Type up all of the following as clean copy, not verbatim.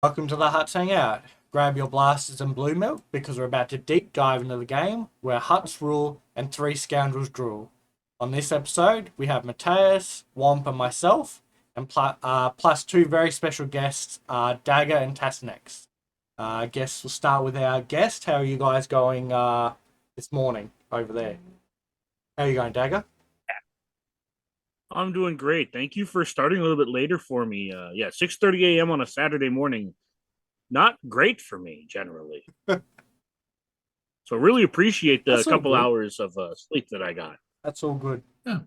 Welcome to the Hutts Hangout. Grab your blasters and blue milk because we're about to deep dive into the game where Hutts rule and three scoundrels drool. On this episode, we have Mateus, Womp, and myself, and plus two very special guests, Dagger and Tassenix. I guess we'll start with our guest. How are you guys going this morning over there? How are you going, Dagger? I'm doing great. Thank you for starting a little bit later for me. 6:30 a.m. on a Saturday morning. Not great for me generally. So really appreciate the That's all couple good. hours of sleep that I got. That's all good. Yeah.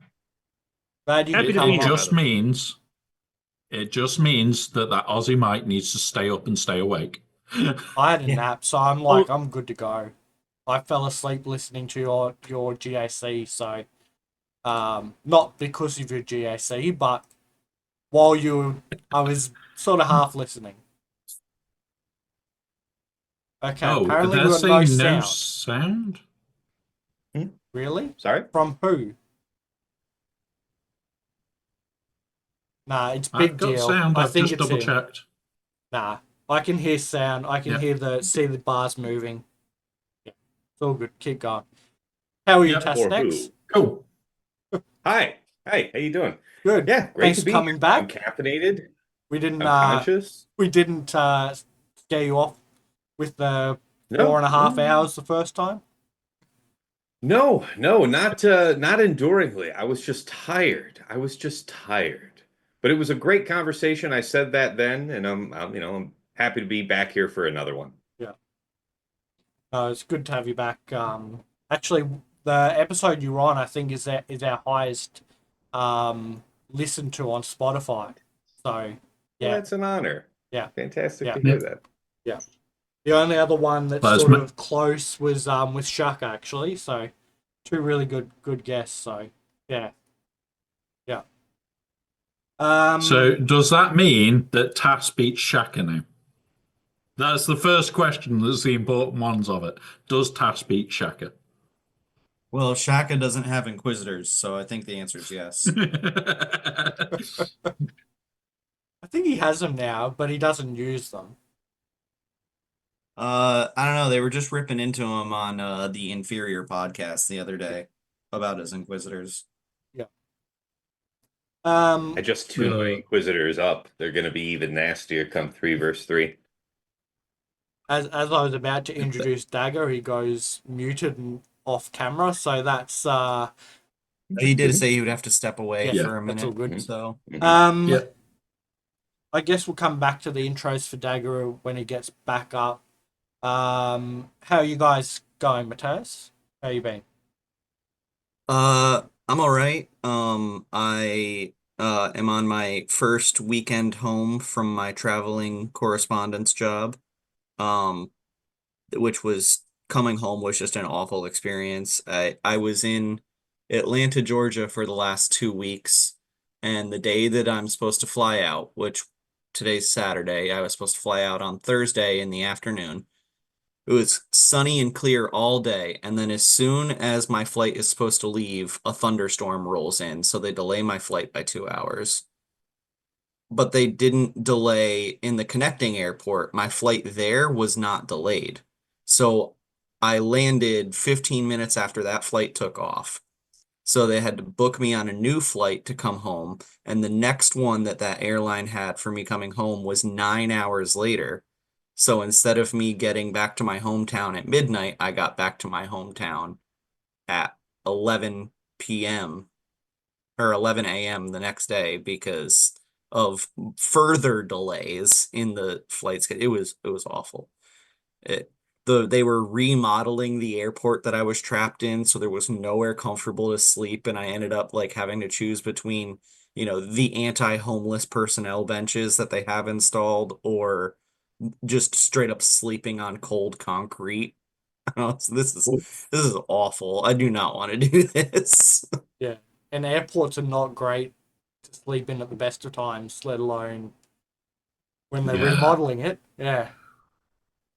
Glad you Happy could to come be It here, on. by just the way. means it just means that Aussie Mike needs to stay up and stay awake. I had a Yeah. nap, so I'm Well, I'm good to go. I fell asleep listening to your GAC, so not because of your GAC, but while I was sort of half listening. Okay, Oh, apparently we they're got no saying no sound. sound? Hmm? Really? Sorry? From who? Nah, it's I've big got deal. sound, I I've think just it's double him. checked. Nah, I can hear sound. I can Yep. hear see the bars moving. Yeah, it's all good. Keep going. How are you, Yep. Or Tasnex? who? Cool. Hi. Hey, how you doing? Good. Yeah, great Thanks to for be coming here. I'm back. caffeinated. We didn't I'm conscious. we didn't scare you off with the four No, and a half no, hours the first time. no, not enduringly. I was just tired. I was just tired. But it was a great conversation. I said that then, and I'm happy to be back here for another one. Yeah, it's good to have you back. Actually, the episode you were on, I think, is our highest listened to on Spotify. So, Well, yeah, that's an honor. yeah, Fantastic yeah, to hear Yep. that. yeah. The only other one that's That's sort my, of close was with Shaka actually. So, two really good guests. So, yeah, yeah. so does that mean that Tass beats Shaka now? That's the first question, that's the important ones of it. Does Tass beat Shaka? Well, Shaka doesn't have Inquisitors, so I think the answer is yes. I think he has them now, but he doesn't use them. I don't know. They were just ripping into him on the Inferior podcast the other day about his Inquisitors. Yeah. I just tuned my Inquisitors up. They're going to be even nastier come 3 versus 3. As I was about to introduce Dagger, he goes muted and off camera, so that's He did say he would have to step away yeah, for a that's all minute, good. so Yeah. I guess we'll come back to the intros for Dagger when he gets back up. How are you guys going, Mateus? How you been? I'm all right. I am on my first weekend home from my traveling correspondence job. Um, which was coming home was just an awful experience. I was in Atlanta, Georgia for the last 2 weeks, and the day that I'm supposed to fly out, which today's Saturday, I was supposed to fly out on Thursday in the afternoon. It was sunny and clear all day, and then as soon as my flight is supposed to leave, a thunderstorm rolls in, so they delay my flight by 2 hours. But they didn't delay in the connecting airport. My flight there was not delayed. So I landed 15 minutes after that flight took off. So they had to book me on a new flight to come home. And the next one that airline had for me coming home was 9 hours later. So instead of me getting back to my hometown at midnight, I got back to my hometown at 11 p.m. or 11 a.m. the next day because of further delays in the flights. It was awful. They were remodeling the airport that I was trapped in, so there was nowhere comfortable to sleep, and I ended up like having to choose between, the anti-homeless personnel benches that they have installed or just straight up sleeping on cold concrete. So this is awful. I do not want to do this. Yeah, and airports are not great to sleep in at the best of times, let alone when they're Yeah. remodeling it. Yeah,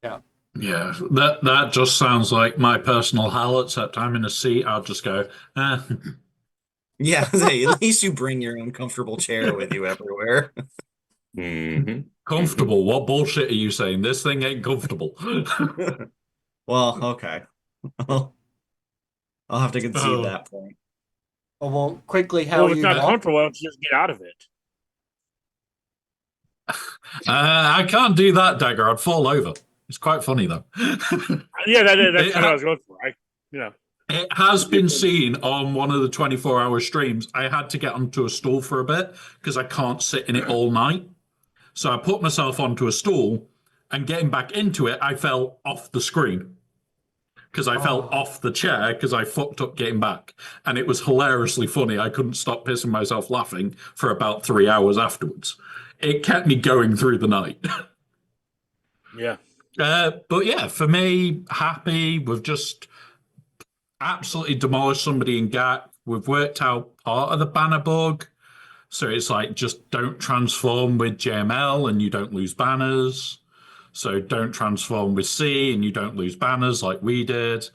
yeah. Yeah. That just sounds like my personal hell, except I'm in a seat. I'll just go, eh. Yeah, hey, at least you bring your own comfortable chair with you everywhere. Hmm Comfortable? What bullshit are you saying? This thing ain't comfortable. Well, okay. I'll have to concede Oh. that point. Oh, well, quickly, how Well, are if it's you, not Bob? comfortable, why don't you just get out of it? I can't do that, Dagger. I'd fall over. It's quite funny though. Yeah, that's It kind of what I was going for. It has been seen on one of the 24-hour streams. I had to get onto a stool for a bit because I can't sit in it all night. So I put myself onto a stool, and getting back into it, I fell off the screen because I fell off the chair because I fucked up getting back. And it was hilariously funny. I couldn't stop pissing myself laughing for about 3 hours afterwards. It kept me going through the night. Yeah. But yeah, for me, happy. We've just absolutely demolished somebody in GAC. We've worked out part of the banner bug. So it's like just don't transform with JML and you don't lose banners. So don't transform with C and you don't lose banners like we did.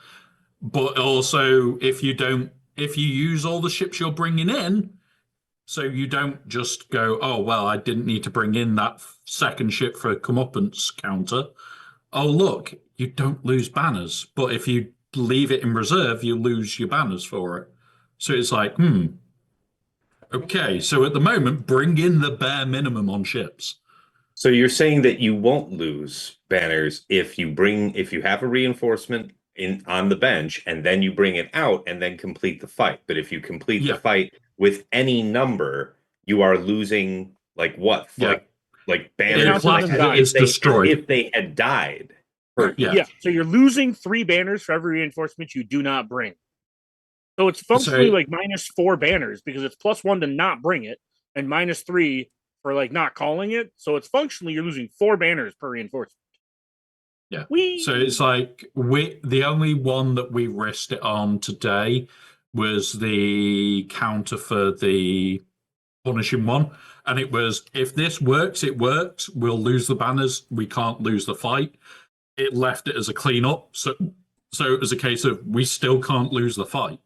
But also if you use all the ships you're bringing in, so you don't just go, oh well, I didn't need to bring in that second ship for a comeuppance counter. Oh look, you don't lose banners. But if you leave it in reserve, you lose your banners for it. So it's like, okay, so at the moment, bring in the bare minimum on ships. So you're saying that you won't lose banners if you have a reinforcement on the bench and then you bring it out and then complete the fight. But if you complete the fight with any number, you are losing like what? Yeah. Like banners it's destroyed. if they had died. Yeah. So you're losing 3 banners for every reinforcement you do not bring. So it's functionally like -4 banners because it's +1 to not bring it and -3 for like not calling it. So it's functionally you're losing 4 banners per reinforcement. Yeah. So it's like the only one that we risked it on today was the counter for the punishing one. And it was, if this works, it works. We'll lose the banners. We can't lose the fight. It left it as a cleanup. So it was a case of we still can't lose the fight.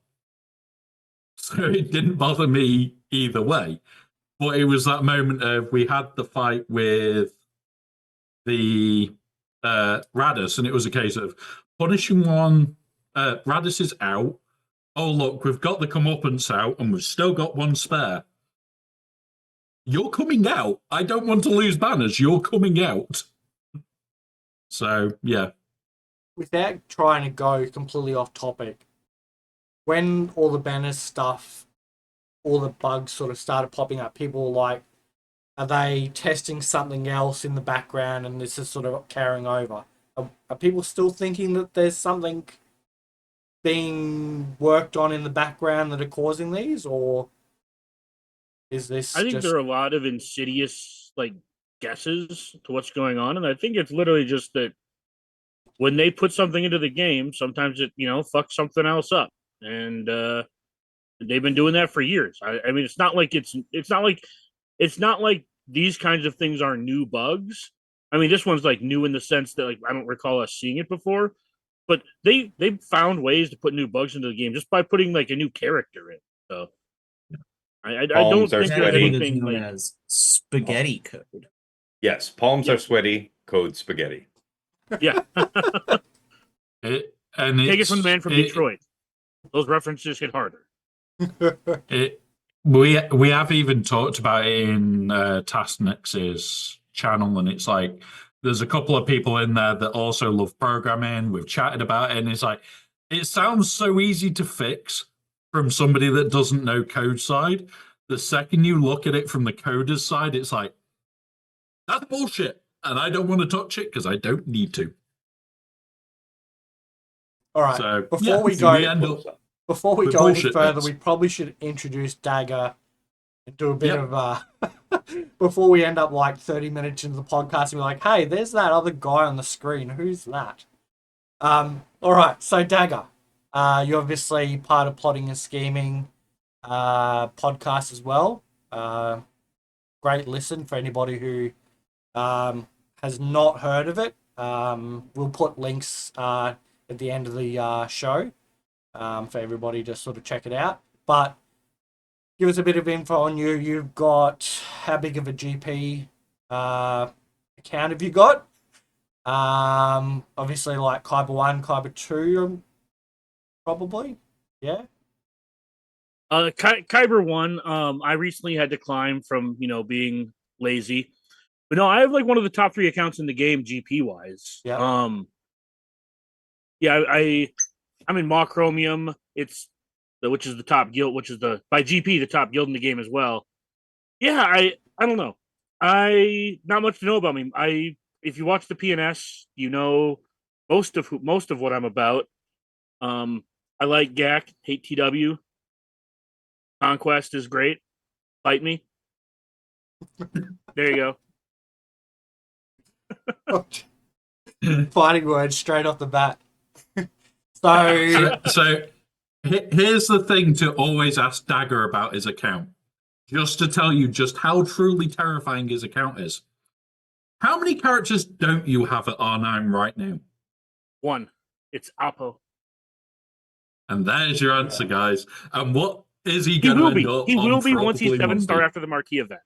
So it didn't bother me either way. But it was that moment of we had the fight with the Radis, and it was a case of punishing one. Radis is out. Oh, look, we've got the comeuppance out, and we've still got one spare. You're coming out. I don't want to lose banners. You're coming out. So, yeah. Without trying to go completely off topic, when all the banners stuff, all the bugs sort of started popping up, people were like, are they testing something else in the background and this is sort of carrying over? Are people still thinking that there's something being worked on in the background that are causing these, or is this I think there are a lot of insidious like guesses to what's going on, and I think it's literally just that when they put something into the game, sometimes it fucks something else up, and they've been doing that for years. I mean, it's not like these kinds of things are new bugs. I mean, this one's like new in the sense that like I don't recall us seeing it before, but they found ways to put new bugs into the game just by putting like a new character in. So I don't think there's anything known like as spaghetti code. Yes, palms are sweaty, code spaghetti. Yeah. Take it from the man from Detroit. Those references hit harder. We have even talked about it in Tassenix's channel, and it's like there's a couple of people in there that also love programming. We've chatted about it, and it's like it sounds so easy to fix from somebody that doesn't know code side. The second you look at it from the coder's side, it's like that's bullshit, and I don't want to touch it because I don't need to. All right. So, before we go any further, we probably should introduce Dagger and do a bit of before we end up like 30 minutes into the podcast and be like, hey, there's that other guy on the screen. Who's that? All right. So Dagger, you're obviously part of Plotting and Scheming podcast as well. Great listen for anybody who has not heard of it. We'll put links at the end of the show for everybody to sort of check it out. But give us a bit of info on you. You've got how big of a GP account have you got? Obviously, like Kyber 1, Kyber 2, probably. Yeah. Kyber 1, I recently had to climb from, being lazy. But no, I have like one of the top 3 accounts in the game, GP wise. Yeah. Yeah, I'm in Maw Chromium. Which is the top guild, which is by GP the top guild in the game as well. Yeah, I don't know. Not much to know about me. If you watch the PNS, you know most of what I'm about. I like GAC, hate TW. Conquest is great. Fight me. There you go. Fighting words straight off the bat. So here's the thing to always ask Dagger about his account. Just to tell you just how truly terrifying his account is. How many characters don't you have at R9 right now? 1. It's Appo. And there's your answer, guys. And what is he going to end up? He will be once he's Probably 7-star after the marquee event.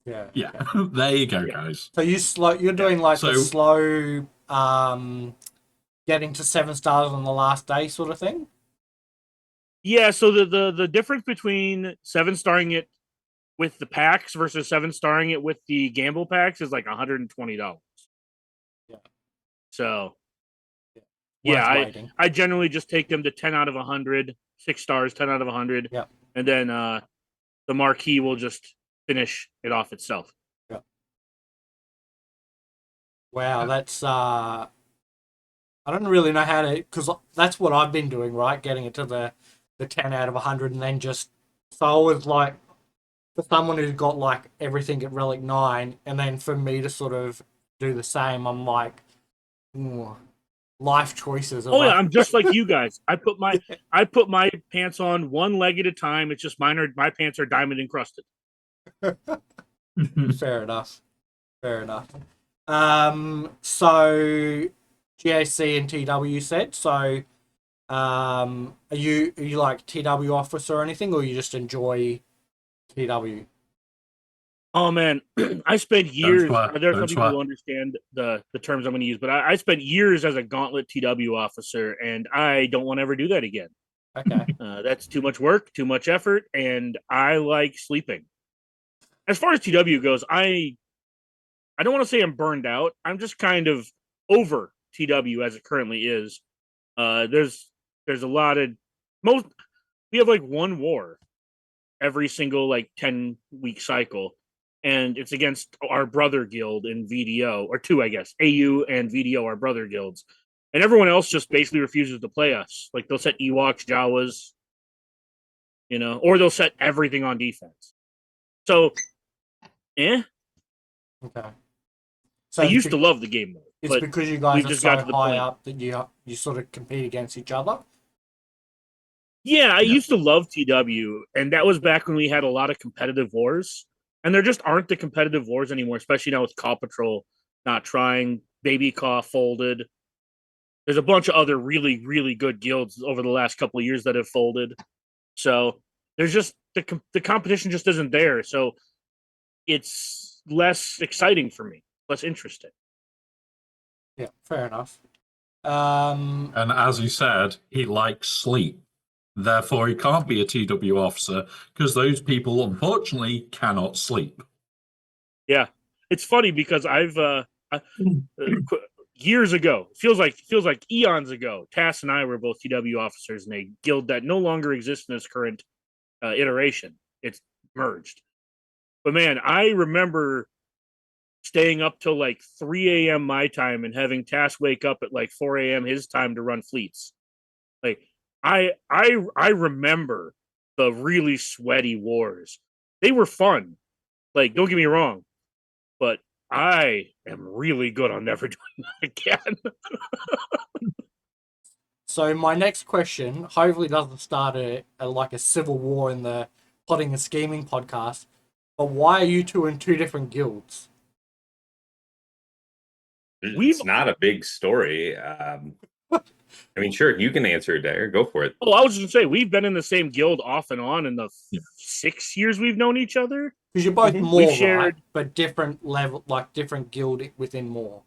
Yeah. Yeah. There you go, guys. So you're doing like the slow getting to 7 stars on the last day sort of thing? Yeah, so the difference between 7-starring it with the packs versus 7-starring it with the gamble packs is like $120. Yeah. So yeah, I generally just take them to 10 out of 100, 6 stars, 10 out of 100. Yeah. And then the marquee will just finish it off itself. Yeah. Wow, that's I don't really know how to, because that's what I've been doing, right? Getting it to the 10 out of 100, and then just, so I was like, for someone who's got like everything at Relic 9, and then for me to sort of do the same, I'm like, life choices. Oh yeah, I'm just like you guys. I put my pants on one leg at a time. It's just my pants are diamond encrusted. Fair enough. So GAC and TW said, so are you like TW officer or anything, or you just enjoy TW? Oh man, I spent years. There are some people who understand the terms I'm going to use, but I spent years as a Gauntlet TW officer, and I don't want to ever do that again. Okay. That's too much work, too much effort, and I like sleeping. As far as TW goes, I don't want to say I'm burned out. I'm just kind of over TW as it currently is. There's a lot of we have like one war every single like 10-week cycle, and it's against our brother guild in VDO, or 2, I guess. AU and VDO are brother guilds, and everyone else just basically refuses to play us. Like they'll set Ewoks, Jawas, or they'll set everything on defense. So, Okay. So I used to love the game mode. It's because you guys are just so got to the high point. up that you sort of compete against each other. Yeah, I used to love TW, and that was back when we had a lot of competitive wars. And there just aren't the competitive wars anymore, especially now with Caw Patrol not trying, Baby Caw folded. There's a bunch of other really, really good guilds over the last couple of years that have folded. So there's just the competition just isn't there. So it's less exciting for me, less interesting. Yeah, fair enough. And as you said, he likes sleep. Therefore, he can't be a TW officer because those people, unfortunately, cannot sleep. Yeah, it's funny because I've years ago, feels like eons ago, Tass and I were both TW officers in a guild that no longer exists in its current iteration. It's merged. But man, I remember staying up till like 3 a.m. my time and having Tass wake up at like 4 a.m. his time to run fleets. Like I remember the really sweaty wars. They were fun. Like, don't get me wrong, but I am really good on never doing that again. So my next question hopefully doesn't start like a civil war in the plotting and scheming podcast, but why are you two in 2 different guilds? It's not a big story. I mean, sure, you can answer it, Dagger. Go for it. Oh, I was just gonna say we've been in the same guild off and on in the 6 years we've known each other. Because you're both Mhm. more, We've shared- right? But different level, like different guild within more.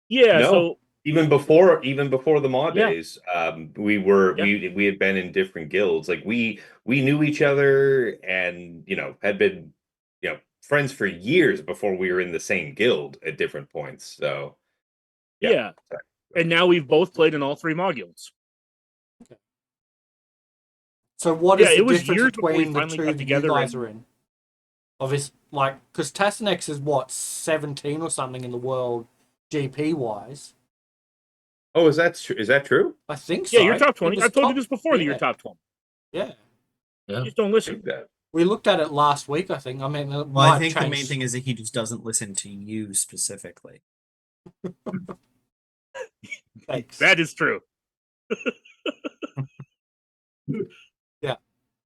Yeah, No. so Even before the Maw Yeah. days, we were Yeah. we had been in different guilds. Like we knew each other, and had been friends for years before we were in the same guild at different points. So yeah. Sorry. And now we've both played in all 3 Maw guilds. So what is Yeah, the it was difference years before we between the finally two got that you together guys and- are in? Obviously, like, because Tassenix is what, 17 or something in the world, GP wise. Oh, is that true? I think so. Yeah, you're top It 20. was I told you top- this before that you're yeah. top 20. Yeah, You just don't I listen. think that. we looked at it last week. I think. I mean, it Well, I might think the main change. thing is that he just doesn't listen to you specifically. Thanks. That is true.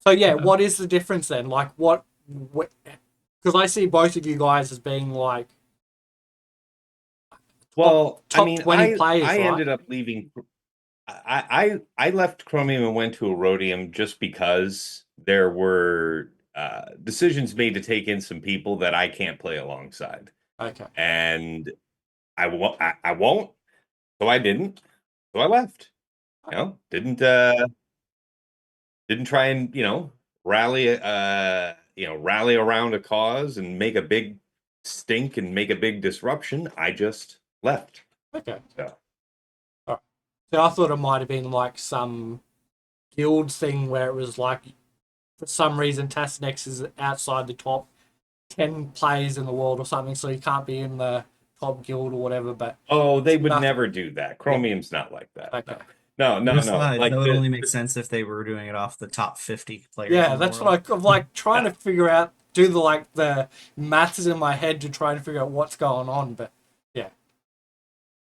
So yeah, what is the difference then? Like, what? Because I see both of you guys as being like, Well, top I mean, 20 players, I right? ended up leaving. I left Chromium and went to Erodium just because there were decisions made to take in some people that I can't play alongside, okay, and I won't. So I didn't. So I left. Didn't try and rally rally around a cause and make a big stink and make a big disruption. I just left. okay. So. All right. So I thought it might have been like some guild thing where it was like, for some reason, Tassenix is outside the top 10 players in the world or something, so you can't be in the top guild or whatever. But Oh, they would Nothing. never do that. Chromium's not like that. okay, No. Like that would only make sense if they were doing it off the top 50 players. yeah, in the that's world. what I'm like trying to figure out. Do the maths in my head to try to figure out what's going on, but yeah.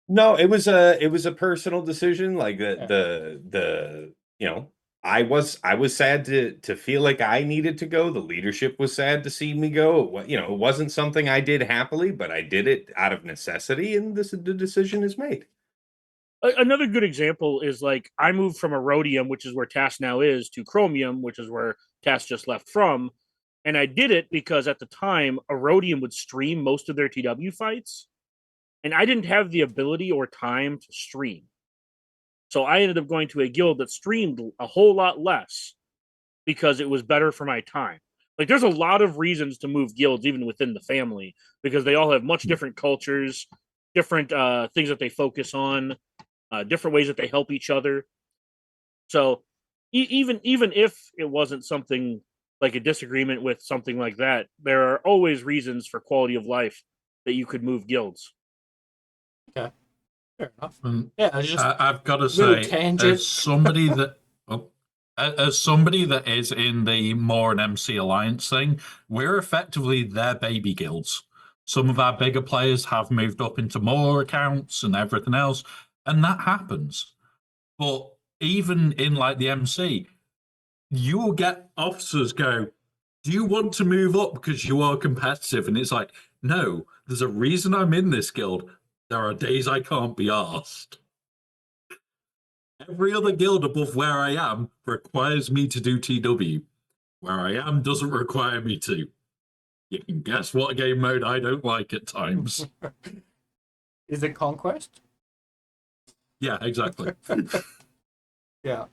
No, it was a personal decision. Like the I was sad to feel like I needed to go. The leadership was sad to see me go. It wasn't something I did happily, but I did it out of necessity, and the decision is made. Another good example is like I moved from Erodium, which is where Tass now is, to Chromium, which is where Tass just left from. And I did it because at the time, Erodium would stream most of their TW fights. And I didn't have the ability or time to stream. So I ended up going to a guild that streamed a whole lot less because it was better for my time. Like there's a lot of reasons to move guilds even within the family because they all have much different cultures, different things that they focus on, different ways that they help each other. So even if it wasn't something like a disagreement with something like that, there are always reasons for quality of life that you could move guilds. Okay, fair enough. Um, Yeah, it's just I've got to little say, tangent. as somebody that as somebody that is in the more an MC Alliance thing, we're effectively their baby guilds. Some of our bigger players have moved up into more accounts and everything else, and that happens. But even in like the MC, you will get officers go, do you want to move up because you are competitive? And it's like, no, there's a reason I'm in this guild. There are days I can't be asked. Every other guild above where I am requires me to do TW. Where I am doesn't require me to. You can guess what game mode I don't like at times. Is it Conquest? Yeah, exactly. Yeah.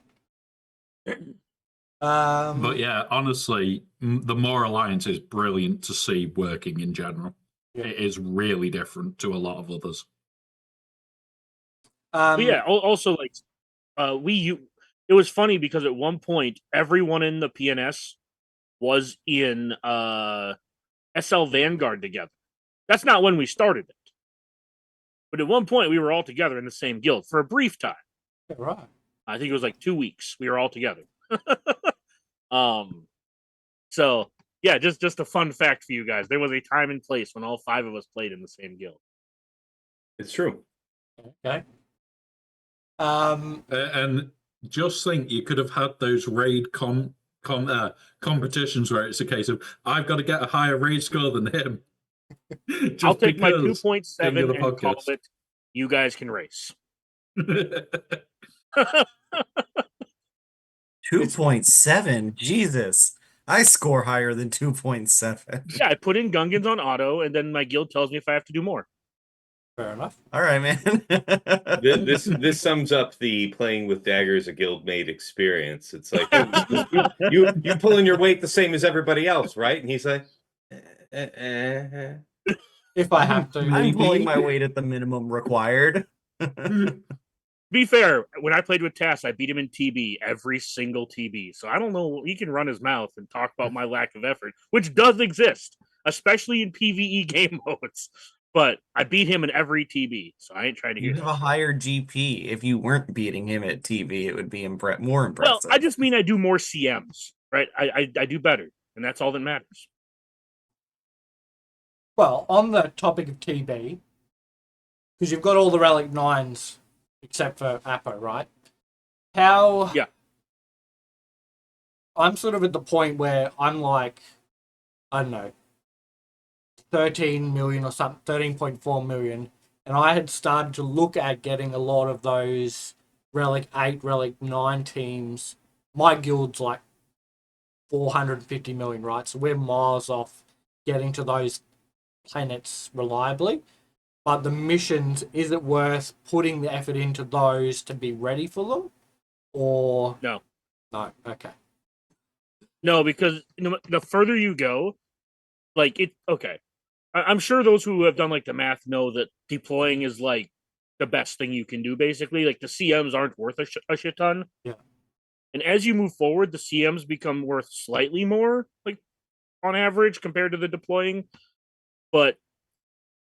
But yeah, honestly, the More Alliance is brilliant to see working in general. Yeah. It is really different to a lot of others. But yeah, also like it was funny because at one point everyone in the PNS was in SL Vanguard together. That's not when we started it. But at one point we were all together in the same guild for a brief time. Yeah, right. I think it was like 2 weeks. We were all together. So yeah, just a fun fact for you guys. There was a time and place when all 5 of us played in the same guild. It's true. Okay. And just think, you could have had those raid competitions where it's a case of, I've got to get a higher raid score than him. I'll take my because 2.7 king of the and call podcast. it, you guys can race. 2.7. Jesus. I score higher than 2.7. Yeah, I put in Gungans on auto, and then my guild tells me if I have to do more. Fair enough. All right, man. This sums up the playing with Dagger as a guildmate experience. It's like, oh, you pulling your weight the same as everybody else, right? And he's like, If I have to. I'm pulling my weight at the minimum required. Be fair, when I played with Tass, I beat him in TB every single TB. So I don't know. He can run his mouth and talk about my lack of effort, which does exist, especially in PvE game modes. But I beat him in every TB, so I ain't trying to hear. You have a higher GP. If you weren't beating him at TB, it would be more impressive. Well, I just mean I do more CMs, right? I do better, and that's all that matters. Well, on the topic of TB, because you've got all the Relic 9s except for Appo, right? How... Yeah. I'm sort of at the point where I'm like, I don't know, 13 million or something, 13.4 million, and I had started to look at getting a lot of those Relic 8, Relic 9 teams. My guild's like 450 million, right? So we're miles off getting to those planets reliably. But the missions, is it worth putting the effort into those to be ready for them? Or... No. No, okay. No, because the further you go, like it. Okay, I'm sure those who have done like the math know that deploying is like the best thing you can do. Basically, like the CMs aren't worth a shit ton. Yeah. And as you move forward, the CMs become worth slightly more, like on average, compared to the deploying. But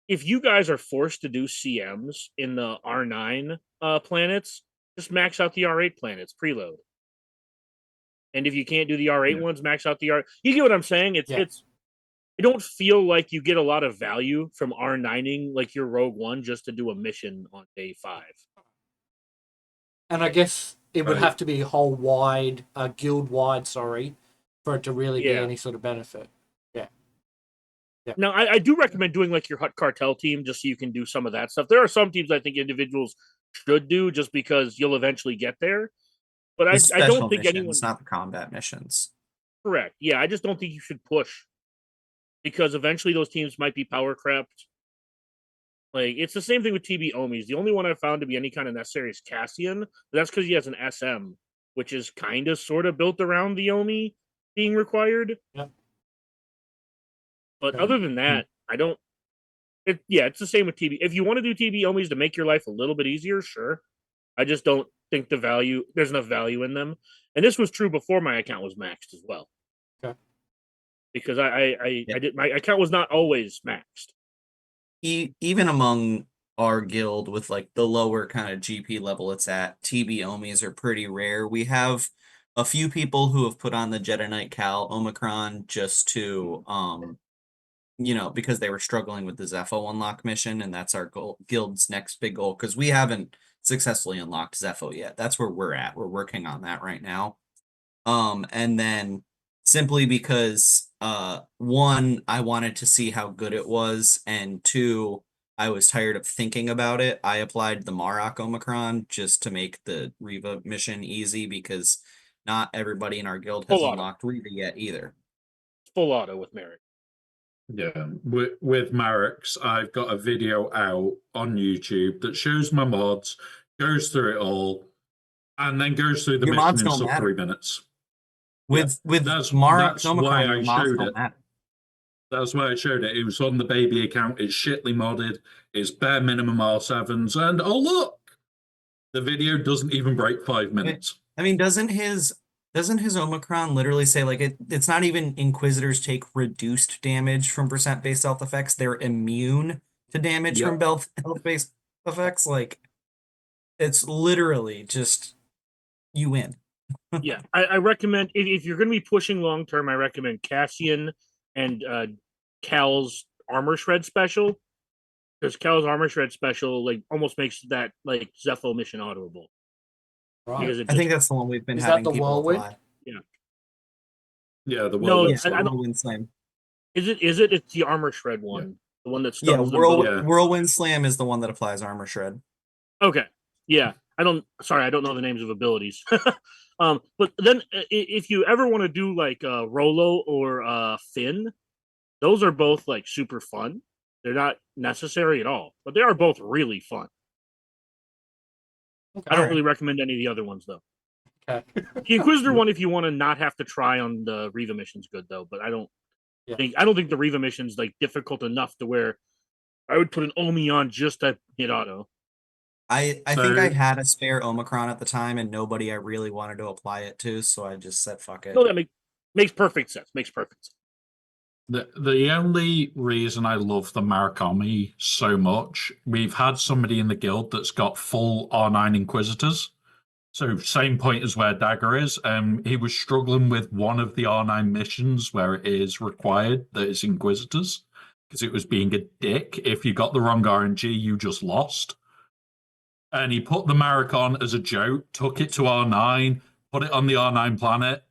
if you guys are forced to do CMs in the R9 planets, just max out the R8 planets preload. And if you can't do the R8 ones, max out the R. You get what I'm saying? It's. I don't feel like you get a lot of value from R9ing like your Rogue One just to do a mission on day 5. And I guess it would have to be guild wide, sorry, for it to really be any sort of benefit. Yeah. Now, I do recommend doing like your Hutt Cartel team just so you can do some of that stuff. There are some teams I think individuals should do just because you'll eventually get there. But I don't think anyone's not the combat missions. Correct. Yeah, I just don't think you should push because eventually those teams might be power crept. Like, it's the same thing with TB Omis. The only one I've found to be any kind of necessary is Cassian. But that's because he has an SM, which is kind of sort of built around the Omi being required. Yep. But other than that, I don't... it's the same with TB. If you want to do TB Omis to make your life a little bit easier, sure. I just don't think there's enough value in them. And this was true before my account was maxed as well. Okay. Because my account was not always maxed. Even among our guild with like the lower kind of GP level it's at, TB Omis are pretty rare. We have a few people who have put on the Jedi Knight Cal Omicron just to because they were struggling with the Zepho unlock mission, and that's our guild's next big goal, because we haven't successfully unlocked Zepho yet. That's where we're at. We're working on that right now. And then simply because one, I wanted to see how good it was, and two, I was tired of thinking about it. I applied the Marok Omicron just to make the Reva mission easy, because not everybody in our guild has unlocked Reva yet either. Full auto with Merrick. Yeah, with Marix, I've got a video out on YouTube that shows my mods, goes through it all, and then goes through the mission in sub 3 minutes. With Marix Omicron, why I showed it. That's why I showed it. It was on the baby account. It's shitly modded. It's bare minimum R7s, and oh look, the video doesn't even break 5 minutes. I mean, doesn't his Omicron literally say like it's not even Inquisitors take reduced damage from percent-based health effects? They're immune to damage from health-based effects. Like, it's literally just you win. Yeah, I recommend if you're going to be pushing long term, I recommend Cassian and Cal's Armor Shred special, because Cal's Armor Shred special like almost makes that like Zepho mission autoable. Right. I think that's the one we've been having people apply. Yeah, the Whirlwind. Whirlwind Slam. Is it? It's the Armor Shred one. The one that's Whirlwind Slam is the one that applies Armor Shred. Okay. Yeah, I don't know the names of abilities. But then if you ever want to do like Rolo or Finn, those are both like super fun. They're not necessary at all, but they are both really fun. Okay. I don't really recommend any of the other ones though. Okay. The Inquisitor one, if you want to not have to try on the Riva mission's good though, but I don't think the Riva mission's like difficult enough to where I would put an Omi on just to hit auto. I think I had a spare Omicron at the time, and nobody I really wanted to apply it to, so I just said fuck it. No, that makes perfect sense. Makes perfect sense. The only reason I love the Marikomi so much, we've had somebody in the guild that's got full R9 Inquisitors. So same point as where Dagger is. He was struggling with one of the R9 missions where it is required that it's Inquisitors, because it was being a dick. If you got the wrong RNG, you just lost. And he put the Marik on as a joke, took it to R9, put it on the R9 planet.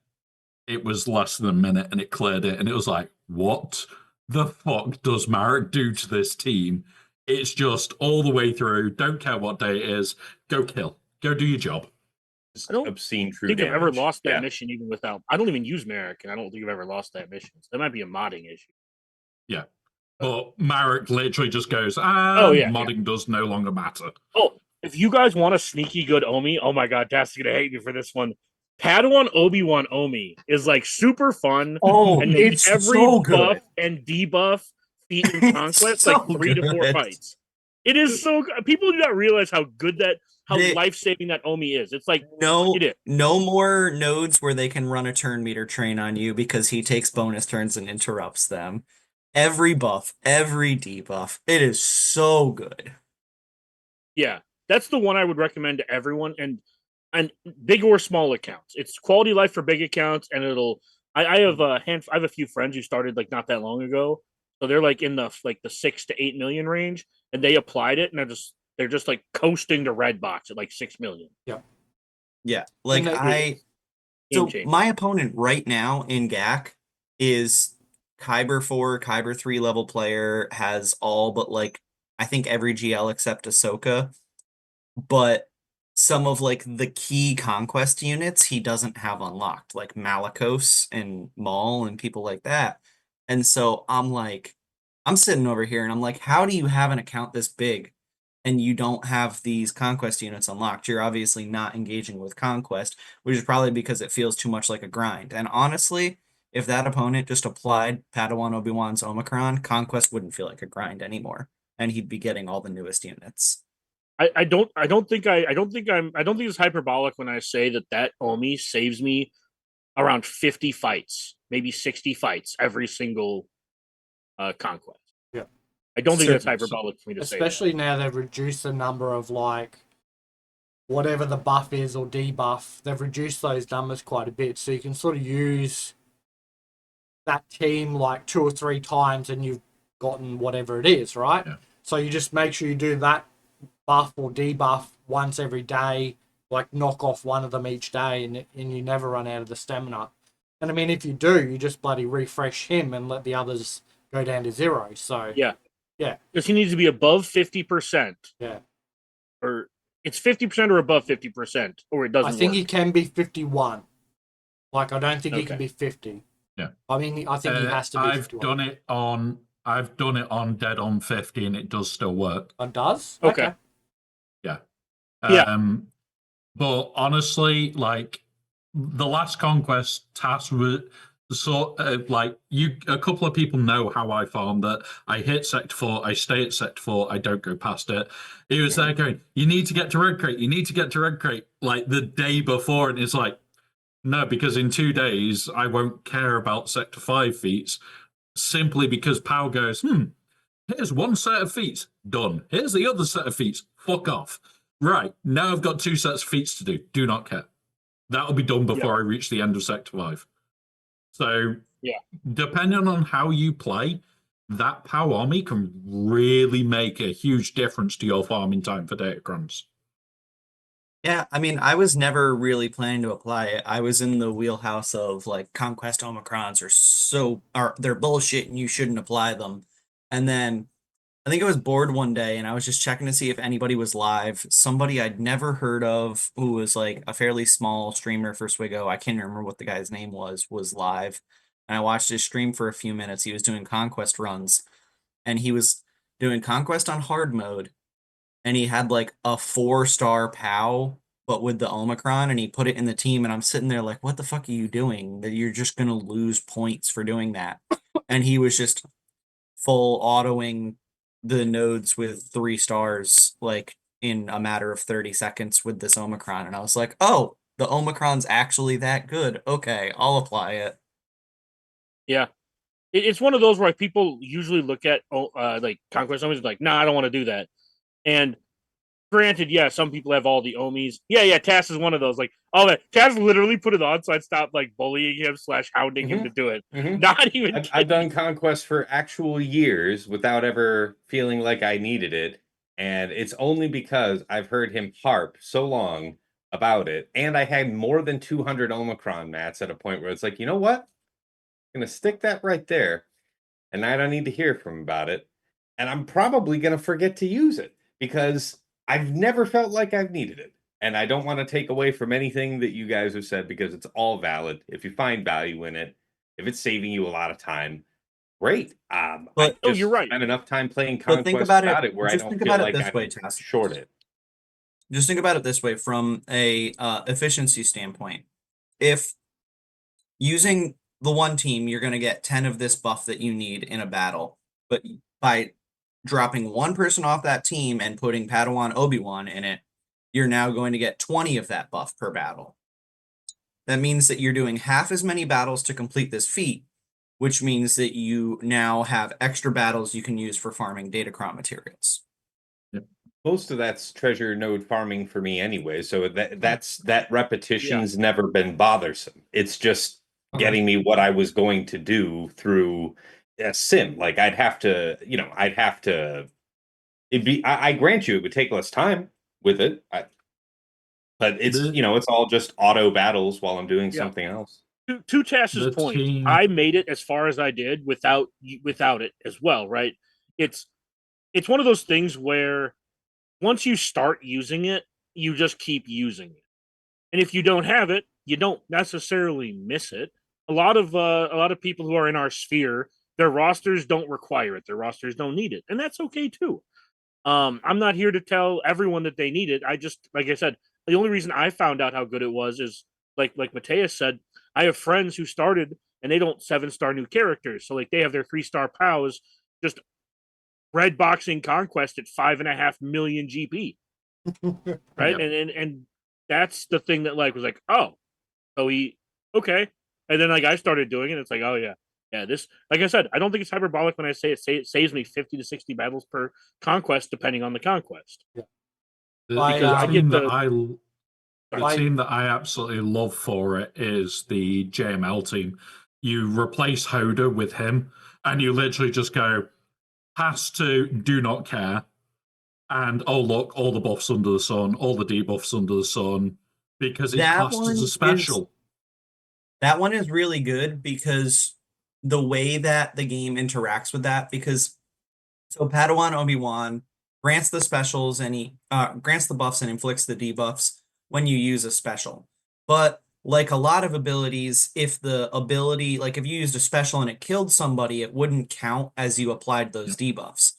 It was less than a minute and it cleared it. And it was like, what the fuck does Marik do to this team? It's just all the way through. Don't care what day it is. Go kill. Go do your job. I don't obscene true think damage. I've ever lost that mission even without. I don't even use Marik, and I don't think I've ever lost that mission. So that might be a modding issue. Yeah. But Marik literally just goes, modding does no longer matter. Oh, if you guys want a sneaky good Omi, oh my god, Dad's gonna hate me for this one. Padawan Obi-Wan Omi is like super fun. Oh, and it's every so buff good. and debuff feat in Conquest like 3 to 4 fights. It is so good. People do not realize how good life-saving that Omi is. It's like no more nodes where they can run a turn meter train on you because he takes bonus turns and interrupts them. Every buff, every debuff, it is so good. Yeah, that's the one I would recommend to everyone, and big or small accounts. It's quality life for big accounts, and it'll. I have I have a few friends who started like not that long ago, so they're like in the 6 to 8 million range, and they applied it, and they're just like coasting to red box at like 6 million. Yeah, like my opponent right now in GAC is Kyber 4, Kyber 3 level player, has all but like I think every GL except Ahsoka, but some of like the key conquest units he doesn't have unlocked, like Malicos and Maul and people like that. And so I'm sitting over here and I'm like, how do you have an account this big and you don't have these conquest units unlocked? You're obviously not engaging with conquest, which is probably because it feels too much like a grind. And honestly, if that opponent just applied Padawan Obi-Wan's Omicron, conquest wouldn't feel like a grind anymore, and he'd be getting all the newest units. I don't think it's hyperbolic when I say that Omi saves me around 50 fights, maybe 60 fights every single conquest. Yeah. I don't think that's hyperbolic for me to say. Especially now they've reduced the number of like whatever the buff is or debuff. They've reduced those numbers quite a bit, so you can sort of use that team like 2 or 3 times and you've gotten whatever it is, right? Yeah. So you just make sure you do that buff or debuff once every day, like knock off one of them each day, and you never run out of the stamina. And I mean, if you do, you just bloody refresh him and let the others go down to 0. So yeah, yeah, because he needs to be above 50%. Yeah, or it's 50% or above 50%, or it doesn't. I think work. he can be 51. Like I don't think he can be 50. Yeah, I mean, I think he has to be. I've done it on dead on 50, and it does still work. It does. Okay. Yeah. But honestly, like the last conquest task was sort of like a couple of people know how I farm that. I hit sector 4, I stay at sector 4, I don't go past it. He was there going, you need to get to red crate, you need to get to red crate, like the day before, and it's like, no, because in 2 days I won't care about sector 5 feats, simply because Pow goes, here's one set of feats, done. Here's the other set of feats, fuck off. Right, now I've got 2 sets of feats to do. Do not care. That'll be done before I reach the end of Sector 5. So, depending on how you play, that Power Army can really make a huge difference to your farming time for datacrons. Yeah, I mean, I was never really planning to apply it. I was in the wheelhouse of like Conquest Omicrons they're bullshit and you shouldn't apply them. And then I think I was bored one day and I was just checking to see if anybody was live. Somebody I'd never heard of who was like a fairly small streamer for SWGoH. I can't remember what the guy's name was live. And I watched his stream for a few minutes. He was doing conquest runs and he was doing conquest on hard mode. And he had like a 4-star POW, but with the Omicron, and he put it in the team. And I'm sitting there like, what the fuck are you doing? That you're just going to lose points for doing that. And he was just full autoing the nodes with 3 stars like in a matter of 30 seconds with this Omicron. And I was like, oh, the Omicron's actually that good. Okay, I'll apply it. Yeah. It's one of those where people usually look at like conquest zombies like, nah, I don't want to do that. And granted, yeah, some people have all the Omis. Yeah, Tass is one of those. Like, oh, Tass literally put it on, so I'd stop like bullying him / hounding him to do it. Not even. I've done conquest for actual years without ever feeling like I needed it, and it's only because I've heard him harp so long about it, and I had more than 200 Omicron mats at a point where it's like, you know what? I'm gonna stick that right there, and I don't need to hear from him about it, and I'm probably gonna forget to use it because I've never felt like I've needed it. And I don't want to take away from anything that you guys have said because it's all valid. If you find value in it, if it's saving you a lot of time, great. But you're right. Spend enough time playing conquest think about it where I just don't think feel about it like this I'm way, Tass. short it. Just think about it this way from a efficiency standpoint. If using the one team, you're going to get 10 of this buff that you need in a battle. But by dropping one person off that team and putting Padawan Obi-Wan in it, you're now going to get 20 of that buff per battle. That means that you're doing half as many battles to complete this feat, which means that you now have extra battles you can use for farming datacron materials. Most of that's treasure node farming for me anyway, so that repetition's never been bothersome. It's just getting me what I was going to do through a sim. Like I grant you it would take less time with it, but it's it's all just auto battles while I'm doing something else. To Tass's point, I made it as far as I did without it as well, right? It's one of those things where once you start using it, you just keep using it, and if you don't have it, you don't necessarily miss it. A lot of people who are in our sphere, their rosters don't require it. Their rosters don't need it, and that's okay too. I'm not here to tell everyone that they need it. I just, like I said, the only reason I found out how good it was is like Mateus said, I have friends who started and they don't 7-star new characters. So like they have their 3-star POWs just red boxing conquest at 5.5 million GP. Right. Yep. And that's the thing that like was like, oh, okay. And then like I started doing it. It's like, oh yeah. Yeah, this, like I said, I don't think it's hyperbolic when I say it saves me 50 to 60 battles per conquest, depending on the conquest. Yeah. The team that I absolutely love for it is the JML team. You replace Hoda with him, and you literally just go, pass to do not care, and oh look, all the buffs under the sun, all the debuffs under the sun, because it's classed as a special. That one is really good because the way that the game interacts with that, because so Padawan Obi-Wan grants the specials and he grants the buffs and inflicts the debuffs when you use a special. But like a lot of abilities, if the ability, like if you used a special and it killed somebody, it wouldn't count as you applied those debuffs.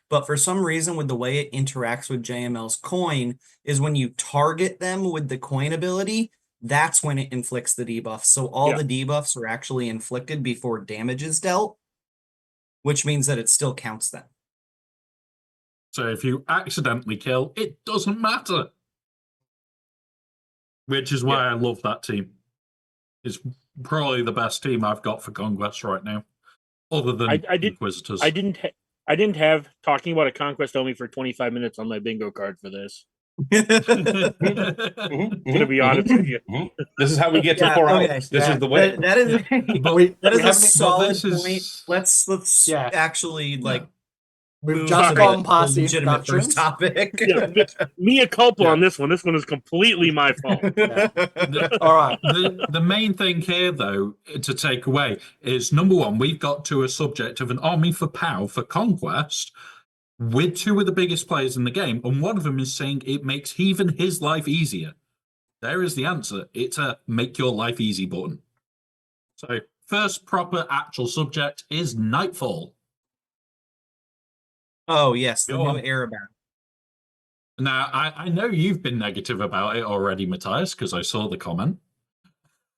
But for some reason, with the way it interacts with JML's coin, is when you target them with the coin ability, that's when it inflicts the debuffs. So all the debuffs are actually inflicted before damage is dealt, which means that it still counts them. So if you accidentally kill, it doesn't matter. Which is why I love that team. It's probably the best team I've got for Conquest right now, other than Inquisitors. I didn't have talking about a Conquest only for 25 minutes on my bingo card for this. I'm gonna be honest with you. This is how we get to 4 hours. This is the way. That is a solid point. Let's actually like. We've just gone past the legitimate first topic. Mea culpa on this one. This one is completely my fault. All right. The main thing here, though, to take away is number one, we've got to a subject of an army for POW for conquest. with two of the biggest players in the game, and one of them is saying it makes even his life easier. There is the answer. It's a make your life easy button. So first proper actual subject is Knightfall. Oh, yes, the Go new on. era battle. Now, I know you've been negative about it already, Matthias, because I saw the comment.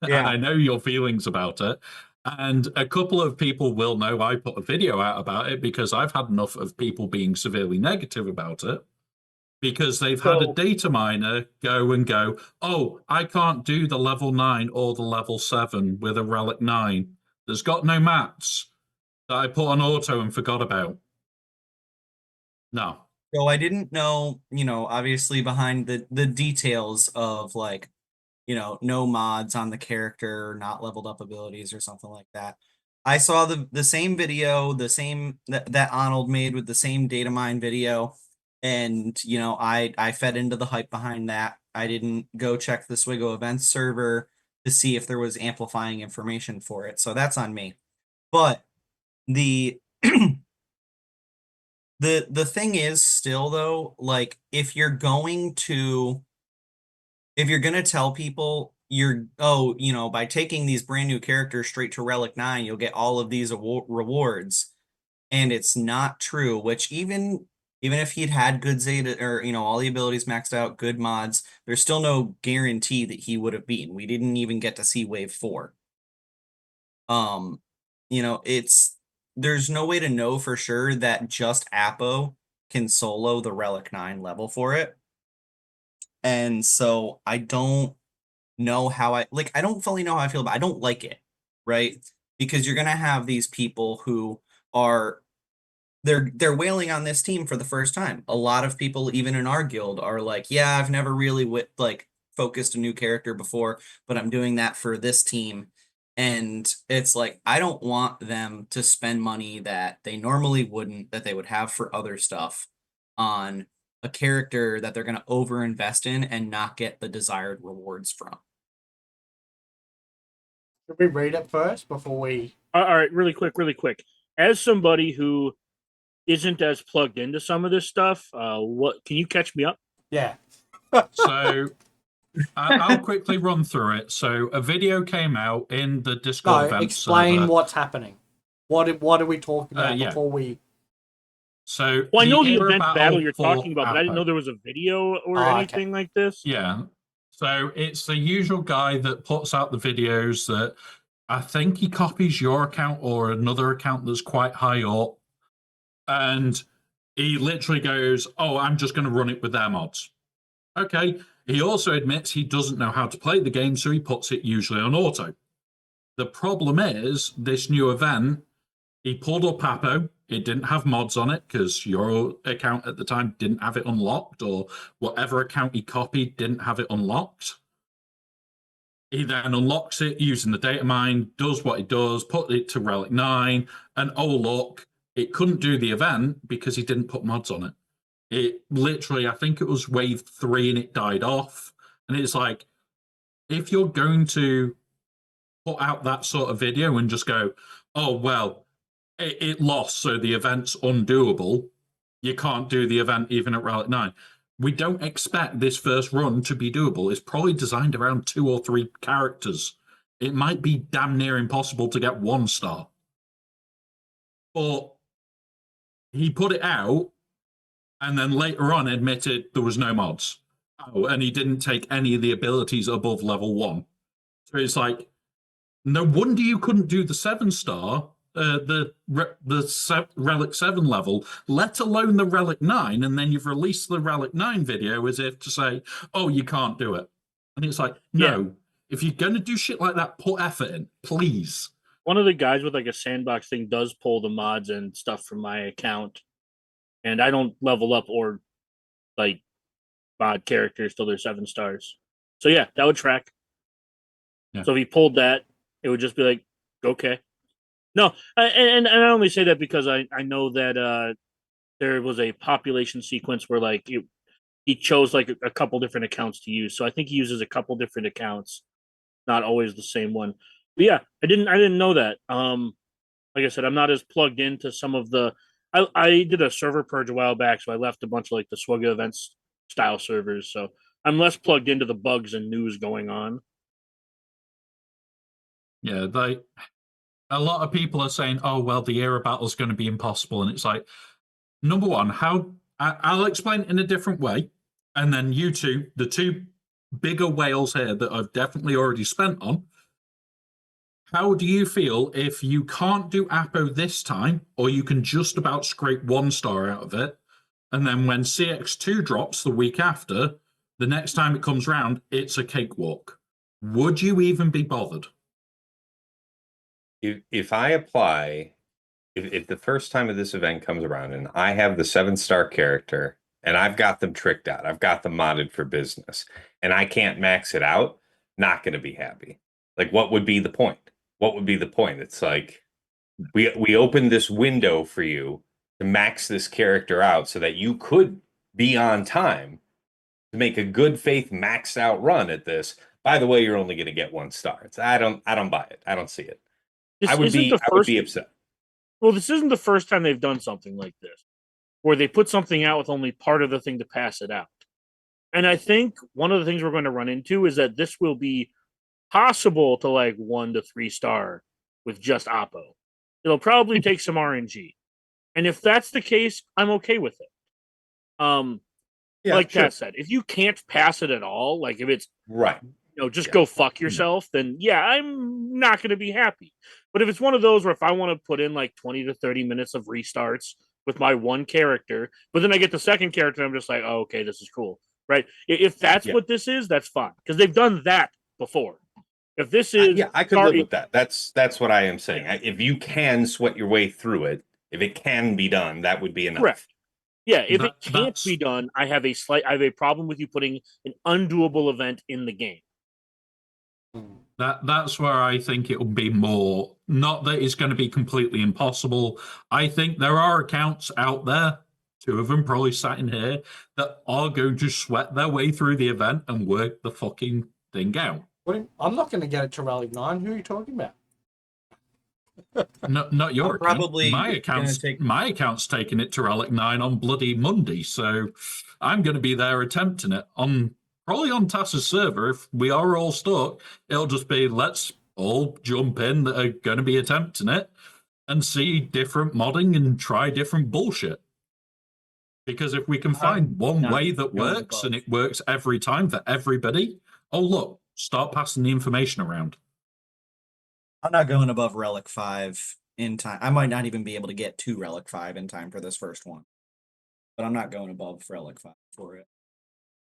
Yeah. And I know your feelings about it. And a couple of people will know I put a video out about it because I've had enough of people being severely negative about it. Because they've had a data miner go, oh, I can't do the level 9 or the level 7 with a Relic 9. There's got no mats that I put on auto and forgot about. No. So I didn't know, obviously behind the details of like, no mods on the character, not leveled up abilities or something like that. I saw the same video, the same that Arnold made with the same data mine video. And, I fed into the hype behind that. I didn't go check the SWGoH events server to see if there was amplifying information for it. So that's on me. But the the thing is still though, like if you're going to tell people by taking these brand new characters straight to Relic 9, you'll get all of these rewards, and it's not true, which even if he'd had good Zeta or all the abilities maxed out, good mods, there's still no guarantee that he would have beaten. We didn't even get to see wave 4. There's no way to know for sure that just Appo can solo the Relic 9 level for it. And so I don't know how I don't fully know how I feel, but I don't like it, right? Because you're gonna have these people who are they're wailing on this team for the first time. A lot of people, even in our guild, are like, yeah, I've never really focused a new character before, but I'm doing that for this team. And it's like, I don't want them to spend money that they normally wouldn't, that they would have for other stuff, on a character that they're going to overinvest in and not get the desired rewards from. Should we read it first before we... All right, really quick. As somebody who isn't as plugged into some of this stuff, what can you catch me up? Yeah. So I'll quickly run through it. So a video came out in the Discord event explain server. what's happening. What are we talking about before we... So I know the era event battle you're talking about, but I Appo. didn't know there was a video or anything like this. Yeah. So it's the usual guy that puts out the videos that I think he copies your account or another account that's quite high up. And he literally goes, oh, I'm just going to run it with their mods. Okay. He also admits he doesn't know how to play the game, so he puts it usually on auto. The problem is, this new event, he pulled up Appo. It didn't have mods on it because your account at the time didn't have it unlocked, or whatever account he copied didn't have it unlocked. He then unlocks it using the data mine, does what he does, put it to Relic 9, and oh, look, it couldn't do the event because he didn't put mods on it. It literally, I think it was wave 3 and it died off. And it's like, if you're going to put out that sort of video and just go, oh, well, it lost, so the event's undoable, you can't do the event even at Relic 9. We don't expect this first run to be doable. It's probably designed around 2 or 3 characters. It might be damn near impossible to get 1 star. But he put it out and then later on admitted there was no mods. Oh, and he didn't take any of the abilities above level 1. So it's like, no wonder you couldn't do the 7-star, the Relic 7 level, let alone the Relic 9, and then you've released the Relic 9 video as if to say, oh, you can't do it. And it's like, no, if you're going to do shit like that, put effort in, please. One of the guys with like a sandbox thing does pull the mods and stuff from my account, and I don't level up or like mod characters till they're 7 stars. So yeah, that would track. Yeah. So if he pulled that, it would just be like, okay. No, and I only say that because I know that there was a population sequence where like he chose like a couple different accounts to use. So I think he uses a couple different accounts, not always the same one. But yeah, I didn't know that. Like I said, I'm not as plugged into some of the I did a server purge a while back, so I left a bunch of like the SWGoH events style servers. So I'm less plugged into the bugs and news going on. Yeah, a lot of people are saying, "Oh, well, the era battle is going to be impossible," and it's like, number one, I'll explain it in a different way, and then you two, the two bigger whales here that I've definitely already spent on. How do you feel if you can't do Appo this time, or you can just about scrape 1 star out of it, and then when CX2 drops the week after, the next time it comes round, it's a cakewalk? Would you even be bothered? If I apply, if the first time of this event comes around and I have the 7-star character and I've got them tricked out, I've got them modded for business, and I can't max it out, not going to be happy. Like, what would be the point? What would be the point? It's like, we opened this window for you to max this character out so that you could be on time to make a good faith maxed out run at this. By the way, you're only going to get 1 star. I don't buy it. I don't see it. I would be upset. Well, this isn't the first time they've done something like this, where they put something out with only part of the thing to pass it out. And I think one of the things we're going to run into is that this will be possible to like 1 to 3 star with just Appo. It'll probably take some RNG. And if that's the case, I'm okay with it. Like Kat said, if you can't pass it at all, like if it's right, just go fuck yourself, then I'm not going to be happy. But if it's one of those where if I want to put in like 20 to 30 minutes of restarts with my one character, but then I get the second character, I'm just like, oh, okay, this is cool, right? If that's what this is, that's fine, because they've done that before. If this is, I could live with that. That's what I am saying. If you can sweat your way through it, if it can be done, that would be enough. Correct. Yeah, if it can't be done, I have a problem with you putting an undoable event in the game. That's where I think it will be more, not that it's going to be completely impossible. I think there are accounts out there, 2 of them probably sat in here, that are going to sweat their way through the event and work the fucking thing out. I'm not going to get it to Relic 9. Who are you talking about? No, not your account. Probably my account's taking it to Relic 9 on bloody Monday, so I'm going to be there attempting it probably on Tass's server. If we are all stuck, it'll just be, let's all jump in that are going to be attempting it and see different modding and try different bullshit. Because if we can find one way that works and it works every time for everybody, oh look, start passing the information around. I'm not going above Relic 5 in time. I might not even be able to get to Relic 5 in time for this first one. But I'm not going above Relic 5 for it.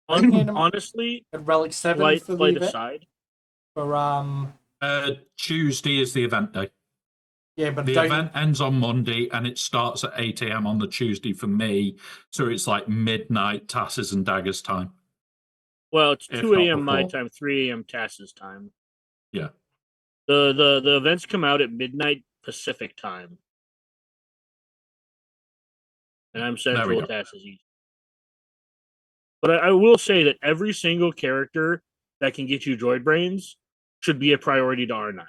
Honestly, at Relic 7 for the event. Aside. For Tuesday is the event day. Yeah, but the event ends on Monday and it starts at 8 a.m. on the Tuesday for me. So it's like midnight Tasses and Daggers time. Well, it's 2 a.m. my time, 3 a.m. Tasses time. Yeah. The events come out at midnight Pacific time. And I'm Central, Tasses East. But I will say that every single character that can get you droid brains should be a priority to R9.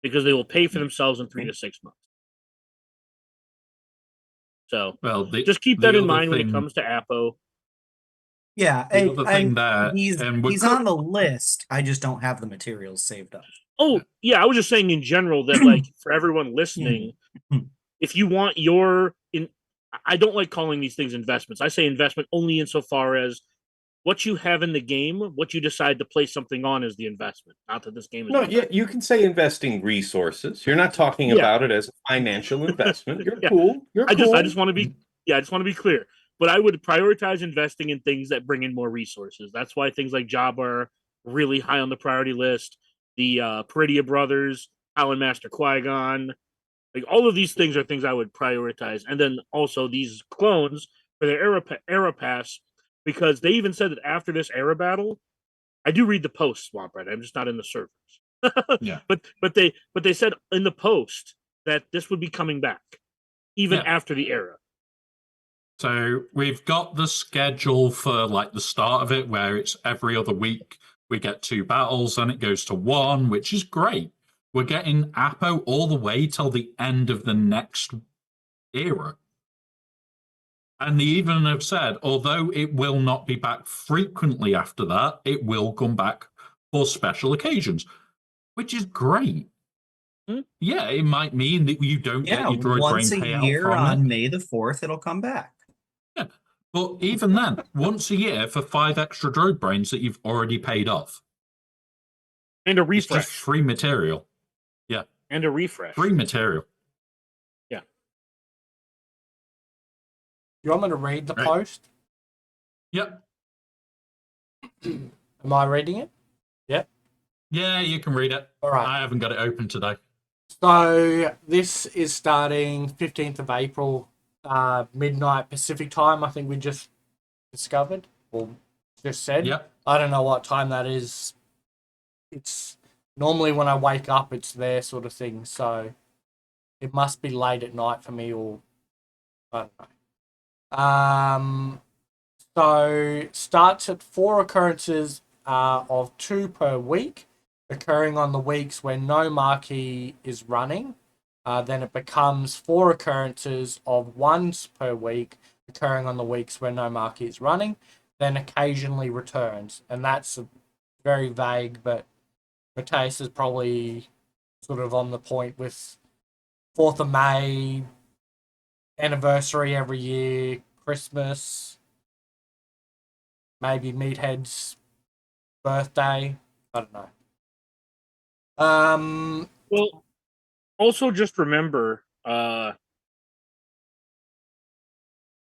Because they will pay for themselves in 3 to 6 months. So just keep that in mind when it comes to Appo. Yeah, he's on the list. I just don't have the materials saved up. Oh, yeah, I was just saying in general that, like, for everyone listening, if you want I don't like calling these things investments. I say investment only insofar as what you have in the game, what you decide to place something on is the investment. Not that this game is. No, yeah, you can say investing resources. You're not talking about it as a financial investment. You're cool. You're cool. I just want to be clear. But I would prioritize investing in things that bring in more resources. That's why things like Job are really high on the priority list. The Peridia Brothers, Allen Master Qui-Gon, like all of these things are things I would prioritize. And then also these clones for their era pass, because they even said that after this era battle, I do read the post, Swamp Red. I'm just not in the servers. Yeah. But they said in the post that this would be coming back, even after the era. So we've got the schedule for like the start of it, where it's every other week we get 2 battles, and it goes to 1, which is great. We're getting Appo all the way till the end of the next era. And they even have said, although it will not be back frequently after that, it will come back for special occasions, which is great. Yeah, it might mean that you don't get your droid once brain a payout year from on it. May the 4th, it'll come back. Yeah, but even then, once a year for 5 extra droid brains that you've already paid off. And a It's refresh. just free material. Yeah. And a refresh. Free material. Yeah. You want me to read the Right. post? Yep. Am I reading it? Yep. Yeah, you can read it. All right. I haven't got it open today. So this is starting 15th of April, midnight Pacific time. I think we just discovered or just said. Yep. I don't know what time that is. It's normally when I wake up, it's there sort of thing. So it must be late at night for me, or I don't know. So starts at 4 occurrences of 2 per week, occurring on the weeks when no marquee is running. Then it becomes 4 occurrences of 1 per week, occurring on the weeks when no marquee is running. Then occasionally returns, and that's very vague. But Mateus is probably sort of on the point with 4th of May, anniversary every year, Christmas, maybe Meathead's birthday. I don't know. Well, also just remember,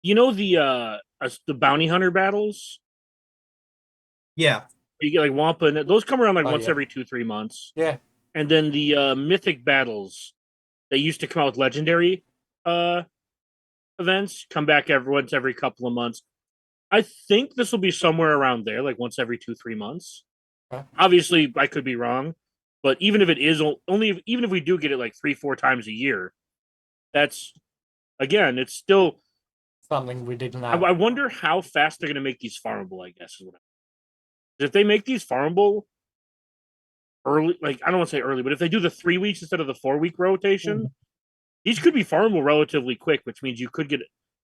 you know the bounty hunter battles? Yeah. You get like Wampa, and those come around like once yeah. every 2-3 months. Yeah. And then the mythic battles that used to come out with legendary events come back once every couple of months. I think this will be somewhere around there, like once every 2-3 months. Okay. Obviously, I could be wrong, but even if it is only, even if we do get it like 3-4 times a year, that's again, it's still Something we didn't have. I wonder how fast they're going to make these farmable. I guess is what. If they make these farmable early, like I don't want to say early, but if they do the 3 weeks instead of the 4-week rotation, these could be farmable relatively quick, which means you could get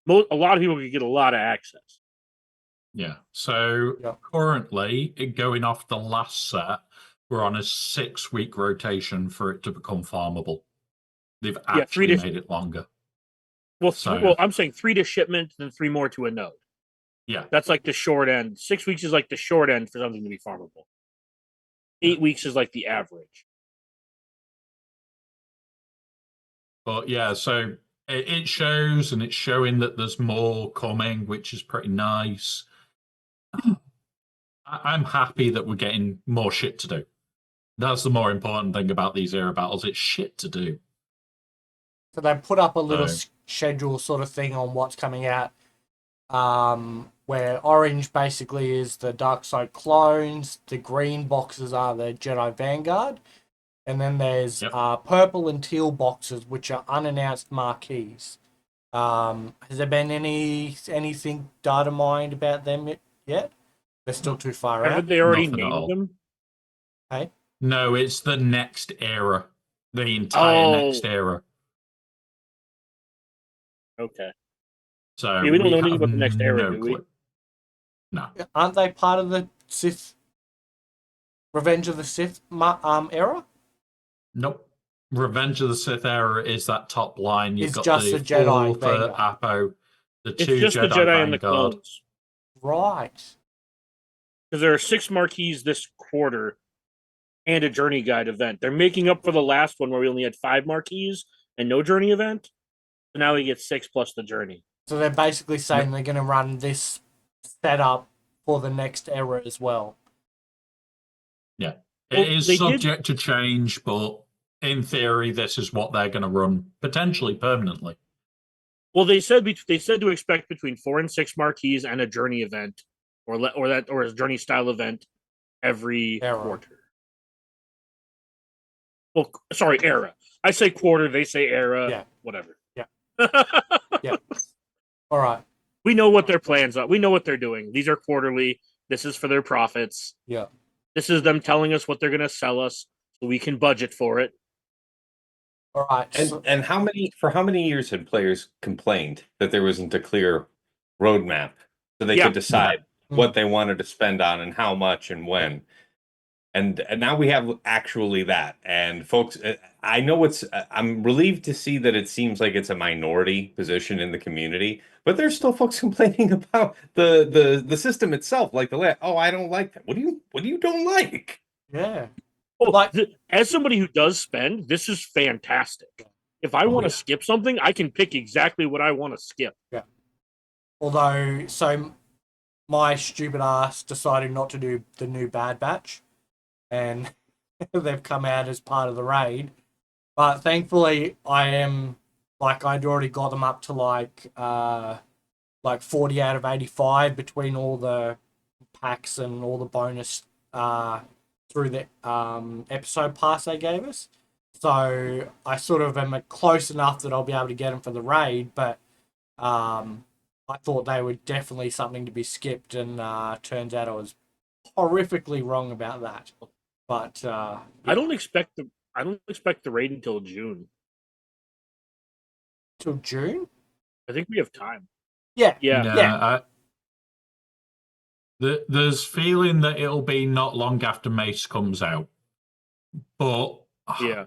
a lot of people could get a lot of access. Yeah. So Yeah. currently, going off the last set, we're on a 6-week rotation for it to become farmable. They've actually made it longer. Well, I'm saying 3 to shipment, then 3 more to a node. Yeah. That's like the short end. 6 weeks is like the short end for something to be farmable. 8 weeks is like the average. But yeah, so it shows, and it's showing that there's more coming, which is pretty nice. I'm happy that we're getting more shit to do. That's the more important thing about these era battles. It's shit to do. So they put up a little schedule sort of thing on what's coming out, where orange basically is the Dark Side clones, the green boxes are the Jedi Vanguard, and then there's purple and teal boxes, which are unannounced marquees. Has there been anything data mined about them yet? They're still too far out. Haven't they already Nothing at all. named them? Hey? No, it's the next era. The entire next era. Okay. So we don't know anything have about the next era, do we? clue. No. Aren't they part of the Sith Revenge of the Sith era? Nope. Revenge of the Sith era is that top line. You've It's got just the the Jedi 4 for Vanguard. Appo, the It's 2 just Jedi the Jedi Vanguard. and the clones. Right. Because there are 6 marquees this quarter and a journey guide event. They're making up for the last one where we only had 5 marquees and no journey event. So now we get 6 plus the journey. So they're basically saying they're going to run this setup for the next era as well. Yeah. It is subject to change, but in theory, this is what they're going to run potentially permanently. Well, they said to expect between 4 and 6 marquees and a journey event, or a journey style event every quarter. Well, sorry, era. I say quarter, they say era. Yeah. Whatever. Yeah. Yeah. All right. We know what their plans are. We know what they're doing. These are quarterly. This is for their profits. Yeah. This is them telling us what they're going to sell us so we can budget for it. All right. And how many years had players complained that there wasn't a clear roadmap so they Yeah. could decide what they wanted to spend on and how much and when. And now we have actually that. And folks, I know I'm relieved to see that it seems like it's a minority position in the community, but there's still folks complaining about the system itself, like oh, I don't like that. What do you don't like? Yeah. Oh, Like, as somebody who does spend, this is fantastic. If I want to skip something, I can pick exactly what I want to skip. Yeah. Although, so my stupid ass decided not to do the new Bad Batch, and they've come out as part of the raid. But thankfully, I'd already got them up to like 40 out of 85 between all the packs and all the bonus through the episode pass they gave us. So I sort of am close enough that I'll be able to get them for the raid, but I thought they were definitely something to be skipped, and turns out I was horrifically wrong about that. But yeah. I don't expect the raid until June. Till June? I think we have time. Yeah. Yeah. There's feeling that it'll be not long after Mace comes out. But yeah,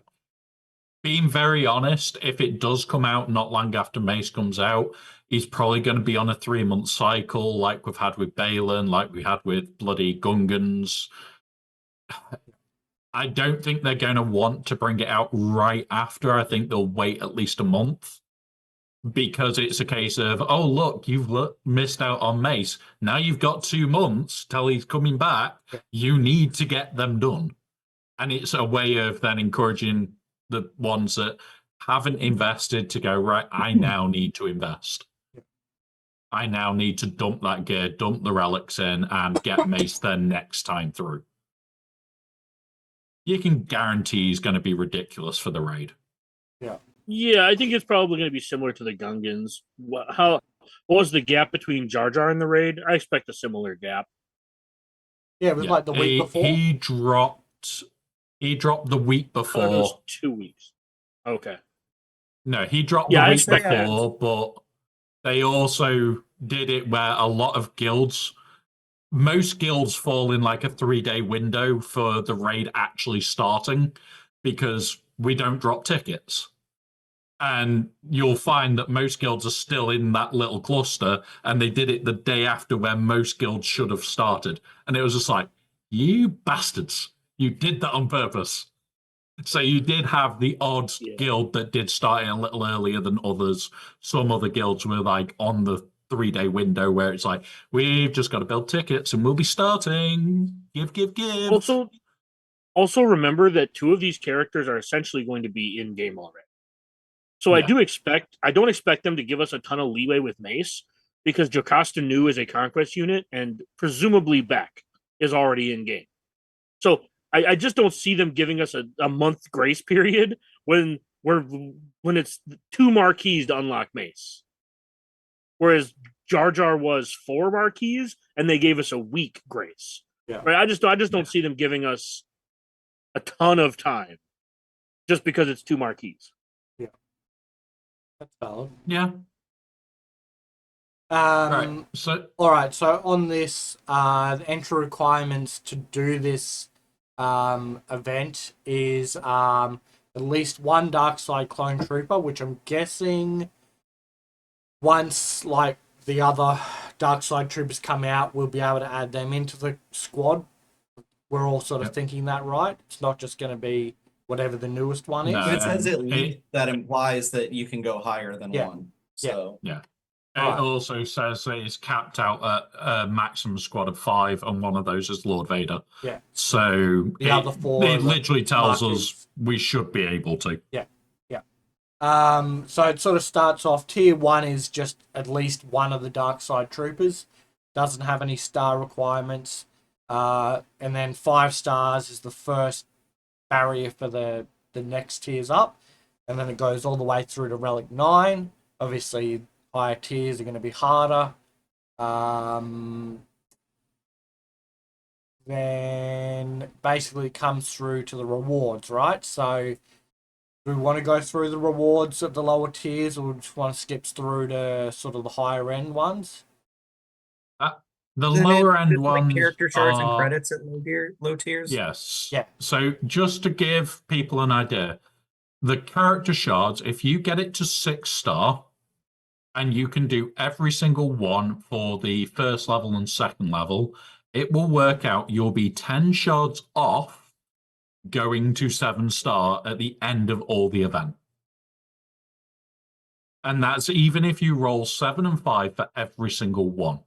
being very honest, if it does come out not long after Mace comes out, he's probably going to be on a 3-month cycle like we've had with Balin, like we had with bloody Gungans. I don't think they're going to want to bring it out right after. I think they'll wait at least a month. Because it's a case of, oh, look, you've missed out on Mace. Now you've got 2 months till he's coming back. You need to get them done. And it's a way of then encouraging the ones that haven't invested to go, right, I now need to invest. I now need to dump that gear, dump the relics in, and get Mace then next time through. You can guarantee he's going to be ridiculous for the raid. Yeah. Yeah, I think it's probably going to be similar to the Gungans. What was the gap between Jar Jar and the raid? I expect a similar gap. Yeah, it was like the week before. He dropped the week before. It was 2 weeks. Okay. No, he dropped the week before, but they also did it where a lot of most guilds fall in like a 3-day window for the raid actually starting because we don't drop tickets. And you'll find that most guilds are still in that little cluster, and they did it the day after where most guilds should have started. And it was just like, you bastards, you did that on purpose. So you did have the odd guild that did start it a little earlier than others. Some other guilds were like on the 3-day window where it's like, we've just got to build tickets and we'll be starting. Give. Also remember that 2 of these characters are essentially going to be in game already. So I don't expect them to give us a ton of leeway with Mace because Jocasta Nu is a conquest unit and presumably Beck is already in game. So I just don't see them giving us a month grace period when it's 2 marquees to unlock Mace. Whereas Jar Jar was 4 marquees and they gave us a week grace. Yeah. Right? I just don't see them giving us a ton of time just because it's 2 marquees. That's valid. Yeah. Right. All right. So on this, the entry requirements to do this event is at least 1 Darkside clone trooper, which I'm guessing once like the other Darkside troopers come out, we'll be able to add them into the squad. We're all sort of thinking that, right? It's not just going to be whatever the newest one is. But it says that implies that you can go higher than 1. So yeah. It also says that it's capped out at a maximum squad of 5, and one of those is Lord Vader. Yeah. So the other 4 it literally tells us we should be able to. Yeah. So it sort of starts off. Tier 1 is just at least 1 of the Darkside troopers. Doesn't have any star requirements. And then 5 stars is the first barrier for the next tiers up, and then it goes all the way through to Relic 9. Obviously higher tiers are going to be harder. Then basically it comes through to the rewards, right? So do we want to go through the rewards of the lower tiers, or we just want to skip through to sort of the higher end ones? The Isn't lower it end just like ones character shards and are credits at low tiers? yes. Yeah. So just to give people an idea, the character shards, if you get it to 6-star, and you can do every single one for the first level and second level, it will work out you'll be 10 shards off going to 7-star at the end of all the event. And that's even if you roll 7 and 5 for every single one.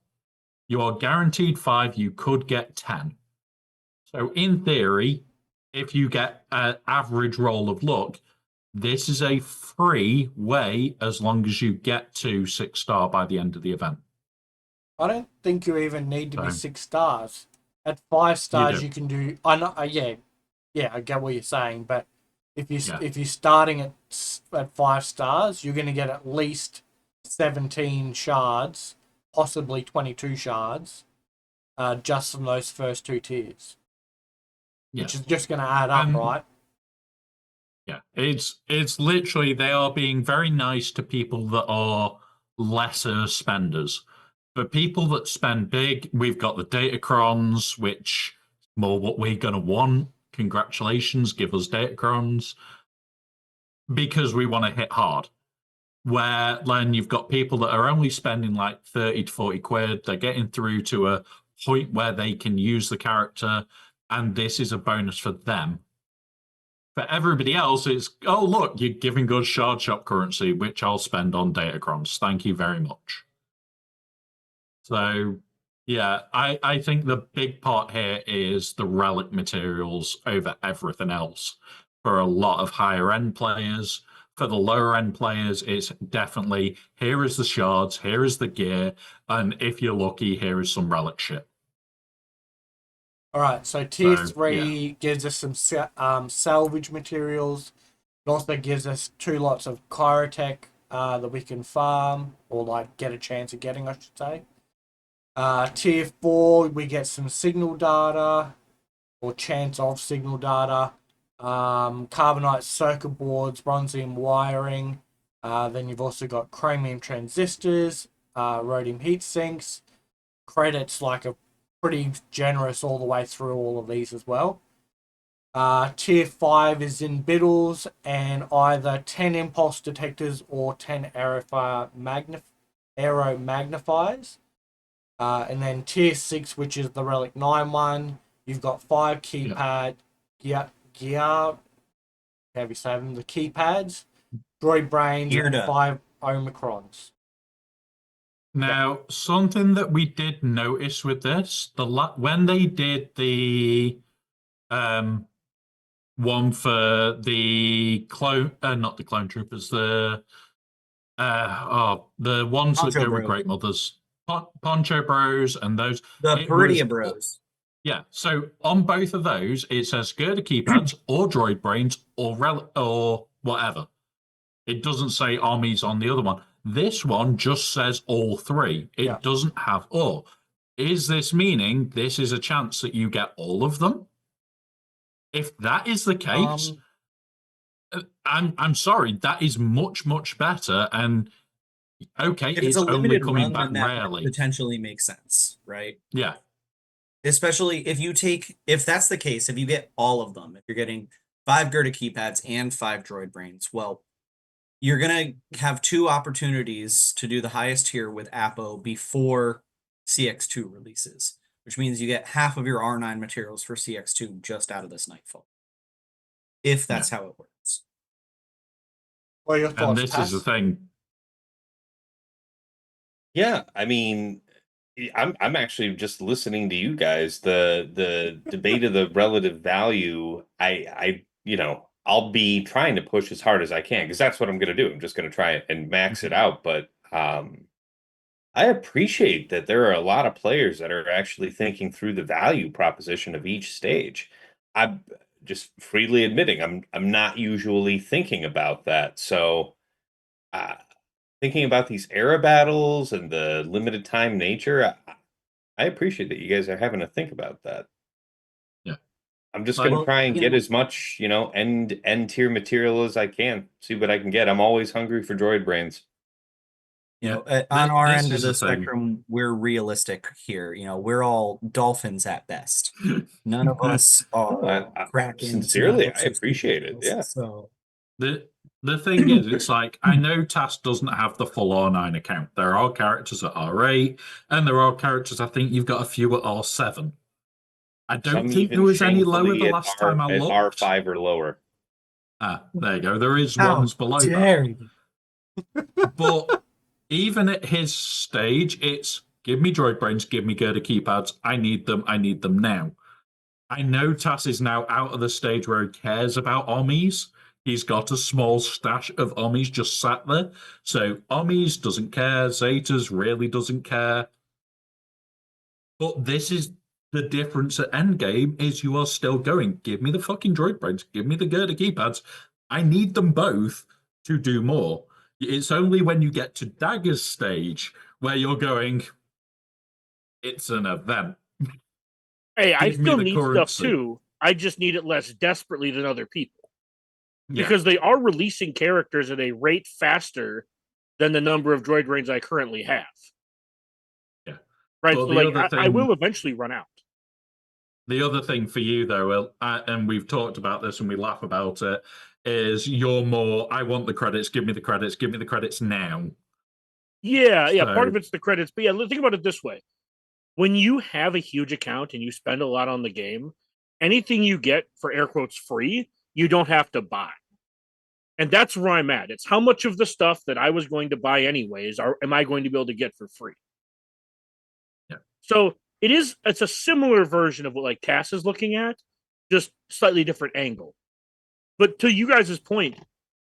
You are guaranteed 5, you could get 10. So in theory, if you get an average roll of luck, this is a free way as long as you get to 6-star by the end of the event. I don't think you even need to be So- 6 stars. At 5 stars, do. you can do. I know. Yeah, I get what you're saying. But if Yeah. you're starting at 5 stars, you're going to get at least 17 shards, possibly 22 shards, just from those first 2 tiers. Yeah. Which is just going to add up, right? Yeah, it's literally they are being very nice to people that are lesser spenders. For people that spend big, we've got the datacrons, which more what we're going to want. Congratulations, give us datacrons because we want to hit hard. Where then you've got people that are only spending like 30 to 40 quid, they're getting through to a point where they can use the character, and this is a bonus for them. For everybody else, it's, oh, look, you're giving us shard shop currency, which I'll spend on datacrons. Thank you very much. So, yeah, I think the big part here is the relic materials over everything else. For a lot of higher end players, for the lower end players, it's definitely here is the shards, here is the gear, and if you're lucky, here is some relic shit. All right, so tier So, 3 gives us some salvage materials. It also gives us 2 lots of chirotech that we can farm, or like get a chance of getting, I should say. Tier 4, we get some signal data, or chance of signal data. Carbonite circuit boards, bronzium wiring. Then you've also got chromium transistors, rhodium heat sinks, credits like a pretty generous all the way through all of these as well. Tier 5 is in Biddles and either 10 impulse detectors or 10 aero magnifiers. And then Tier 6, which is the Relic 9 one, you've got 5 keypad, however you say them, the keypads, droid brains, and 5 Omicrons. Now, something that we did notice with this, when they did the one for the clone, not the clone troopers, the ones Poncho that go Bros. with Great Mothers, Poncho Bros, and those. The Peridia Bros. Yeah, so on both of those, it says Gerda keypads or droid brains or or whatever. It doesn't say armies on the other one. This one just says all 3. It doesn't have all. Is this meaning this is a chance that you get all of them? If that is the case, I'm sorry, that is much, much better. And okay, if it's a only limited coming run, back then that rarely. potentially makes sense, right? Yeah. Especially if that's the case, if you get all of them, if you're getting 5 Gerda keypads and 5 droid brains, well, you're going to have 2 opportunities to do the highest tier with Appo before CX2 releases, which means you get half of your R9 materials for CX2 just out of this Nightfall. If that's how it works. What are your thoughts, And this Pass? is the thing. Yeah, I mean, I'm actually just listening to you guys. The debate of the relative value. I I'll be trying to push as hard as I can because that's what I'm going to do. I'm just going to try and max it out. But I appreciate that there are a lot of players that are actually thinking through the value proposition of each stage. I'm just freely admitting I'm not usually thinking about that. So thinking about these era battles and the limited time nature, I appreciate that you guys are having to think about that. Yeah. I'm just going to try and get as much, end tier material as I can. See what I can get. I'm always hungry for droid brains. On our This end of is the the thing. spectrum, we're realistic here. We're all dolphins at best. None of us are Krakens. Sincerely, I appreciate it. Yeah. So the thing is, it's like, I know Tass doesn't have the full R9 account. There are characters at R8, and there are characters, I think you've got a few at R7. I don't Some think even there was any shamefully lower the at last time I at looked. R5 or lower. Ah, there you go. There is How ones below dare that. you. But even at his stage, it's give me droid brains, give me girder keypads. I need them now. I know Tass is now out of the stage where he cares about Ommies. He's got a small stash of Ommies just sat there. So Ommies doesn't care. Zetas really doesn't care. But this is the difference at endgame is you are still going, give me the fucking droid brains, give me the girder keypads. I need them both to do more. It's only when you get to Dagger's stage where you're going, it's an event. Hey, I Give me still the need stuff currency. too. I just need it less desperately than other people. Yeah. Because they are releasing characters at a rate faster than the number of droid brains I currently have. Yeah. Right. But So the like other I thing- will eventually run out. The other thing for you, though, and we've talked about this and we laugh about it, is you're more, I want the credits, give me the credits now. Yeah, So- part of it's the credits. But yeah, let's think about it this way. When you have a huge account and you spend a lot on the game, anything you get for air quotes free, you don't have to buy. And that's where I'm at. It's how much of the stuff that I was going to buy anyways am I going to be able to get for free? Yeah. So it's a similar version of what like Tass is looking at, just slightly different angle. But to you guys' point,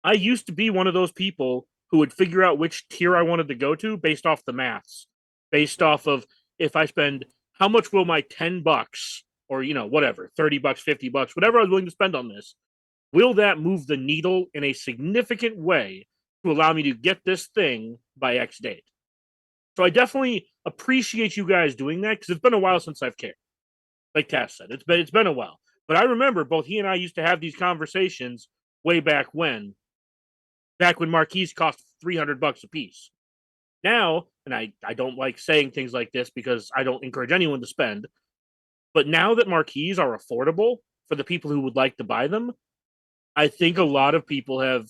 I used to be one of those people who would figure out which tier I wanted to go to based off the maths, based off of if I spend how much will my $10 or whatever, $30, $50, whatever I was willing to spend on this, will that move the needle in a significant way to allow me to get this thing by X date? So I definitely appreciate you guys doing that because it's been a while since I've cared. Like Tass said, it's been a while. But I remember both he and I used to have these conversations way back when marquees cost $300 a piece. Now, and I don't like saying things like this because I don't encourage anyone to spend, but now that marquees are affordable for the people who would like to buy them, I think a lot of people have,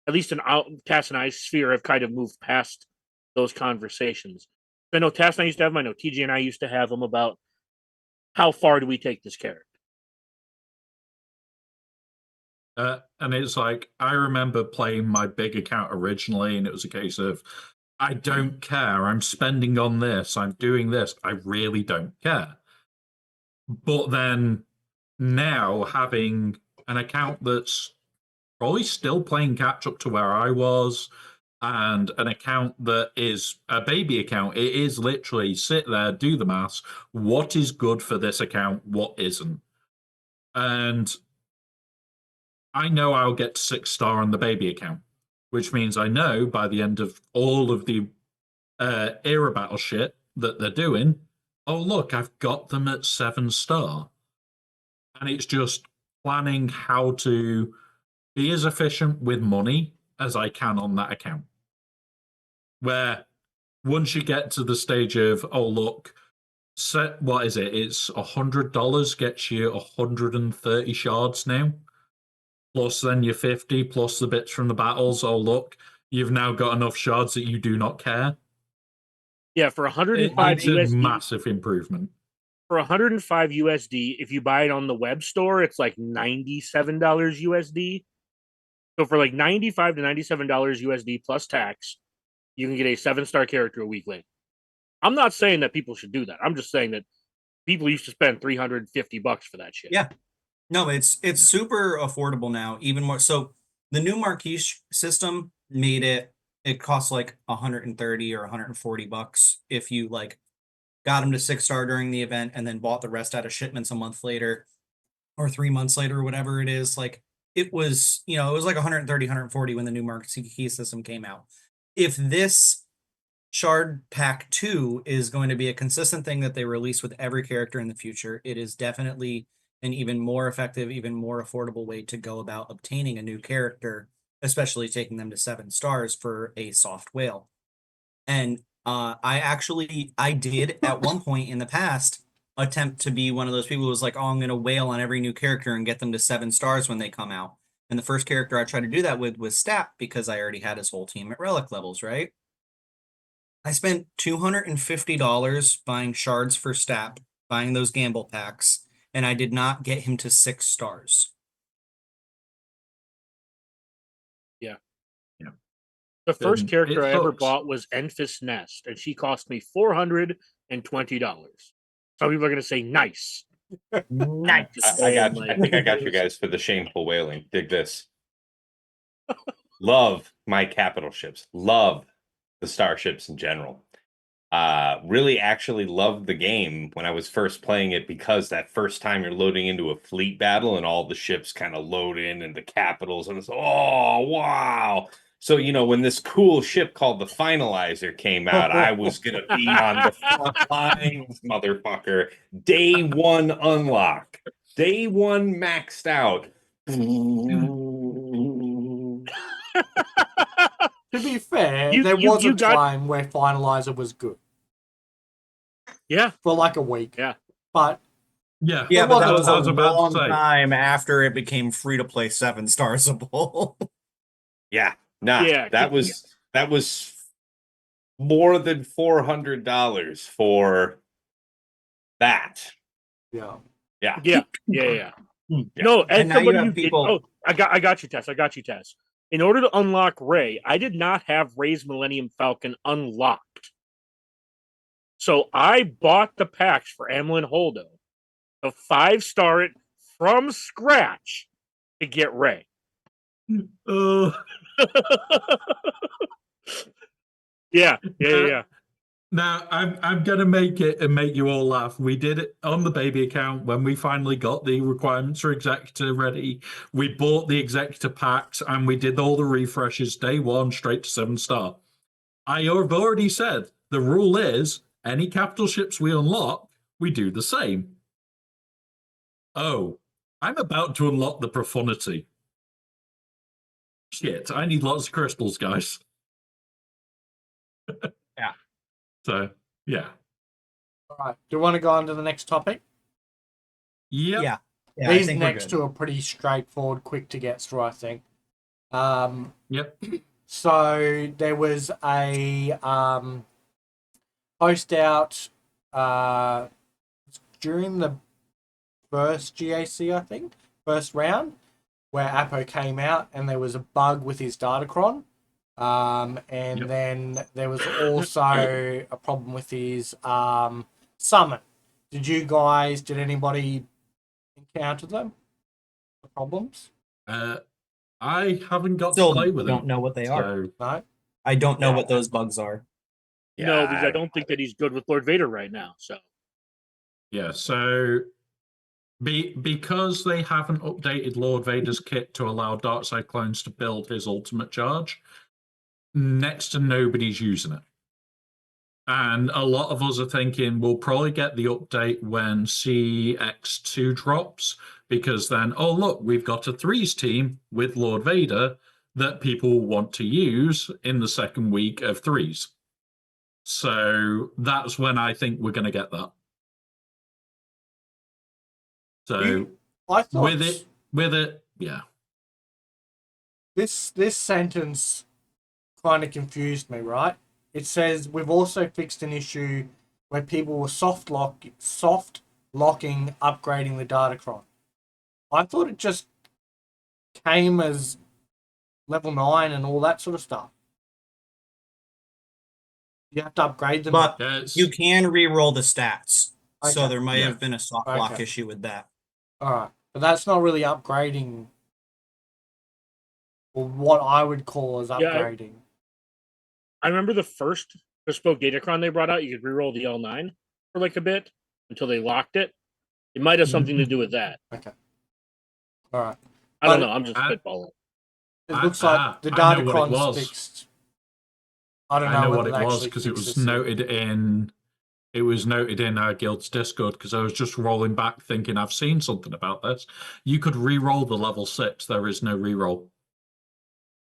at least in Tass and I's sphere, have kind of moved past those conversations. I know Tass and I used to have them. I know TJ and I used to have them about how far do we take this character. And it's like, I remember playing my big account originally, and it was a case of, I don't care. I'm spending on this. I'm doing this. I really don't care. But then now having an account that's probably still playing catch up to where I was, and an account that is a baby account, it is literally sit there, do the maths. What is good for this account? What isn't? And I know I'll get 6-star on the baby account, which means I know by the end of all of the era battle shit that they're doing, oh, look, I've got them at 7-star. And it's just planning how to be as efficient with money as I can on that account. Where once you get to the stage of, oh, look, what is it? It's $100 gets you 130 shards now. Plus then your 50, plus the bits from the battles. Oh, look, you've now got enough shards that you do not care. Yeah, for 105 it's a USD. massive improvement. For 105 USD, if you buy it on the web store, it's like $97 USD. So for like $95 to $97 USD plus tax, you can get a 7-star character a week later. I'm not saying that people should do that. I'm just saying that people used to spend $350 for that shit. Yeah. No, it's super affordable now, even more. So the new marquee system made it costs like 130 or 140 bucks if you like got them to 6-star during the event and then bought the rest out of shipments a month later or 3 months later or whatever it is. Like it was, it was like 130, 140 when the new marquee system came out. If this Shard Pack 2 is going to be a consistent thing that they release with every character in the future, it is definitely an even more effective, even more affordable way to go about obtaining a new character, especially taking them to 7 stars for a soft whale. And I did at one point in the past attempt to be one of those people who was like, oh, I'm going to wail on every new character and get them to 7 stars when they come out. And the first character I tried to do that with was Stap, because I already had his whole team at relic levels, right? I spent $250 buying shards for Stap, buying those gamble packs, and I did not get him to 6 stars. The first character I ever bought was Enfys Nest, and she cost me $420. Some people are going to say nice. Nice. I think I got you guys for the shameful wailing. Dig this. Love my capital ships. Love the starships in general. Really actually loved the game when I was first playing it, because that first time you're loading into a fleet battle and all the ships kind of load in and the capitals, and it's, oh, wow. So, when this cool ship called the Finalizer came out, I was going to be on the front lines, motherfucker. Day 1 unlock. Day 1 maxed out. To be fair, there was a time where Finalizer was good. Yeah. For like a week. Yeah. But but that was a long time after it became free to play 7-starsable. Yeah. Nah. Yeah. That was more than $400 for that. Yeah. No, and somebody you did. Oh, I got you, Tess. In order to unlock Rey, I did not have Rey's Millennium Falcon unlocked. So I bought the packs for Amlin Holdo to 5-star it from scratch to get Rey. Yeah. Now I'm gonna make it and make you all laugh. We did it on the baby account when we finally got the requirements for Executor ready. We bought the Executor packs and we did all the refreshes day 1 straight to 7-star. I have already said the rule is any capital ships we unlock, we do the same. Oh, I'm about to unlock the Profundity. Shit, I need lots of crystals, guys. Yeah. So, yeah. All right. Do you want to go on to the next topic? Yep. Yeah. These next two are pretty straightforward, quick to get through, I think. Yep. So there was a post out during the first GAC, I think, first round, where Appo came out and there was a bug with his datacron. Then there was also a problem with his summon. Did anybody encounter them? The problems? I haven't got to play with them. Don't know what they are. No? I don't know what those bugs are. No, because I don't think that he's good with Lord Vader right now. So yeah, so because they haven't updated Lord Vader's kit to allow Darkside clones to build his ultimate charge, next to nobody's using it. And a lot of us are thinking we'll probably get the update when CX2 drops, because then, oh, look, we've got a 3s team with Lord Vader that people want to use in the second week of 3s. So that's when I think we're going to get that. So with it, yeah. This sentence kind of confused me, right? It says we've also fixed an issue where people were soft locking upgrading the datacron. I thought it just came as level 9 and all that sort of stuff. You have to upgrade them. But you can re-roll the stats. Okay. So there might have been a soft lock issue with that. Alright. But that's not really upgrading, or what I would call as upgrading. I remember the first bespoke datacron they brought out, you could re-roll the L9 for like a bit until they locked it. It might have something to do with that. Okay. Alright. I don't know. I'm just spitballing. It looks like the datacron's fixed. I don't know what it was because it was noted in our guild's Discord, because I was just rolling back thinking I've seen something about this. You could re-roll the level 6. There is no re-roll.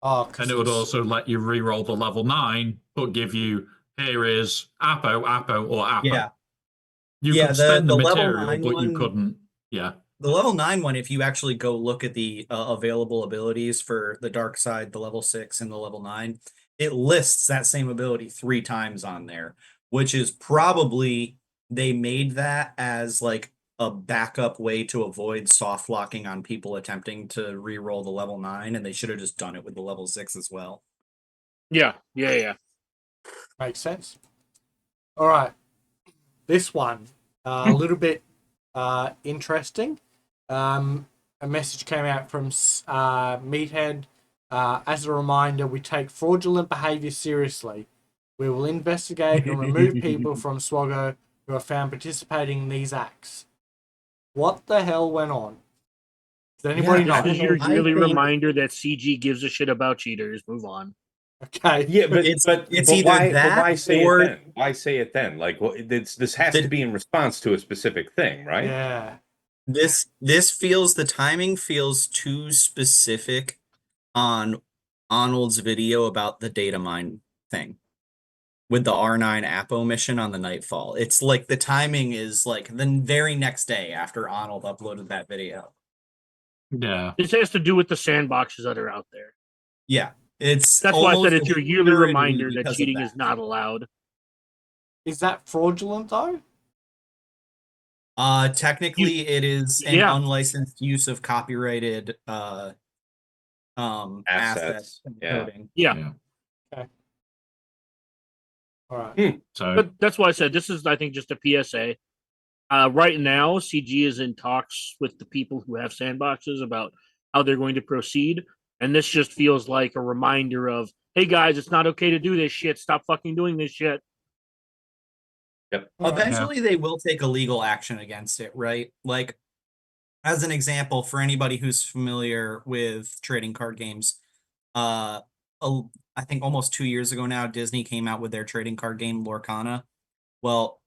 Oh, and it would also let you re-roll the level 9, but give you here is Appo, Appo, or Appo. Yeah. You Yeah, could spend the level material, 9 but you one- couldn't. Yeah. The level 9 one, if you actually go look at the available abilities for the dark side, the level 6 and the level 9, it lists that same ability 3 times on there, which is probably they made that as like a backup way to avoid soft locking on people attempting to re-roll the level 9, and they should have just done it with the level 6 as well. Yeah. Makes sense. All right. This one, a little bit interesting. A message came out from Meathead. As a reminder, we take fraudulent behavior seriously. We will investigate and remove people from SWGoH who are found participating in these acts. What the hell went on? Does anybody know? This is your yearly think- reminder that CG gives a shit about cheaters. Move on. Okay. Yeah, but It's why? either But that why say or- it then? Why say it then? Like, well, this has to be in response to a specific thing, right? Yeah. This feels, the timing feels too specific on Arnold's video about the data mine thing with the R9 Appo mission on the Nightfall. It's like the timing is like the very next day after Arnold uploaded that video. Yeah. This has to do with the sandboxes that are out there. Yeah, it's That's why I said almost it's your yearly literally reminder that because of cheating that. is not allowed. Is that fraudulent though? Technically it is an Yeah. unlicensed use of copyrighted assets and Yeah. coding. Yeah. All right. So But that's why I said this is, I think, just a PSA. Right now, CG is in talks with the people who have sandboxes about how they're going to proceed. And this just feels like a reminder of, hey guys, it's not okay to do this shit. Stop fucking doing this shit. Yep. Eventually they will take a legal action against it, right? Like, as an example, for anybody who's familiar with trading card games, I think almost 2 years ago now, Disney came out with their trading card game, Lorcana. Well,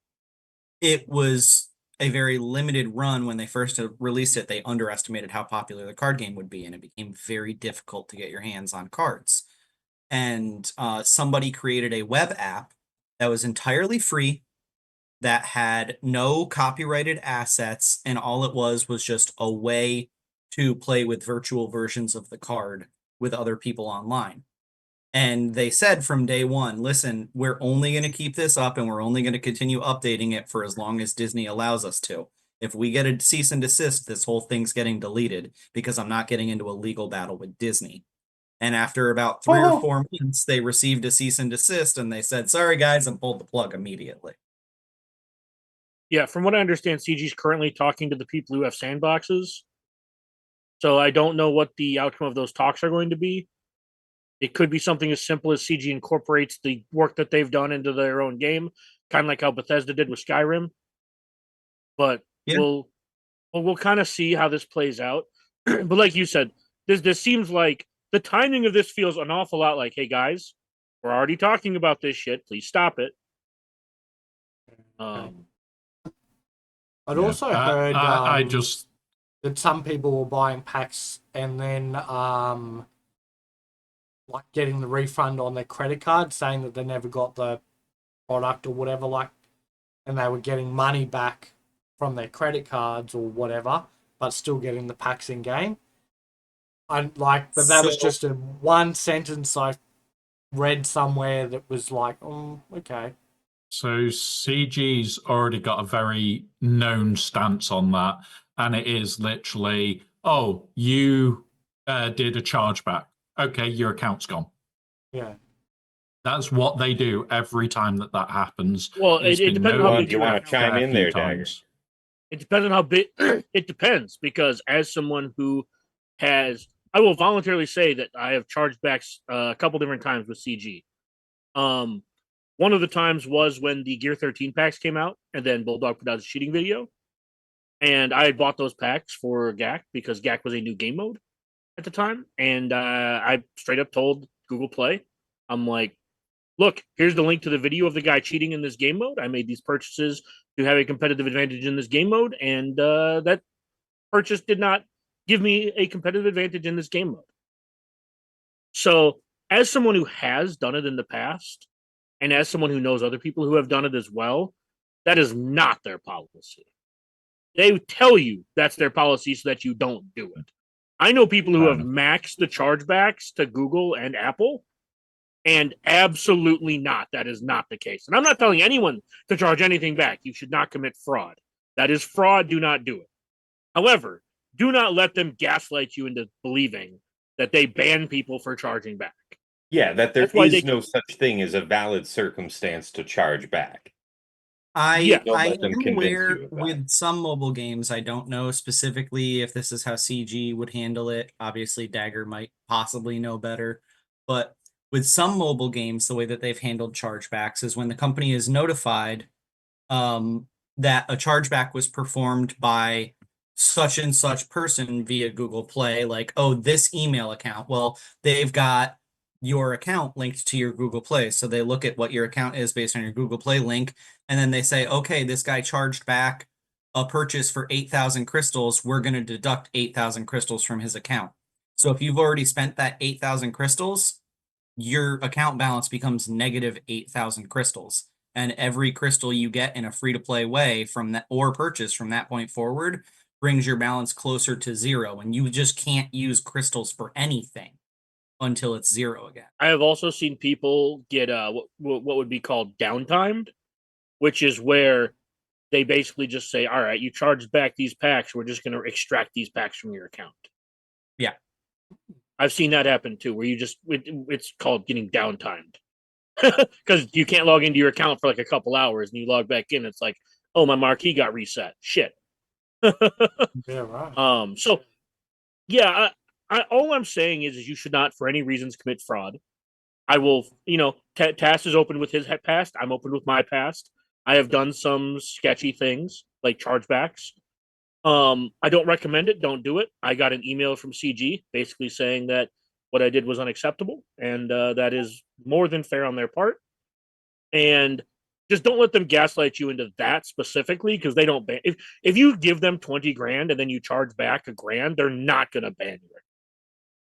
it was a very limited run. When they first released it, they underestimated how popular the card game would be, and it became very difficult to get your hands on cards. And somebody created a web app that was entirely free, that had no copyrighted assets, and all it was just a way to play with virtual versions of the card with other people online. And they said from day one, listen, we're only going to keep this up and we're only going to continue updating it for as long as Disney allows us to. If we get a cease and desist, this whole thing's getting deleted because I'm not getting into a legal battle with Disney. And after about 3 or 4 months, they received a cease and desist and they said, sorry guys, and pulled the plug immediately. Yeah, from what I understand, CG's currently talking to the people who have sandboxes. So I don't know what the outcome of those talks are going to be. It could be something as simple as CG incorporates the work that they've done into their own game, kind of like how Bethesda did with Skyrim. But Yeah. we'll kind of see how this plays out. But like you said, this seems like the timing of this feels an awful lot like, hey guys, we're already talking about this shit. Please stop it. I'd also heard I just that some people were buying packs and then like getting the refund on their credit card, saying that they never got the product or whatever, like, and they were getting money back from their credit cards or whatever, but still getting the packs in game. But that was just a one sentence I read somewhere that was like, oh, okay. So CG's already got a very known stance on that, and it is literally, oh, you did a chargeback. Okay, your account's gone. Yeah. That's what they do every time that happens. Well, it depends on how big you want to chime in there, Dagger. It depends on how big. It depends, because as someone who has, I will voluntarily say that I have charged backs a couple different times with CG. One of the times was when the Gear 13 packs came out, and then Bulldog put out his cheating video, and I had bought those packs for GAC because GAC was a new game mode at the time, and I straight up told Google Play, I'm like, look, here's the link to the video of the guy cheating in this game mode. I made these purchases to have a competitive advantage in this game mode, and that purchase did not give me a competitive advantage in this game mode. So, as someone who has done it in the past, and as someone who knows other people who have done it as well, that is not their policy. They tell you that's their policy so that you don't do it. I know people who have maxed the chargebacks to Google and Apple, and absolutely not. That is not the case. And I'm not telling anyone to charge anything back. You should not commit fraud. That is fraud. Do not do it. However, do not let them gaslight you into believing that they ban people for charging back. Yeah, that there is no such thing as a valid circumstance to charge back. I am aware with some mobile games. I don't know specifically if this is how CG would handle it. Obviously, Dagger might possibly know better. But with some mobile games, the way that they've handled chargebacks is when the company is notified that a chargeback was performed by such and such person via Google Play, like, oh, this email account. Well, they've got your account linked to your Google Play. So they look at what your account is based on your Google Play link. And then they say, okay, this guy charged back a purchase for 8,000 crystals. We're going to deduct 8,000 crystals from his account. So if you've already spent that 8,000 crystals, your account balance becomes negative 8,000 crystals. And every crystal you get in a free-to-play way from that or purchase from that point forward brings your balance closer to zero. And you just can't use crystals for anything until it's zero again. I have also seen people get what would be called downtimed, which is where they basically just say, all right, you charged back these packs. We're just going to extract these packs from your account. Yeah. I've seen that happen too, where you just, it's called getting downtimed. Because you can't log into your account for like a couple hours and you log back in. It's like, oh, my marquee got reset. Shit. Yeah, right. So, yeah, all I'm saying is you should not, for any reasons, commit fraud. I will, Tass is open with his past. I'm open with my past. I have done some sketchy things like chargebacks. I don't recommend it. Don't do it. I got an email from CG basically saying that what I did was unacceptable, and that is more than fair on their part. And just don't let them gaslight you into that specifically, because they don't ban. If you give them 20 grand and then you charge back $1,000, they're not going to ban you.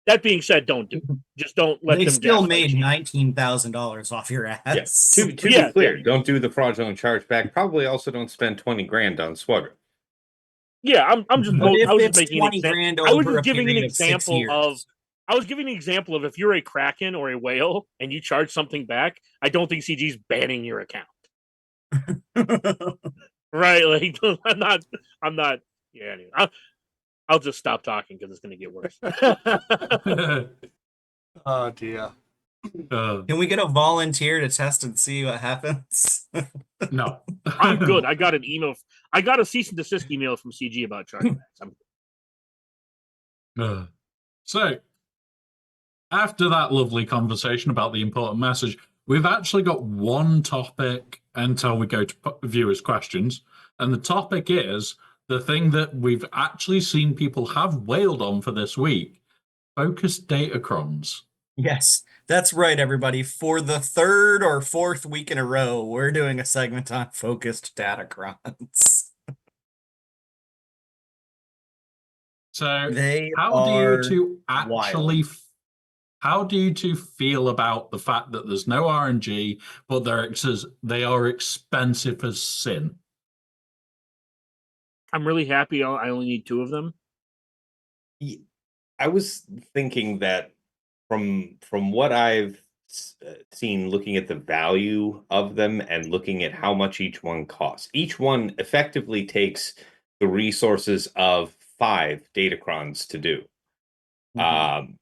That being said, don't do it. Just don't let them. They still made $19,000 off your ass. Yeah. To be clear, don't do the fraudulent chargeback. Probably also don't spend 20 grand on SWGoH. Yeah, I'm just. I was just making 20 grand I was over just giving an a period of 6 example years. of. I was giving an example of if you're a Kraken or a whale and you charge something back, I don't think CG's banning your account. Right? Like I'm not. Yeah. Anyway, I'll just stop talking because it's going to get worse. Oh dear. Can we get a volunteer to test and see what happens? No. I'm good. I got an email. I got a cease and desist email from CG about chargebacks. So, after that lovely conversation about the important message, we've actually got one topic until we go to viewers' questions. And the topic is the thing that we've actually seen people have wailed on for this week, focused datacrons. Yes, that's right, everybody. For the 3rd or 4th week in a row, we're doing a segment on focused datacrons. So how do you two feel about the fact that there's no RNG, but they are expensive as sin? I'm really happy I only need 2 of them. I was thinking that from what I've seen, looking at the value of them and looking at how much each one costs, each one effectively takes the resources of 5 datacrons to do. Mm-hmm.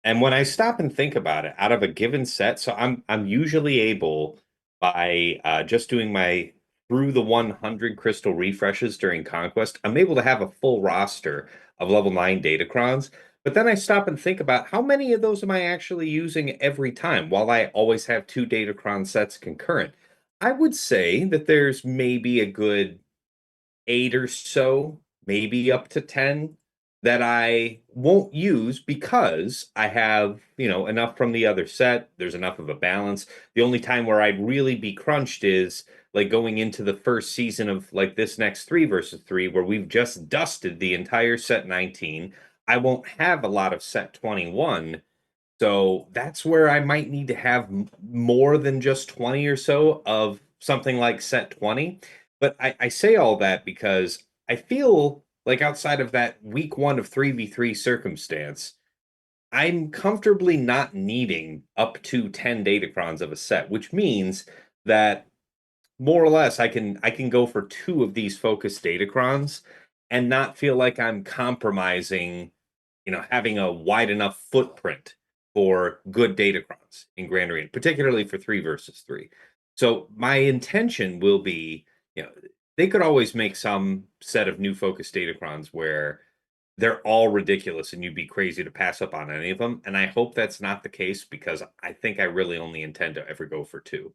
And when I stop and think about it, out of a given set, so I'm usually able, by just doing my through the 100 crystal refreshes during Conquest, I'm able to have a full roster of level 9 datacrons. But then I stop and think about how many of those am I actually using every time, while I always have 2 datacron sets concurrent. I would say that there's maybe a good 8 or so, maybe up to 10, that I won't use because I have, enough from the other set. There's enough of a balance. The only time where I'd really be crunched is like going into the first season of like this next 3 versus 3, where we've just dusted the entire set 19. I won't have a lot of set 21. So that's where I might need to have more than just 20 or so of something like set 20. But I say all that because I feel like outside of that week 1 of 3v3 circumstance, I'm comfortably not needing up to 10 datacrons of a set, which means that more or less I can go for 2 of these focused datacrons and not feel like I'm compromising, having a wide enough footprint for good datacrons in Grand Arena, particularly for 3 versus 3. So my intention will be, they could always make some set of new focused datacrons where they're all ridiculous and you'd be crazy to pass up on any of them. And I hope that's not the case because I think I really only intend to ever go for 2.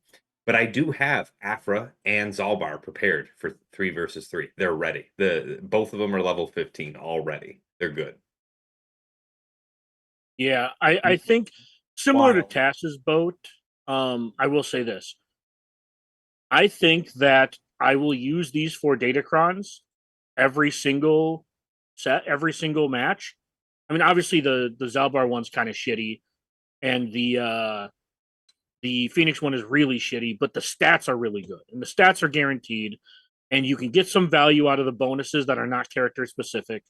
But I do have Afra and Zalbar prepared for 3 versus 3. They're ready. Both of them are level 15 already. They're good. Yeah, I think similar to Tass's boat, I will say this. I think that I will use these 4 datacrons every single set, every single match. I mean, obviously the Zalbar one's kind of shitty, and the Phoenix one is really shitty, but the stats are really good, and the stats are guaranteed, and you can get some value out of the bonuses that are not character specific.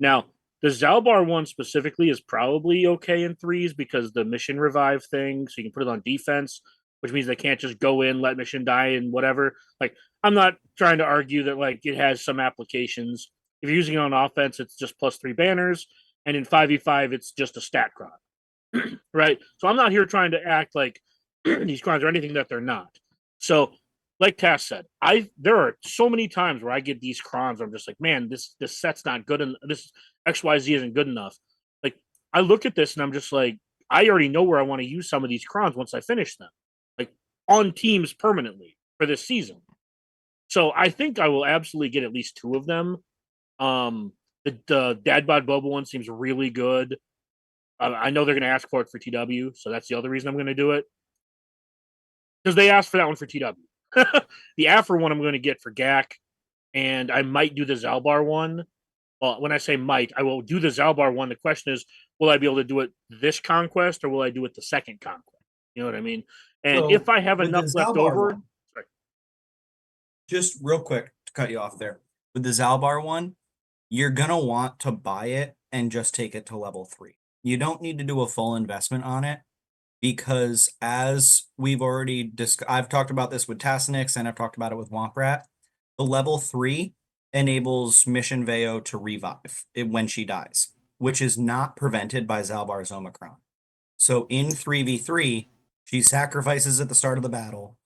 Now, the Zalbar one specifically is probably okay in 3s because the mission revive thing, so you can put it on defense, which means they can't just go in, let mission die, and whatever. Like, I'm not trying to argue that like it has some applications. If you're using it on offense, it's just +3 banners, and in 5v5, it's just a stat cron, right? So I'm not here trying to act like these crons are anything that they're not. So, like Tass said, there are so many times where I get these crons. I'm just like, man, this set's not good, and this XYZ isn't good enough. Like, I look at this and I'm just like, I already know where I want to use some of these crons once I finish them, like on teams permanently for this season. So I think I will absolutely get at least 2 of them. The Dad Bod Boba one seems really good. I know they're going to ask for it for TW, so that's the other reason I'm going to do it. Because they asked for that one for TW. The Afro one I'm going to get for GAC, and I might do the Zalbar one. Well, when I say might, I will do the Zalbar one. The question is, will I be able to do it this conquest, or will I do it the second conquest? You know what I mean? And So, if I have with the enough left Zalbar over, one, just real quick to cut you off there. With the Zalbar one, you're going to want to buy it and just take it to level 3. You don't need to do a full investment on it because as we've already I've talked about this with Tassenix and I've talked about it with Womprat. The level 3 enables Mission Veo to revive when she dies, which is not prevented by Zalbar's Omicron. So in 3v3, she sacrifices at the start of the battle,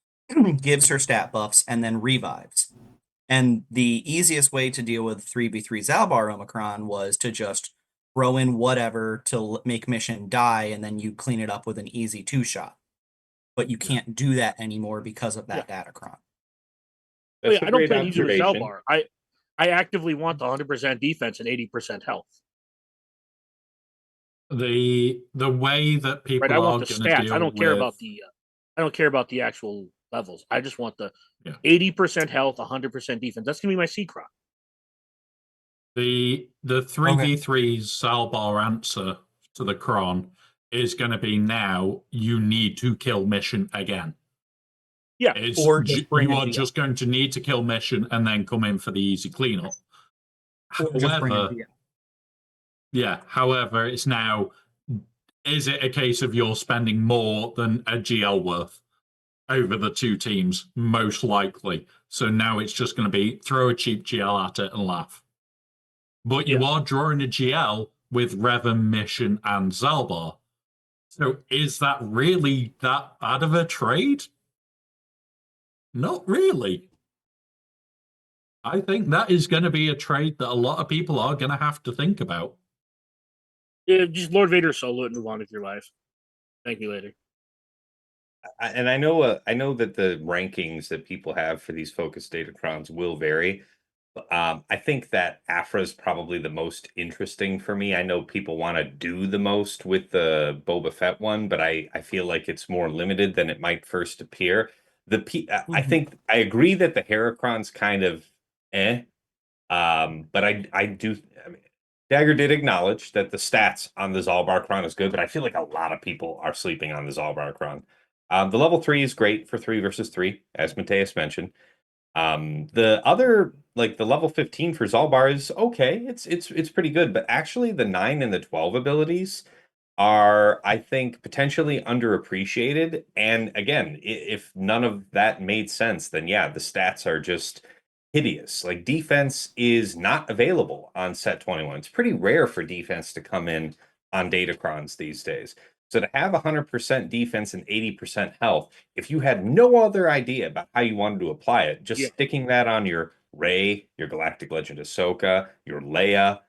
gives her stat buffs, and then revives. And the easiest way to deal with 3v3 Zalbar Omicron was to just throw in whatever to make Mission die, and then you clean it up with an easy 2-shot. But you can't do that anymore because of that datacron. I don't play using the Zalbar. I actively want the 100% defense and 80% health. The way that people right, I want are the going to stats. deal I don't care with... about the. I don't care about the actual levels. I just want the 80% health, 100% defense. That's gonna be my C crop. The 3v3 Zalbar answer to the Cron is going to be now you need to kill Mission again. Yeah, or you are just going to need to kill Mission and then come in for the easy cleanup. However, however, it's now, is it a case of you're spending more than a GL worth over the 2 teams? Most likely. So now it's just going to be throw a cheap GL at it and laugh. But you are drawing a GL with Revan, Mission, and Zalbar. So is that really that bad of a trade? Not really. I think that is going to be a trade that a lot of people are going to have to think about. Yeah, just Lord Vader solo it and move on with your life. Thank you later. And I know that the rankings that people have for these focused datacrons will vary. I think that Afra is probably the most interesting for me. I know people want to do the most with the Boba Fett one, but I feel like it's more limited than it might first appear. I think I agree that the Heracron's kind of but I do. I mean, Dagger did acknowledge that the stats on the Zalbarkron is good, but I feel like a lot of people are sleeping on the Zalbarkron. The level 3 is great for 3 versus 3, as Mateus mentioned. The other, like the level 15 for Zalbar is okay. It's pretty good, but actually the 9 and the 12 abilities are, I think, potentially underappreciated. And again, if none of that made sense, then yeah, the stats are just hideous. Like defense is not available on set 21. It's pretty rare for defense to come in on datacrons these days. So to have 100% defense and 80% health, if you had no other idea about how you wanted to apply it, just sticking that on your Rey, your Galactic Legend Ahsoka, your Leia,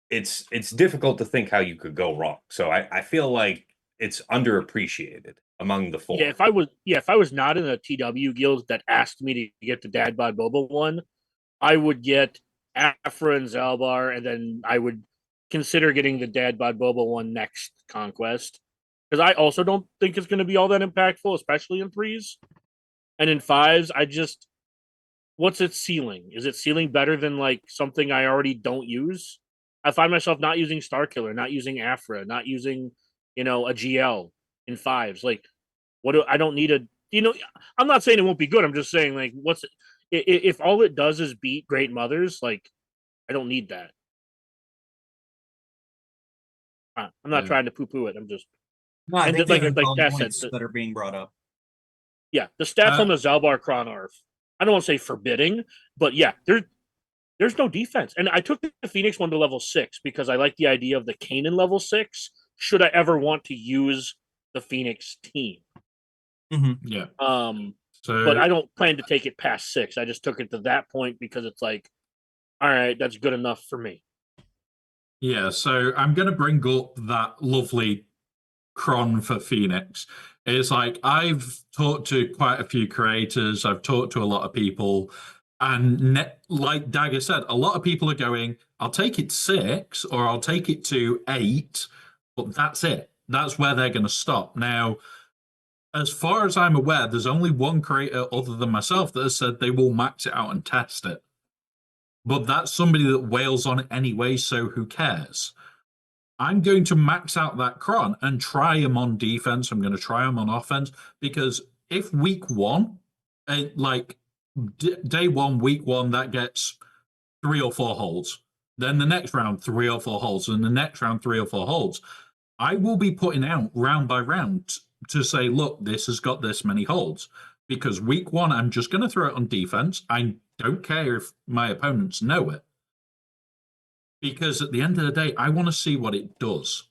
it's difficult to think how you could go wrong. So I feel like it's underappreciated among the 4. If I was not in a TW guild that asked me to get the Dad Bod Boba one, I would get Afra and Zalbar, and then I would consider getting the Dad Bod Boba one next Conquest. Because I also don't think it's going to be all that impactful, especially in 3s. And in 5s, what's its ceiling? Is it ceiling better than like something I already don't use? I find myself not using Starkiller, not using Afra, not using, a GL in 5s. Like, I don't need I'm not saying it won't be good. I'm just saying, like, if all it does is beat Great Mothers, like, I don't need that. I'm not trying to poo-poo it. I'm just... No, I think like Tess said, that are being brought up. Yeah, the stats on the Zalbarkron are, I don't want to say forbidding, but yeah, there's no defense. And I took the Phoenix one to level 6 because I like the idea of the Kanan level 6, should I ever want to use the Phoenix team. Mm-hmm. Yeah. But I don't plan to take it past 6. I just took it to that point because it's like, all right, that's good enough for me. Yeah, so I'm going to bring up that lovely cron for Phoenix. It's like, I've talked to quite a few creators, I've talked to a lot of people, and like Dagger said, a lot of people are going, I'll take it 6 or I'll take it to 8, but that's it. That's where they're going to stop. Now, as far as I'm aware, there's only one creator other than myself that has said they will max it out and test it. But that's somebody that wails on it anyway, so who cares? I'm going to max out that cron and try him on defense. I'm going to try him on offense, because if week 1, day 1, week 1, that gets 3 or 4 holds, then the next round 3 or 4 holds, and the next round 3 or 4 holds, I will be putting out round by round to say, look, this has got this many holds. Because week 1, I'm just going to throw it on defense. I don't care if my opponents know it. Because at the end of the day, I want to see what it does.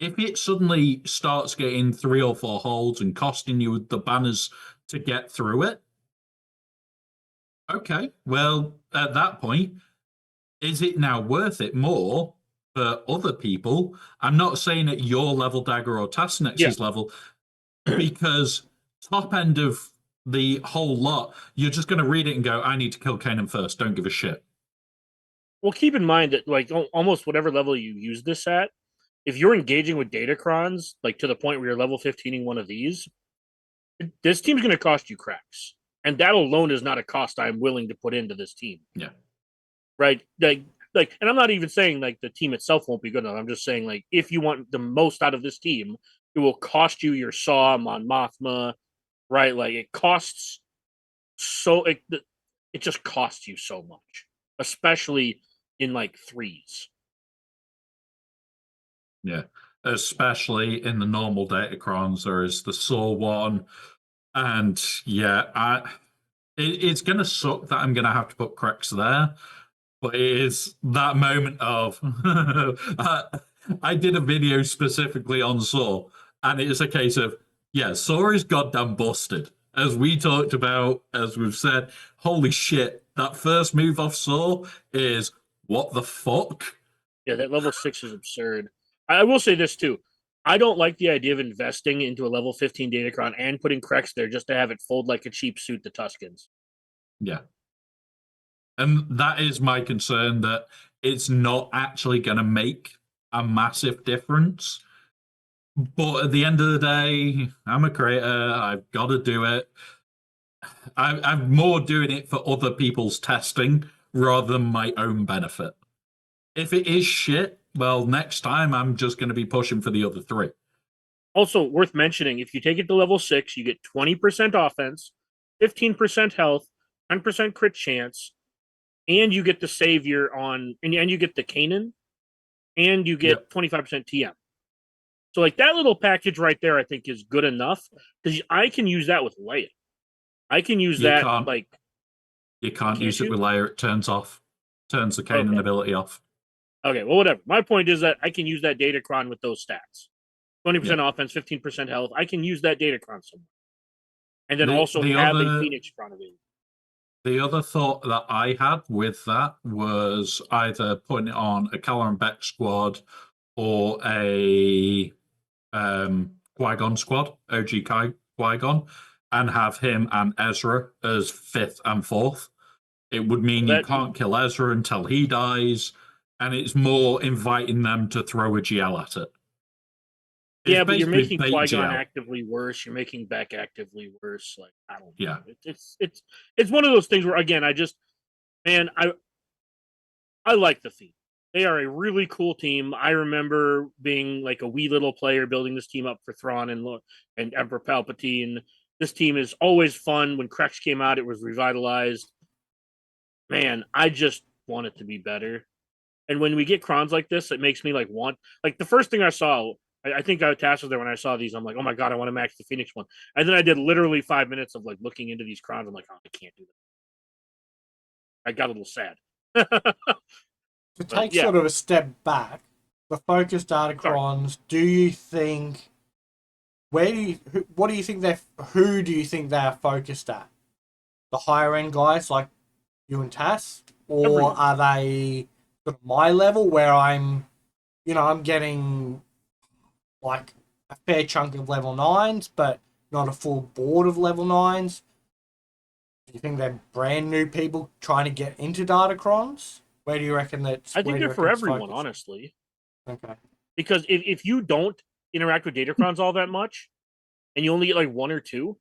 If it suddenly starts getting 3 or 4 holds and costing you the banners to get through it, okay, well, at that point, is it now worth it more for other people? I'm not saying at your level, Dagger, or Tassenix's level, because top end of the whole lot, you're just going to read it and go, I need to kill Kanan first. Don't give a shit. Well, keep in mind that, like, almost whatever level you use this at, if you're engaging with datacrons, like to the point where you're level 15ing one of these, this team's going to cost you cracks. And that alone is not a cost I'm willing to put into this team. Yeah. Right? Like, and I'm not even saying, like, the team itself won't be good enough. I'm just saying, like, if you want the most out of this team, it will cost you your Saw, Mon Mothma, right? Like, it costs so... It just costs you so much. Especially in like 3s. Yeah, especially in the normal datacrons, there is the Saw one, and yeah, it's going to suck that I'm going to have to put Crex there, but it is that moment of I did a video specifically on Saw, and it's a case of, yeah, Saw is goddamn busted. As we talked about, as we've said, holy shit, that first move off Saw is what the fuck? Yeah, that level 6 is absurd. I will say this too. I don't like the idea of investing into a level 15 datacron and putting Crex there just to have it fold like a cheap suit to Tuskens. Yeah. And that is my concern, that it's not actually going to make a massive difference. But at the end of the day, I'm a creator. I've got to do it. I'm more doing it for other people's testing rather than my own benefit. If it is shit, well, next time I'm just going to be pushing for the other 3. Also, worth mentioning, if you take it to level 6, you get 20% offense, 15% health, 10% crit chance, and you get the Savior on, and you get the Kanan, and you get 25% TM. So, like, that little package right there, I think, is good enough, because I can use that with Leia. I can use that, like... You can't use it with Leia. It turns the Kanan ability off. Okay, well, whatever. My point is that I can use that datacron with those stats. 20% offense, 15% health. I can use that datacron somewhere. And then also have a Phoenix Cron available. The other thought that I had with that was either putting it on a Caloran Beck squad or a Qui-Gon squad, OG Qui-Gon, and have him and Ezra as 5th and 4th. It would mean you can't kill Ezra until he dies, and it's more inviting them to throw a GL at it. Yeah, but you're making Qui-Gon actively worse. You're making Beck actively worse. Like, I don't know. Yeah. It's one of those things where, again, I like the team. They are a really cool team. I remember being like a wee little player building this team up for Thrawn and Emperor Palpatine. This team is always fun. When Krex came out, it was revitalized. Man, I just want it to be better. And when we get crons like this, it makes me like want, like the first thing I saw, I think Tass was there when I saw these. I'm like, oh my God, I want to max the Phoenix one. And then I did literally 5 minutes of like looking into these crons. I'm like, oh, I can't do that. I got a little sad. To take sort of a step back, the focus datacrons, do you think, who do you think they're focused at? The higher end guys like you and Tass? Or are they sort of my level where I'm getting like a fair chunk of level 9s, but not a full board of level 9s? Do you think they're brand new people trying to get into datacrons? Where do you reckon that? I think they're for everyone, honestly. Okay. Because if you don't interact with datacrons all that much, and you only get like 1 or 2,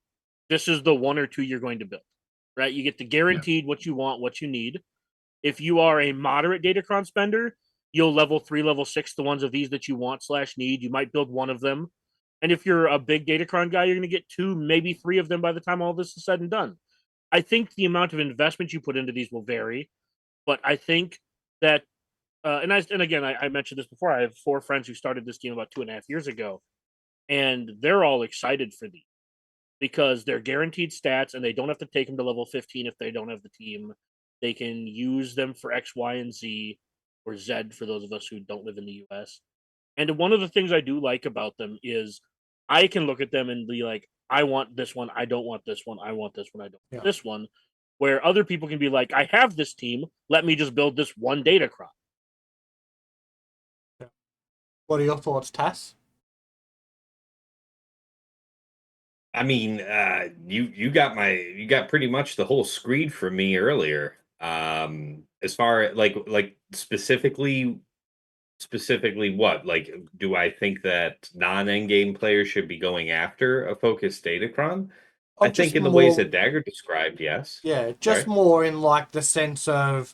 this is the 1 or 2 you're going to build, right? You get the guaranteed what you want, what you need. If you are a moderate datacron spender, you'll level 3, level 6 the ones of these that you want / need. You might build 1 of them. And if you're a big datacron guy, you're going to get 2, maybe 3 of them by the time all this is said and done. I think the amount of investment you put into these will vary, but I think that, and again, I mentioned this before. I have 4 friends who started this team about 2.5 years ago, and they're all excited for these because they're guaranteed stats, and they don't have to take them to level 15 if they don't have the team. They can use them for X, Y, and Z, or Z for those of us who don't live in the US. And one of the things I do like about them is I can look at them and be like, I want this one, I don't want this one, I want this one, I don't want this one. Where other people can be like, I have this team, let me just build this one datacron. Yeah. What are your thoughts, Tass? I mean, you got pretty much the whole screed from me earlier. As far as like specifically what? Like, do I think that non-endgame players should be going after a focused datacron? I think in the ways that Dagger described, yes. Yeah, just more in like the sense of,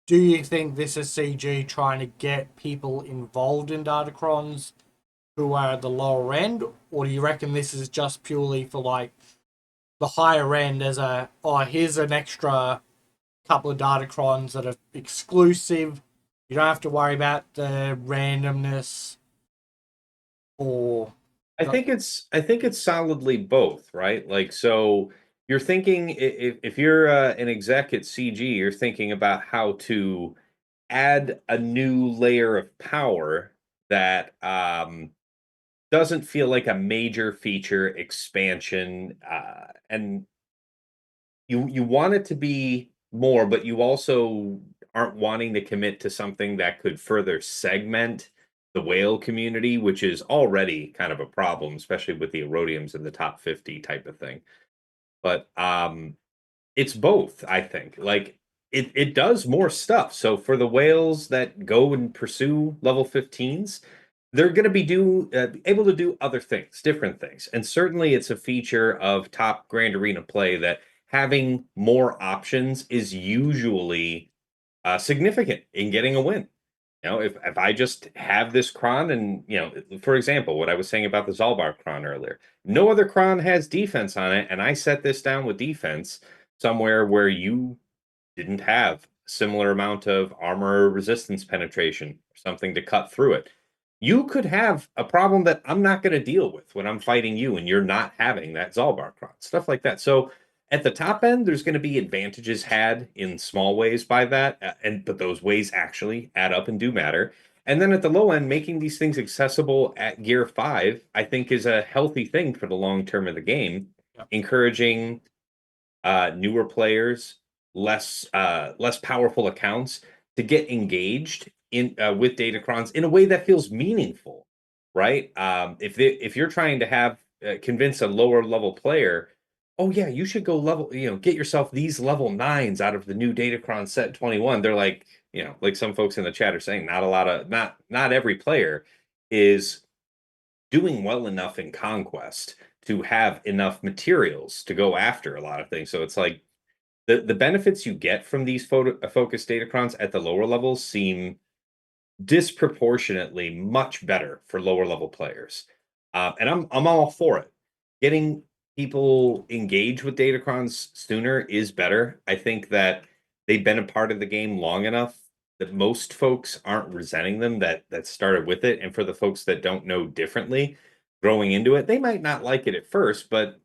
do you think this is CG trying to get people involved in datacrons who are at the lower end, or do you reckon this is just purely for like the higher end as here's an extra couple of datacrons that are exclusive, you don't have to worry about the randomness, or I think it's solidly both, right? Like, so you're thinking if you're an exec at CG, you're thinking about how to add a new layer of power that doesn't feel like a major feature expansion, and you want it to be more, but you also aren't wanting to commit to something that could further segment the whale community, which is already kind of a problem, especially with the erodiums in the top 50 type of thing. But it's both, I think. Like, it does more stuff. So for the whales that go and pursue level 15s, they're going to be able to do other things, different things. And certainly it's a feature of top Grand Arena play that having more options is usually significant in getting a win. You know, if I just have this cron and, you know, for example, what I was saying about the Zalbar cron earlier, no other cron has defense on it, and I set this down with defense somewhere where you didn't have similar amount of armor resistance penetration or something to cut through it. You could have a problem that I'm not going to deal with when I'm fighting you, and you're not having that Zalbar cron, stuff like that. So at the top end, there's going to be advantages had in small ways by that, but those ways actually add up and do matter. And then at the low end, making these things accessible at Gear 5, I think, is a healthy thing for the long term of the game, encouraging newer players, less powerful accounts to get engaged in with datacrons in a way that feels meaningful, right? If you're trying to have convince a lower level player, oh yeah, you should go level, get yourself these level 9s out of the new datacron set 21. They're like, like some folks in the chat are saying, not every player is doing well enough in conquest to have enough materials to go after a lot of things. So it's like the benefits you get from these focused datacrons at the lower levels seem disproportionately much better for lower level players, and I'm all for it. Getting people engaged with datacrons sooner is better. I think that they've been a part of the game long enough that most folks aren't resenting them that started with it, and for the folks that don't know differently, growing into it, they might not like it at first, but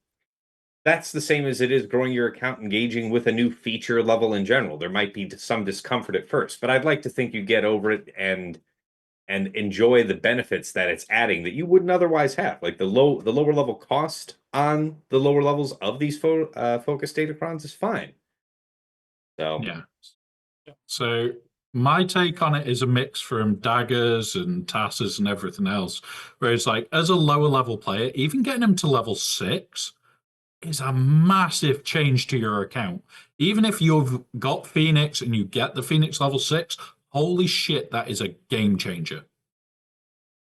that's the same as it is growing your account, engaging with a new feature level in general. There might be some discomfort at first, but I'd like to think you get over it and enjoy the benefits that it's adding that you wouldn't otherwise have. Like the lower level cost on the lower levels of these focused datacrons is fine. So yeah. So my take on it is a mix from daggers and tasses and everything else. Whereas, like, as a lower level player, even getting them to level 6 is a massive change to your account. Even if you've got Phoenix and you get the Phoenix level 6, holy shit, that is a game changer.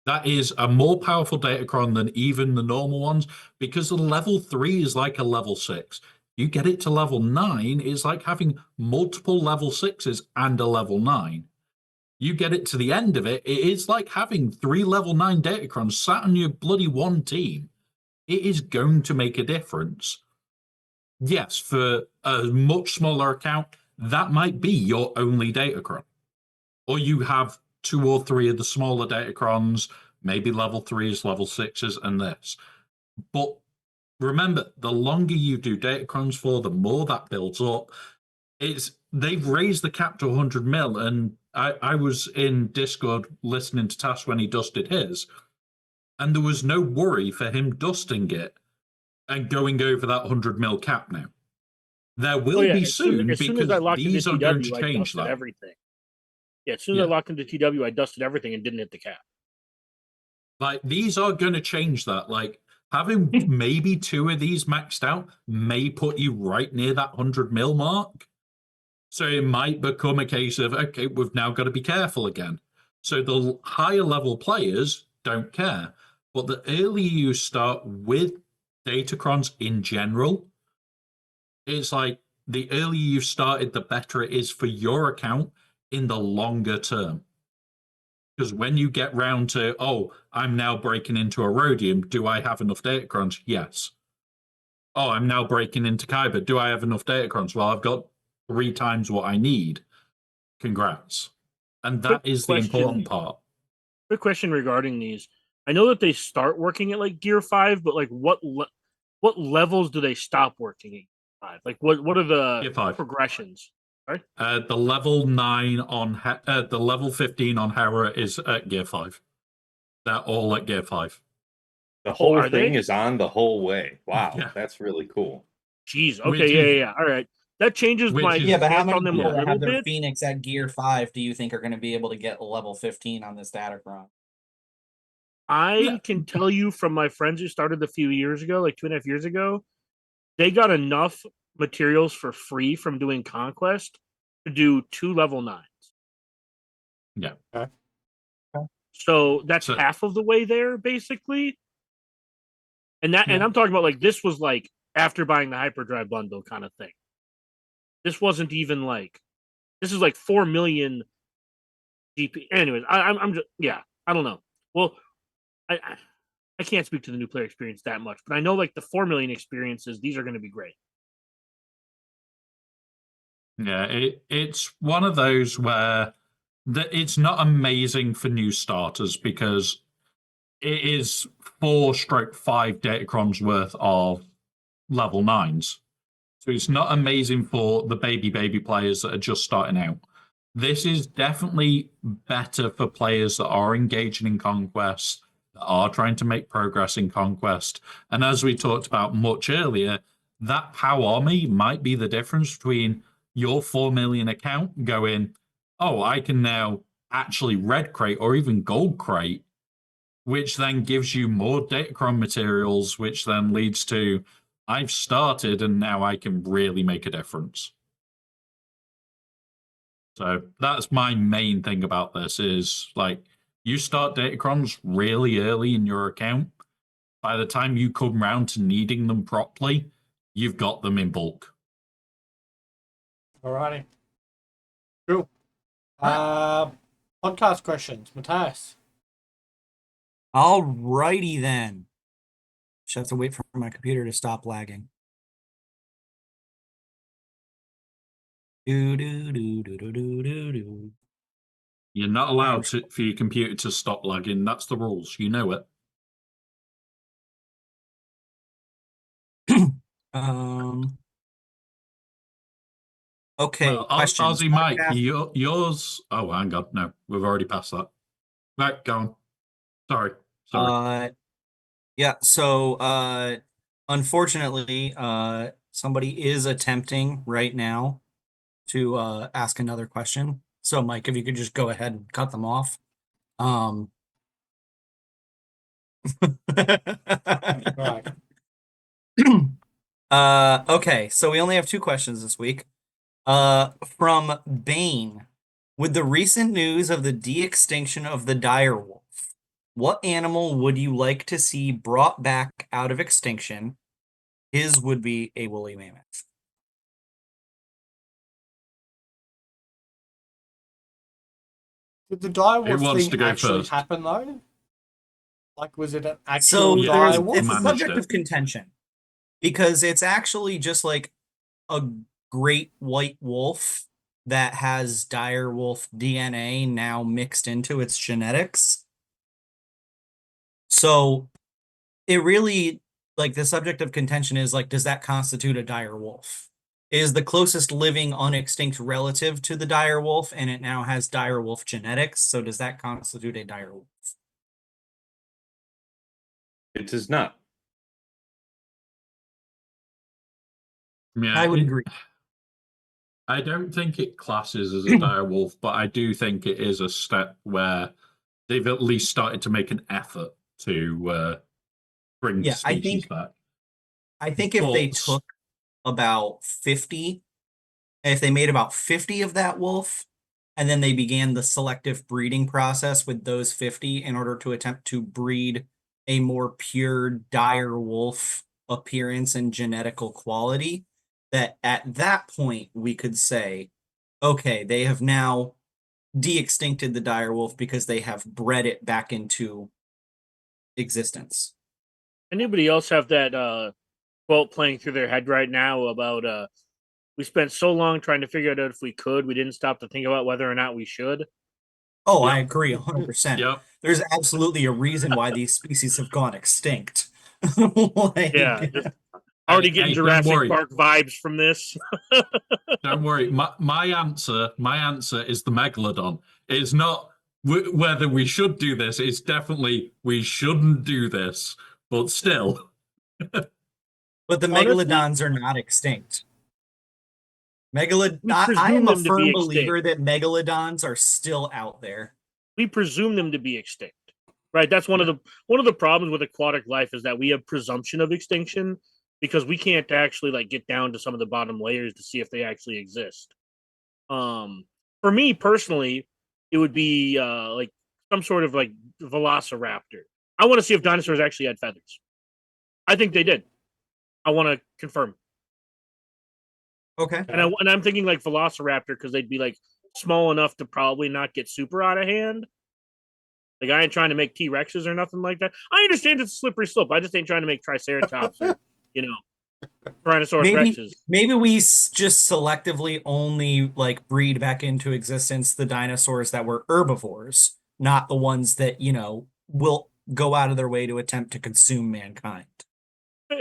That is a more powerful datacron than even the normal ones, because the level 3 is like a level 6. You get it to level 9, it's like having multiple level 6s and a level 9. You get it to the end of it, it is like having 3 level 9 datacrons sat on your bloody one team. It is going to make a difference. Yes, for a much smaller account, that might be your only datacron. Or you have 2 or 3 of the smaller datacrons, maybe level 3s, level 6s, and this. But remember, the longer you do datacrons for, the more that builds up. They've raised the cap to 100 mil, and I was in Discord listening to Tass when he dusted his, and there was no worry for him dusting it and going over that 100 mil cap now. There will be soon, as soon because as I locked these into are going TW, to I change dusted that. everything. Yeah, as soon as I locked into TW, I dusted everything and didn't hit the cap. Like, these are going to change that. Like, having maybe 2 of these maxed out may put you right near that 100 mil mark. So it might become a case of, okay, we've now got to be careful again. So the higher level players don't care. But the earlier you start with datacrons in general, it's like the earlier you've started, the better it is for your account in the longer term. Because when you get round to, oh, I'm now breaking into a Rhodium, do I have enough datacrons? Yes. Oh, I'm now breaking into Kyber. Do I have enough datacrons? Well, I've got 3 times what I need. Congrats. And that is the important part. Quick question regarding these. I know that they start working at like Gear 5, but like what levels do they stop working at 5? Like what are the progressions? Right? The level 9 on the level 15 on Hera is at Gear 5. They're all at Gear 5. The whole thing is on the whole way. Wow, that's really cool. Jeez. Okay. Yeah. All right. That changes my but how many on them people a that little have their bit. Phoenix at Gear 5 do you think are going to be able to get a level 15 on this datacron? I can tell you from my friends who started a few years ago, like 2.5 years ago, they got enough materials for free from doing Conquest to do 2 level 9s. Yeah. Okay. So that's half of the way there, basically. And I'm talking about like this was like after buying the hyperdrive bundle kind of thing. This wasn't even like, this is like 4 million GP. Anyways, I'm just I don't know. Well, I can't speak to the new player experience that much, but I know like the 4 million experiences, these are going to be great. Yeah, it's one of those where it's not amazing for new starters because it is 4/5 datacrons worth of level 9s. So it's not amazing for the baby players that are just starting out. This is definitely better for players that are engaging in Conquest, that are trying to make progress in Conquest. And as we talked about much earlier, that POW army might be the difference between your 4 million account going, oh, I can now actually red crate or even gold crate, which then gives you more datacron materials, which then leads to I've started and now I can really make a difference. So that's my main thing about this is like you start datacrons really early in your account. By the time you come round to needing them properly, you've got them in bulk. Alrighty. Cool. Podcast questions, Matthias. Alrighty then. Just have to wait for my computer to stop lagging. Do. You're not allowed for your computer to stop lagging. That's the rules. You know it. Okay. Well, questions. Aussie Mike, yours. Oh, hang on. No, we've already passed that. Right, go on. Sorry. Yeah. So, unfortunately, somebody is attempting right now to ask another question. So, Mike, if you could just go ahead and cut them off. Right. Okay, so we only have 2 questions this week. From Bane. With the recent news of the de-extinction of the dire wolf, what animal would you like to see brought back out of extinction? His would be a woolly mammoth. Did the dire Who wolf wants thing to go actually first? happen though? Like, was it an So actual dire wolf? it's a managed subject it. of contention because it's actually just like a great white wolf that has dire wolf DNA now mixed into its genetics. So it really, like, the subject of contention is like, does that constitute a dire wolf? Is the closest living unextinct relative to the dire wolf, and it now has dire wolf genetics. So does that constitute a dire wolf? It does not. Yeah, I would agree. I don't think it classes as a dire wolf, but I do think it is a step where they've at least started to make an effort to bring Yeah, species back. I think if they took about 50, if they made about 50 of that wolf, and then they began the selective breeding process with those 50 in order to attempt to breed a more pure dire wolf appearance and genetical quality, that at that point we could say, okay, they have now de-extincted the dire wolf because they have bred it back into existence. Anybody else have that quote playing through their head right now about we spent so long trying to figure out if we could, we didn't stop to think about whether or not we should? Oh, I agree 100%. Yep. There's absolutely a reason why these species have gone extinct. Yeah, just already getting Jurassic Park vibes from this. Don't worry. My answer is the megalodon. It's not whether we should do this. It's definitely we shouldn't do this. But still. But the megalodons are not extinct. I am a firm believer that megalodons are still out there. We presume them to be extinct, right? That's one of the problems with aquatic life is that we have presumption of extinction because we can't actually like get down to some of the bottom layers to see if they actually exist. For me personally, it would be like some sort of like velociraptor. I want to see if dinosaurs actually had feathers. I think they did. I want to confirm. Okay. And I'm thinking like velociraptor because they'd be like small enough to probably not get super out of hand. Like, I ain't trying to make T-Rexes or nothing like that. I understand it's a slippery slope. I just ain't trying to make Triceratops or, Tyrannosaurus Rexes. Maybe we just selectively only like breed back into existence the dinosaurs that were herbivores, not the ones that, will go out of their way to attempt to consume mankind.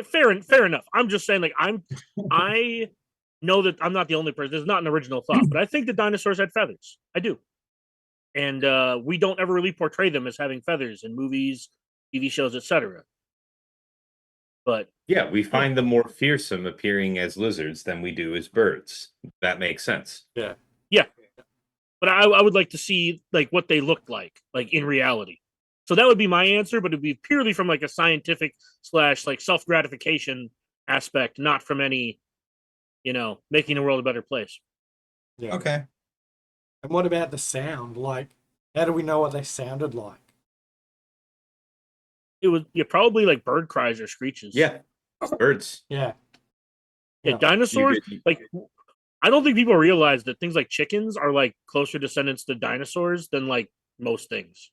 Fair enough. I'm just saying, like, I know that I'm not the only person. This is not an original thought, but I think the dinosaurs had feathers. I do. And we don't ever really portray them as having feathers in movies, TV shows, etc. But yeah, we find them more fearsome appearing as lizards than we do as birds. That makes sense. Yeah. But I would like to see like what they looked like in reality. So that would be my answer, but it'd be purely from like a scientific / like self-gratification aspect, not from any, making the world a better place. Yeah. Okay. And what about the sound? Like, how do we know what they sounded like? It was probably like bird cries or screeches. Yeah, birds. Yeah. Dinosaurs, like, I don't think people realize that things like chickens are like closer descendants to dinosaurs than like most things.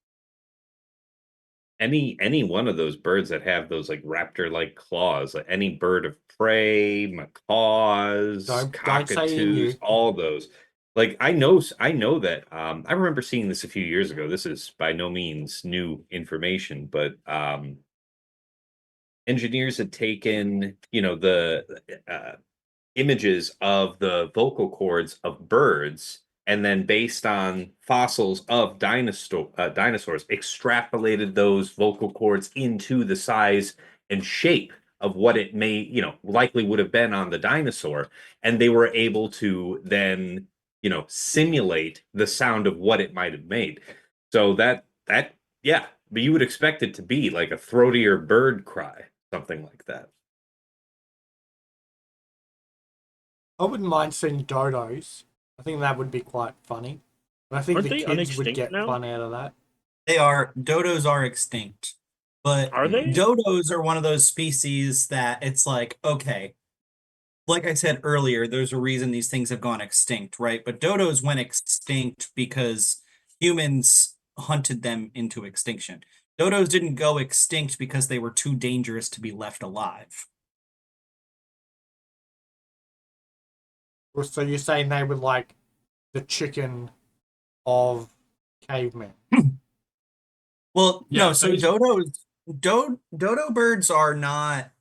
Any one of those birds that have those like raptor-like claws, like any bird of prey, macaws, Don't say cockatoos, emu. all those. Like I know that I remember seeing this a few years ago. This is by no means new information, but engineers had taken, the images of the vocal cords of birds, and then based on fossils of dinosaurs, extrapolated those vocal cords into the size and shape of what it may, likely would have been on the dinosaur. And they were able to then, simulate the sound of what it might have made. So yeah, but you would expect it to be like a throatier bird cry, something like that. I wouldn't mind seeing dodos. I think that would be quite funny. But I think Aren't the they kids would unextinct get now? fun out of that. Dodos are extinct. But Are they? dodos are one of those species that it's like, okay, like I said earlier, there's a reason these things have gone extinct, right? But dodos went extinct because humans hunted them into extinction. Dodos didn't go extinct because they were too dangerous to be left alive. So you're saying they were like the chicken of cavemen? Well, Yeah, no, so dodo birds are not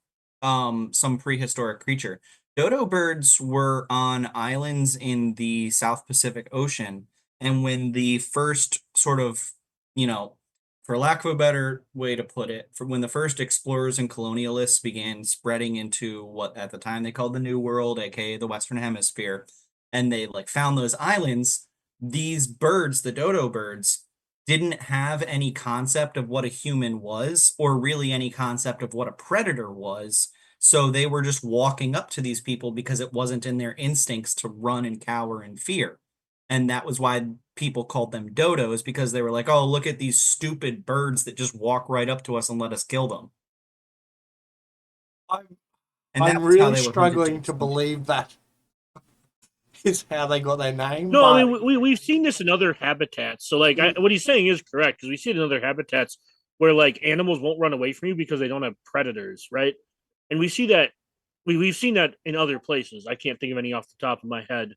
some prehistoric creature. Dodo birds were on islands in the South Pacific Ocean, and when the first sort of, for lack of a better way to put it, when the first explorers and colonialists began spreading into what at the time they called the New World, aka the Western Hemisphere, and they like found those islands, these birds, the dodo birds, didn't have any concept of what a human was or really any concept of what a predator was. So they were just walking up to these people because it wasn't in their instincts to run and cower in fear. And that was why people called them dodos, because they were like, oh, look at these stupid birds that just walk right up to us and let us kill them. I'm really struggling to believe that is how they got their name. No, I mean, we've seen this in other habitats. So, like, what he's saying is correct, because we see it in other habitats where, like, animals won't run away from you because they don't have predators, right? And we see that, we've seen that in other places. I can't think of any off the top of my head.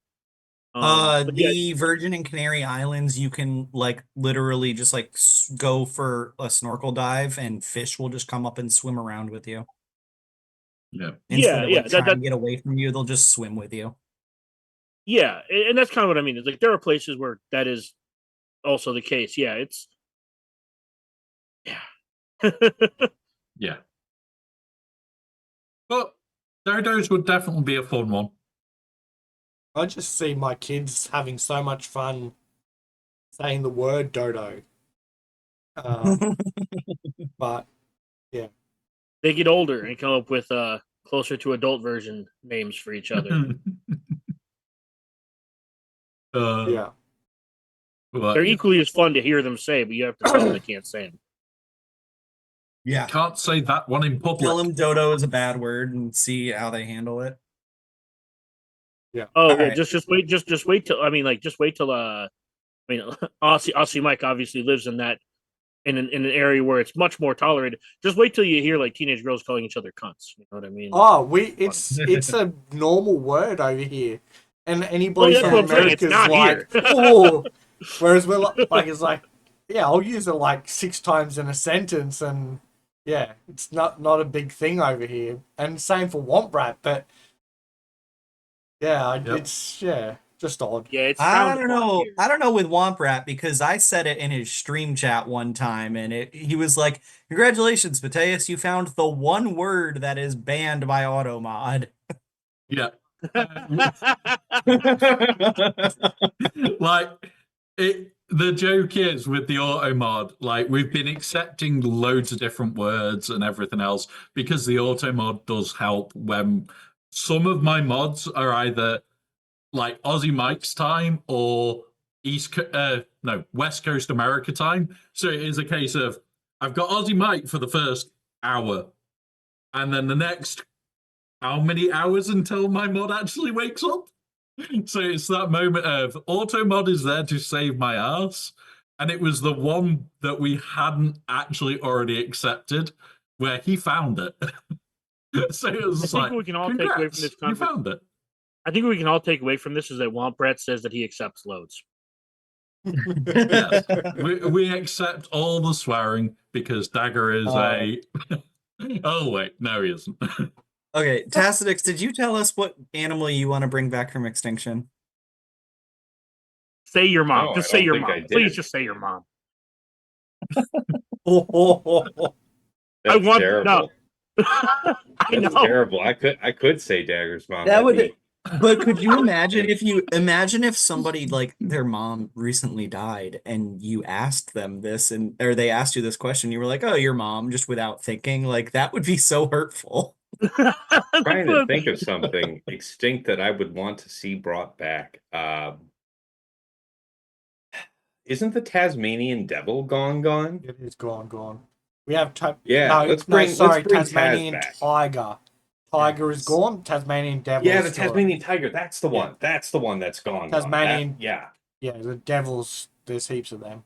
The Virgin and Canary Islands, you can, like, literally just, like, go for a snorkel dive and fish will just come up and swim around with you. Yeah. Instead of, like, trying to get away from you, they'll just swim with you. Yeah, and that's kind of what I mean. It's like there are places where that is also the case. Yeah, it's yeah. But dodos would definitely be a fun one. I just see my kids having so much fun saying the word dodo. But yeah, they get older and come up with closer to adult version names for each other. yeah. They're equally as fun to hear them say, but you have to tell them they can't say them. Yeah. Can't say that one in public. Tell them dodo is a bad word and see how they handle it. Oh All yeah, right. just wait till just wait till Aussie Mike obviously lives in an area where it's much more tolerated. Just wait till you hear like teenage girls calling each other cunts. You know what I mean? Oh, it's a normal word over here, and anybody Well, that's from what I'm saying. America It's is not like, here. oh. Whereas we're like, it's like, yeah, I'll use it like 6 times in a sentence, and yeah, it's not a big thing over here. And same for Womp Rat, but yeah, it's just odd. Yeah, it's I frowned don't upon know. here. I don't know with Womp Rat because I said it in his stream chat one time, and he was like, "Congratulations, Mateus! You found the one word that is banned by Automod." Yeah. Like the joke is with the auto mod, like we've been accepting loads of different words and everything else because the auto mod does help when some of my mods are either like Aussie Mike's time or West Coast America time. So it is a case of I've got Aussie Mike for the first hour, and then the next how many hours until my mod actually wakes up? So it's that moment of auto mod is there to save my ass. And it was the one that we hadn't actually already accepted where he found it. So it was I like, think we can all take away from congrats, this you found it. I think what we can all take away from this is that Womp Rat says that he accepts loads. Yes, we accept all the swearing because Dagger is a. Oh wait, no, he isn't. Okay, Tassenix, did you tell us what animal you want to bring back from extinction? Say your mom. No, Just I say don't your think I mom. did. Please just say your mom. That's want terrible. no. I That's know. terrible. I could say Dagger's mom. That That'd would, be- but could you imagine if somebody like their mom recently died and you asked them this or they asked you this question, you were like, "Oh, your mom," just without thinking, like that would be so hurtful. trying to think of something extinct that I would want to see brought back. Isn't the Tasmanian devil gone? It is gone. We have Yeah, let's bring Tasmanian Taz back. tiger. Tiger is gone. Tasmanian devil. Yeah, is the still Tasmanian tiger. That's the one. Yeah. That's the one that's gone. Tasmanian. Yeah. Yeah, the devils. There's heaps of them.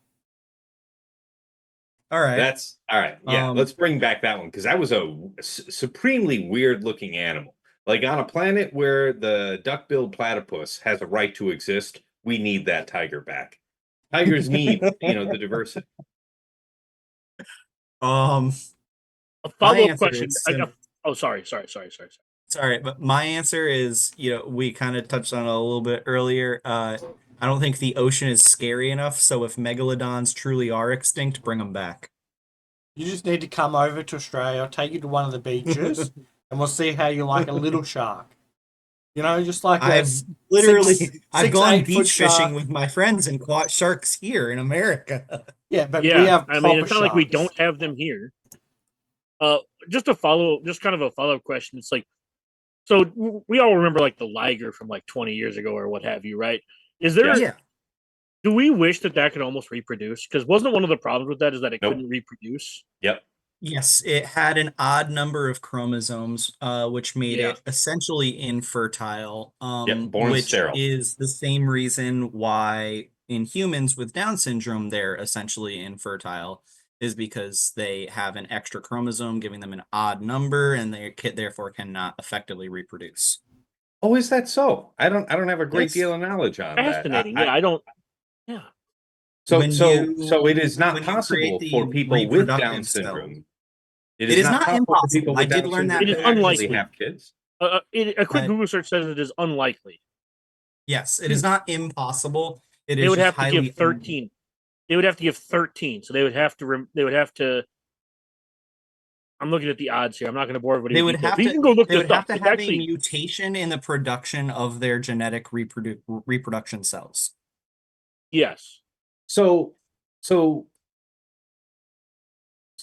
All right. That's all right. Yeah, let's bring back that one because that was a supremely weird looking animal. Like on a planet where the duck-billed platypus has a right to exist, we need that tiger back. Tigers need, the diversity. A follow-up question. Sorry. Sorry, but my answer is, we kind of touched on it a little bit earlier. I don't think the ocean is scary enough, so if megalodons truly are extinct, bring them back. You just need to come over to Australia, I'll take you to one of the beaches, and we'll see how you like a little shark. Just like I've gone beach fishing with my friends and caught sharks here in America. Yeah, but we have it's not like we don't have them here. Just kind of a follow-up question. It's like, so we all remember like the liger from like 20 years ago or what have you, right? Is there? Yeah. Do we wish that could almost reproduce? Because wasn't one of the problems with that is that it couldn't reproduce? Yep. Yes, it had an odd number of chromosomes, which made it essentially infertile. Born which sterile. is the same reason why in humans with Down syndrome they're essentially infertile, is because they have an extra chromosome giving them an odd number, and they therefore cannot effectively reproduce. Oh, is that so? I don't have a great deal of knowledge on that. Fascinating. I don't. Yeah. So it is not possible for people with Down syndrome. It is not impossible. I did learn that. It is unlikely. Have kids. A quick Google search says it is unlikely. Yes, it is not impossible. They would have to give 13. They would have to give 13. So they would have to. I'm looking at the odds here. I'm not going to bore everybody. They would have to. You can go look they would this have up. to have a mutation in the production of their genetic reproduction cells. Yes. So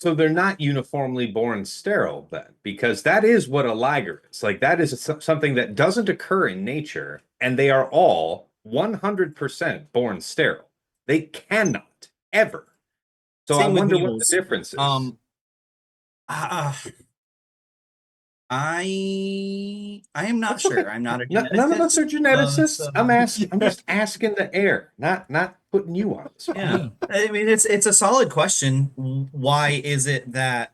they're not uniformly born sterile then, because that is what a liger is. Like that is something that doesn't occur in nature, and they are all 100% born sterile. They cannot ever. So I wonder what the difference is. I am not That's okay. sure. I'm not a None of us are geneticists. so- I'm just asking the air, not putting you on. Yeah. I mean, it's a solid question. Why is it that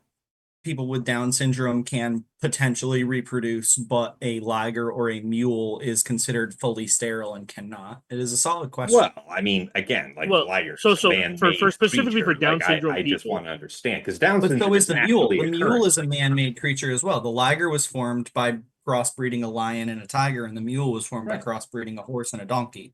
people with Down syndrome can potentially reproduce, but a liger or a mule is considered fully sterile and cannot? It is a solid question. Well, I mean, again, like Well, ligers, so man-made for specifically for creature. Down Like, syndrome I just people, want to understand because Down But syndrome so is the mule. naturally The mule occurring. is a man-made creature as well. The liger was formed by crossbreeding a lion and a tiger, and the mule was formed by Right. crossbreeding a horse and a donkey.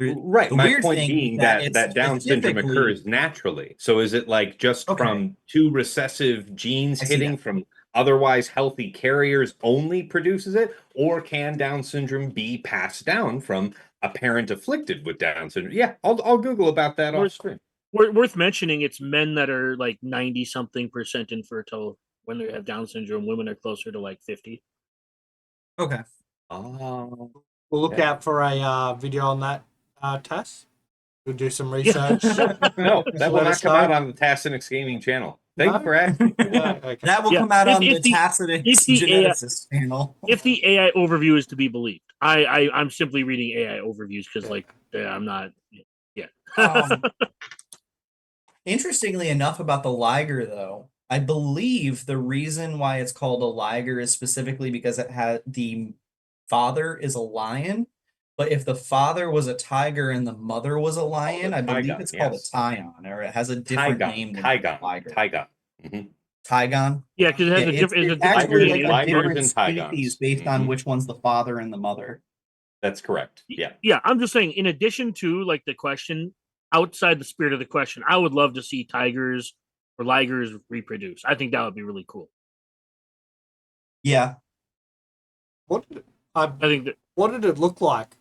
Right. The My weird point thing being is that it's that Down syndrome specifically- occurs naturally. So is it like just Okay. from two recessive genes I see hitting that. from otherwise healthy carriers only produces it, or can Down syndrome be passed down from a parent afflicted with Down syndrome? Yeah, I'll Google about that off screen. worth mentioning, it's men that are like 90-something% infertile when they have Down syndrome. Women are closer to like 50. Okay. Oh, We'll look out for a video on that, Tass. We'll do some research. no, that will Let not us come know. out on the Tassenix Gaming channel. Thank No? you for asking. Okay. That will Yeah, come out if- on the if the- Tassenix if the geneticist channel. If the AI overview is to be believed, I'm simply reading AI overviews because I'm not. Yeah. Um, Interestingly enough about the liger, though, I believe the reason why it's called a liger is specifically because it had the father is a lion, but if the father was a tiger and the mother was a lion, I believe Tygon, it's called yes. a tyon, or it has a different name than a Tygon. liger. Mhm. Tygon. Yeah, because it has Yeah, a different. it's It's a different actually Ligers- like a gradient. ligers different and species Tygons. based on Mhm. which one's the father and the mother. That's correct. Yeah. Yeah, I'm just saying. In addition to like the question, outside the spirit of the question, I would love to see tigers or ligers reproduce. I think that would be really cool. Yeah. What I think that what did it look like?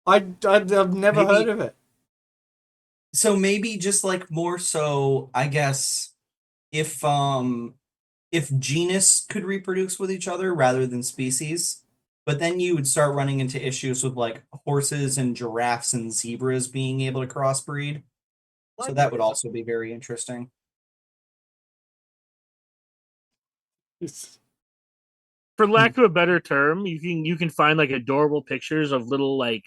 I've never Maybe- heard of it. So maybe just like more so, I guess, if genus could reproduce with each other rather than species, but then you would start running into issues with like horses and giraffes and zebras being able to crossbreed. So that would also be very interesting. for lack of a better term, you can find like adorable pictures of little like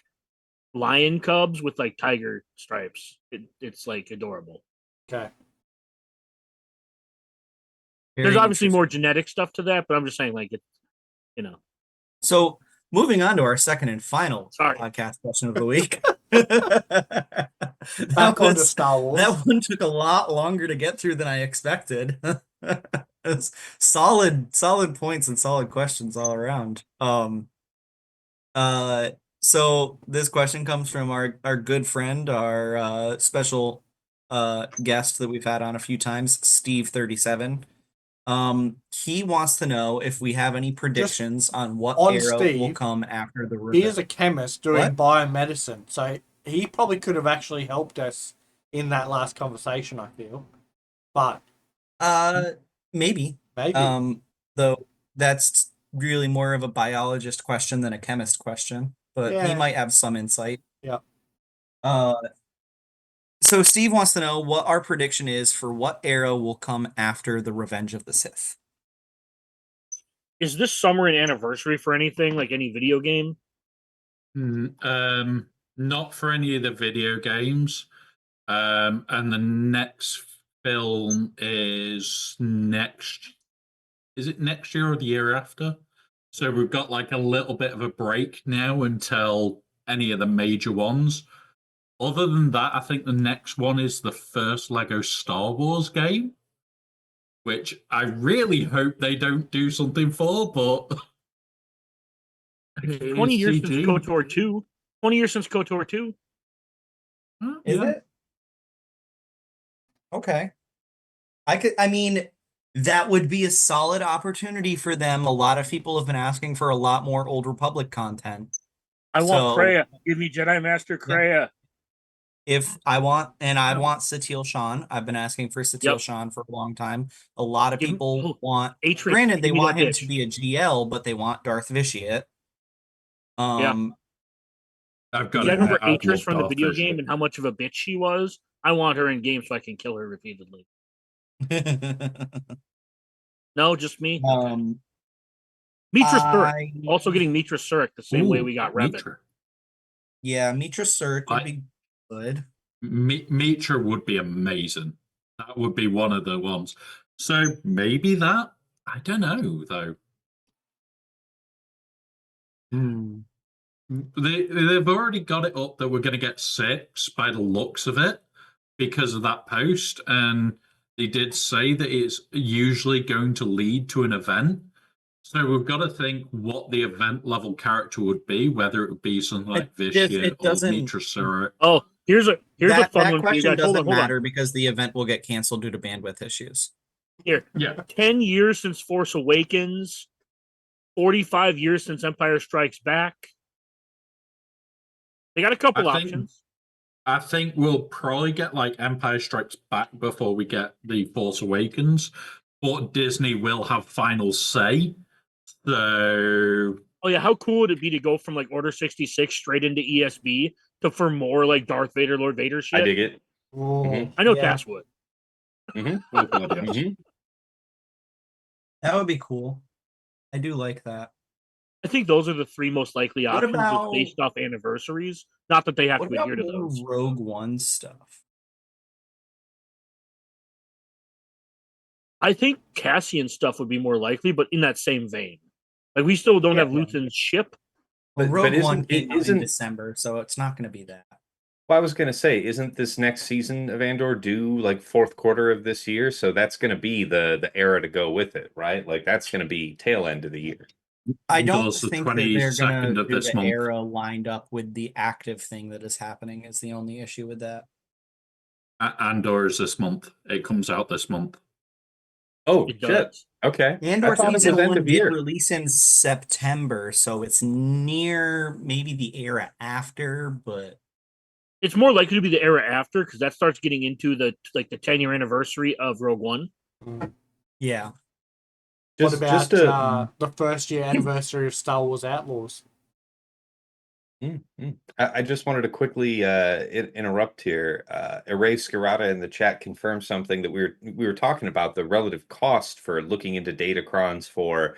lion cubs with like tiger stripes. It's like adorable. Okay. There's Very obviously more interesting. genetic stuff to that, but I'm just saying like it, you know. So moving on to our second and final Sorry. podcast question of the week. Back onto Star Wars. That one took a lot longer to get through than I expected. It's solid points and solid questions all around. So this question comes from our good friend, our special guest that we've had on a few times, Steve 37. He wants to know if we have any predictions on what on era will Steve, come after the He is revenge. a chemist doing What? biomedicine, so he probably could have actually helped us in that last conversation, I feel. But Maybe. maybe. Though that's really more of a biologist question than a chemist question, but he Yeah. might have some insight. Yeah. So Steve wants to know what our prediction is for what era will come after the Revenge of the Sith. Is this summer an anniversary for anything, like any video game? Not for any of the video games. And the next film is it next year or the year after? So we've got like a little bit of a break now until any of the major ones. Other than that, I think the next one is the first Lego Star Wars game, which I really hope they don't do something for, but 20 years since KOTOR 2. 20 years since KOTOR 2. Is it? Okay. I mean, that would be a solid opportunity for them. A lot of people have been asking for a lot more Old Republic content. I want So- Kreia. Give me Jedi Master Kreia. If I want Satil Shan. I've been asking for Satil Yep. Shan for a long time. A lot of Give- people want. Atrix, Granted, they give me want that him bitch. to be a GL, but they want Darth Vitiate. I've got Yeah, I it. remember I'd Atrix love from the Darth video Vader. game and how much of a bitch she was. I want her in game so I can kill her repeatedly. No, just me. Mitra Surik. Also getting Mitra Surik the same way we got Revan. Mitra. Yeah, Mitra Surik would be good. Mitra would be amazing. That would be one of the ones. So maybe that. I don't know though. They've already got it up that we're going to get 6 by the looks of it because of that post, and they did say that it's usually going to lead to an event. So we've got to think what the event level character would be, whether it would be something like Vishya or Mitra Surik. Oh, here's a fun one for you question guys. doesn't matter because the event will get canceled due to bandwidth issues. Here, 10 years since Force Awakens, 45 years since Empire Strikes Back. They got a couple options. I think we'll probably get like Empire Strikes Back before we get the Force Awakens, but Disney will have final say. So, oh yeah, how cool would it be to go from like Order 66 straight into ESB to for more like Darth Vader, Lord Vader shit? I dig it. I know Cass would. That would be cool. I do like that. I think those are the 3 most likely options just based off anniversaries. Not that they have to adhere to those. Rogue One stuff. I think Cassian stuff would be more likely, but in that same vein. Like we still don't have Luthen's ship. But Rogue One came out in December, so it's not going to be that. Well, I was going to say, isn't this next season of Andor due like 4th quarter of this year? So that's going to be the era to go with it, right? Like that's going to be tail end of the year. I don't think that they're going to do the era lined up with the active thing that is happening is the only issue with that. Andor is this month. It comes out this month. Oh, shit. Okay. Andor season 1 did release in September, so it's near maybe the era after, but it's more likely to be the era after because that starts getting into the 10-year anniversary of Rogue One. Yeah. What about the 1st year anniversary of Star Wars Outlaws? I just wanted to quickly interrupt here. Array Scarata in the chat confirmed something that we were talking about, the relative cost for looking into datacrons for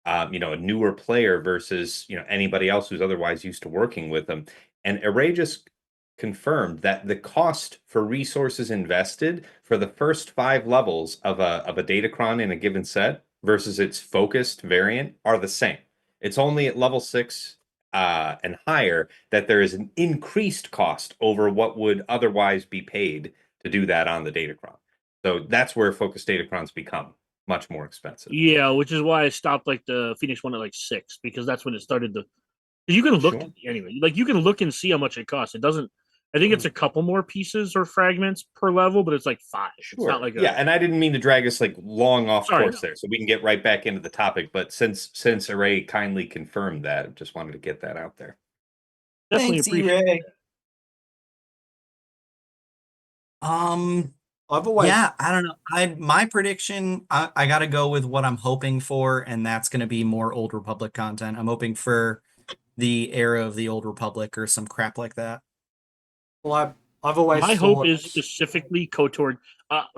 a newer player versus anybody else who's otherwise used to working with them. And Array just confirmed that the cost for resources invested for the first 5 levels of a datacron in a given set versus its focused variant are the same. It's only at level 6 and higher that there is an increased cost over what would otherwise be paid to do that on the datacron. So that's where focused datacrons become much more expensive. Yeah, which is why I stopped like the Phoenix one at like 6 because that's when it started to. You can look anyway. Like you can look and see how much it costs. It doesn't. I think it's a couple more pieces or fragments per level, but it's like 5. Sure. It's not like and I didn't mean to drag us like long off course there, so we can get right back into the topic. But since Array kindly confirmed that, I just wanted to get that out there. Definitely appreciate it. Yeah, I don't know. My prediction, I got to go with what I'm hoping for, and that's going to be more Old Republic content. I'm hoping for the era of the Old Republic or some crap like that. Well, I've always my hope is specifically KOTOR.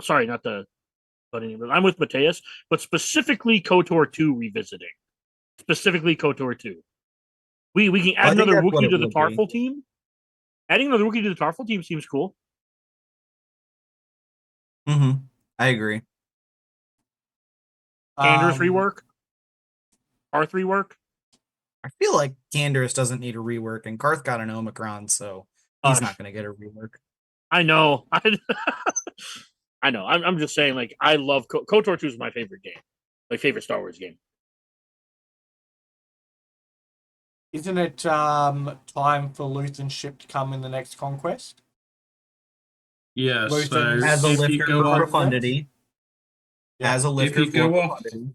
Sorry, not the. But anyway, I'm with Mateus, but specifically KOTOR 2 revisiting. Specifically KOTOR 2. We can add another Wookiee to the Tarful team. Adding another Wookiee to the Tarful team seems cool. I agree. Canderous rework. Karth rework. I feel like Canderous doesn't need a rework, and Karth got an Omicron, so he's not going to get a rework. I know. I know. I'm just saying, like, I love KOTOR 2 is my favorite game. My favorite Star Wars game. Isn't it time for Luthen's ship to come in the next conquest? Yeah, so as a lifter for profundity. As a lifter for profundity.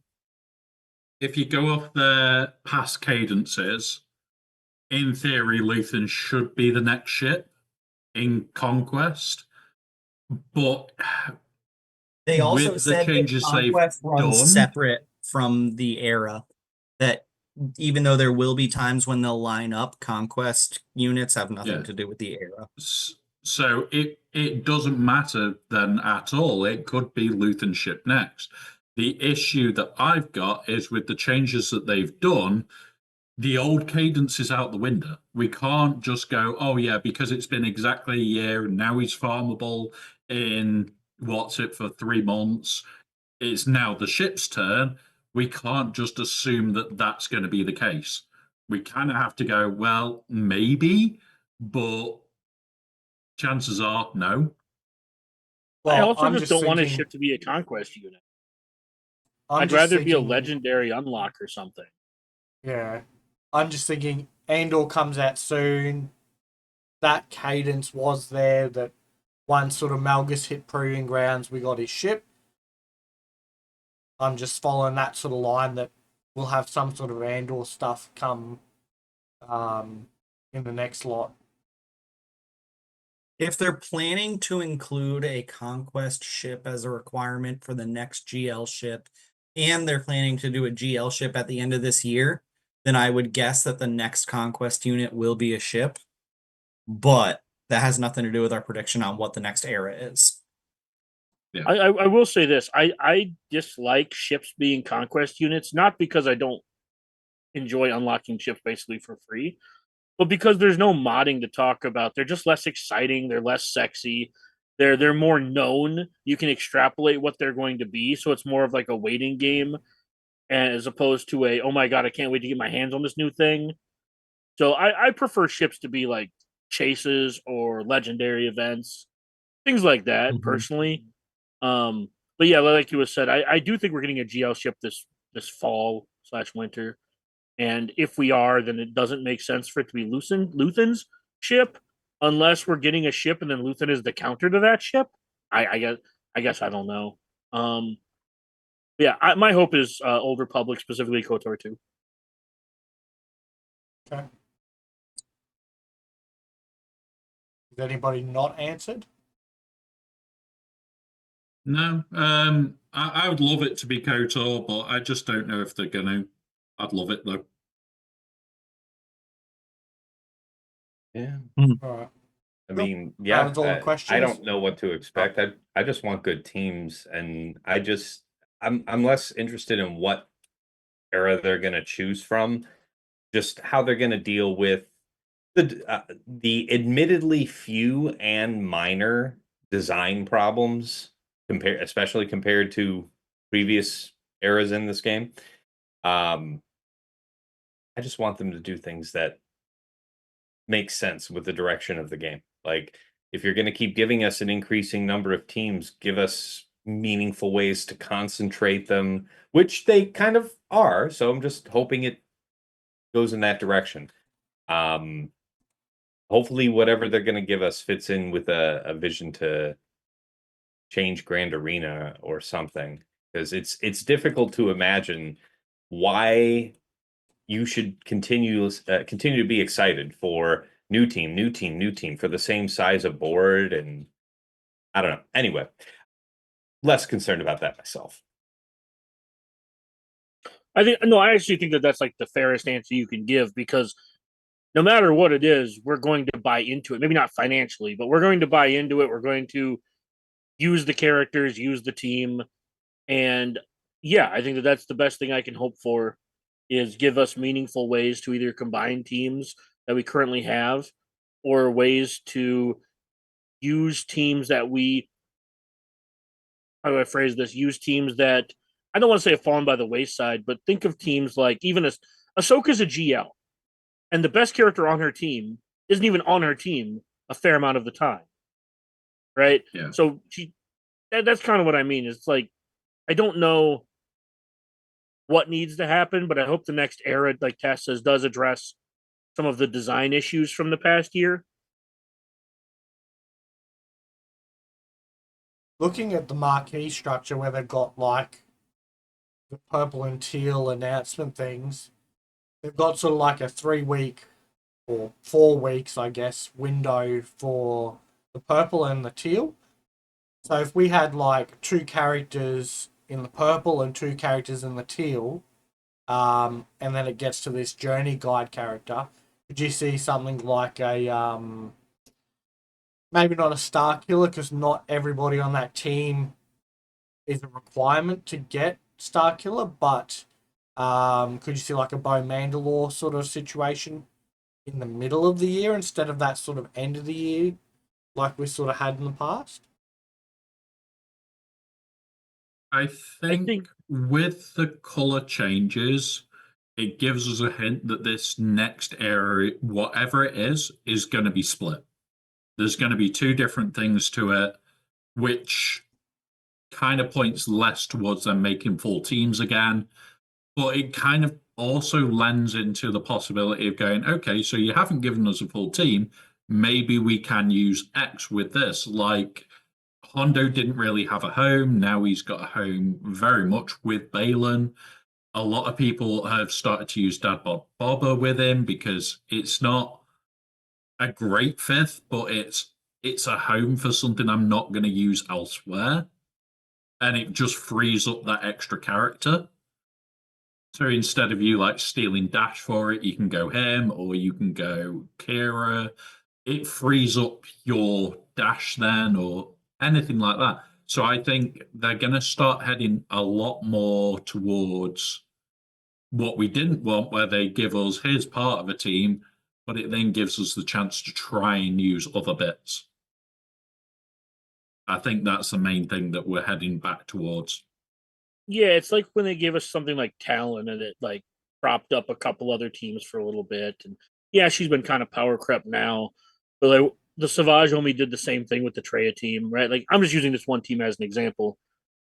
If you go off the past cadences, in theory, Luthen should be the next ship in Conquest. But they also said that Conquest runs separate from the era. That even though there will be times when they'll line up, Conquest units have nothing to do with the era. So it doesn't matter then at all. It could be Luthen's ship next. The issue that I've got is with the changes that they've done, the old cadence is out the window. We can't just go, oh yeah, because it's been exactly a year and now he's farmable in for 3 months. It's now the ship's turn. We can't just assume that that's going to be the case. We kind of have to go, well, maybe, but chances are no. I Well, also I'm just don't want a thinking- ship to be a conquest unit. I'm I'd just rather be a thinking- legendary unlock or something. Yeah. I'm just thinking Andor comes out soon. That cadence was there, that once sort of Malgus hit Proving Grounds, we got his ship. I'm just following that sort of line that we'll have some sort of Andor stuff come in the next lot. If they're planning to include a conquest ship as a requirement for the next GL ship, and they're planning to do a GL ship at the end of this year, then I would guess that the next conquest unit will be a ship. But that has nothing to do with our prediction on what the next era is. Yeah. I will say this. I dislike ships being conquest units, not because I don't enjoy unlocking ships basically for free, but because there's no modding to talk about. They're just less exciting. They're less sexy. They're more known. You can extrapolate what they're going to be, so it's more of like a waiting game, as opposed to a, oh my god, I can't wait to get my hands on this new thing. So I prefer ships to be like chases or legendary events, things like that, personally. But yeah, like you was said, I do think we're getting a GL ship this fall/winter. And if we are, then it doesn't make sense for it to be Luthen's ship, unless we're getting a ship and then Luthen is the counter to that ship. I guess I don't know. Yeah, my hope is Old Republic, specifically KOTOR 2. Okay. Has anybody not answered? No. I would love it to be KOTOR, but I just don't know if they're gonna. I'd love it though. Yeah. All right. I Cool. mean, yeah, was all the I questions. don't know what to expect. I just want good teams, and I'm less interested in what era they're going to choose from, just how they're going to deal with the admittedly few and minor design problems especially compared to previous eras in this game. I just want them to do things that make sense with the direction of the game. Like, if you're going to keep giving us an increasing number of teams, give us meaningful ways to concentrate them, which they kind of are. So I'm just hoping it goes in that direction. Hopefully whatever they're going to give us fits in with a vision to change Grand Arena or something, because it's difficult to imagine why you should continue to be excited for new team for the same size of board. And I don't know. Anyway, less concerned about that myself. I actually think that that's like the fairest answer you can give, because no matter what it is, we're going to buy into it. Maybe not financially, but we're going to buy into it. We're going to use the characters, use the team. And yeah, I think that that's the best thing I can hope for, is give us meaningful ways to either combine teams that we currently have, or ways to use teams that how do I phrase this? Use teams that, I don't want to say have fallen by the wayside, but think of teams like, even Ahsoka's a GL, and the best character on her team isn't even on her team a fair amount of the time. Right? Yeah. So that's kind of what I mean. It's like, I don't know what needs to happen, but I hope the next era, like Tess says, does address some of the design issues from the past year. Looking at the marquee structure where they've got like the purple and teal announcement things, they've got sort of like a 3-week or 4 weeks, I guess, window for the purple and the teal. So if we had like 2 characters in the purple and 2 characters in the teal, and then it gets to this journey guide character, could you see something like a maybe not a star killer, because not everybody on that team is a requirement to get Star Killer, but could you see like a Bo Mandalore sort of situation in the middle of the year instead of that sort of end of the year like we sort of had in the past? I think with the color changes, it gives us a hint that this next area, whatever it is going to be split. There's going to be two different things to it, which kind of points less towards them making full teams again. But it kind of also lends into the possibility of going, okay, so you haven't given us a full team. Maybe we can use X with this. Like, Hondo didn't really have a home. Now he's got a home very much with Balin. A lot of people have started to use Dad Bod Bobber with him because it's not a great fifth, but it's a home for something I'm not going to use elsewhere. And it just frees up that extra character. So instead of you like stealing Dash for it, you can go him or you can go Kira. It frees up your Dash then or anything like that. So I think they're going to start heading a lot more towards what we didn't want, where they give us his part of a team, but it then gives us the chance to try and use other bits. I think that's the main thing that we're heading back towards. Yeah, it's like when they gave us something like Talon and it like propped up a couple other teams for a little bit. And yeah, she's been kind of power crept now. But like the SWGoH only did the same thing with the Treya team, right? Like I'm just using this one team as an example.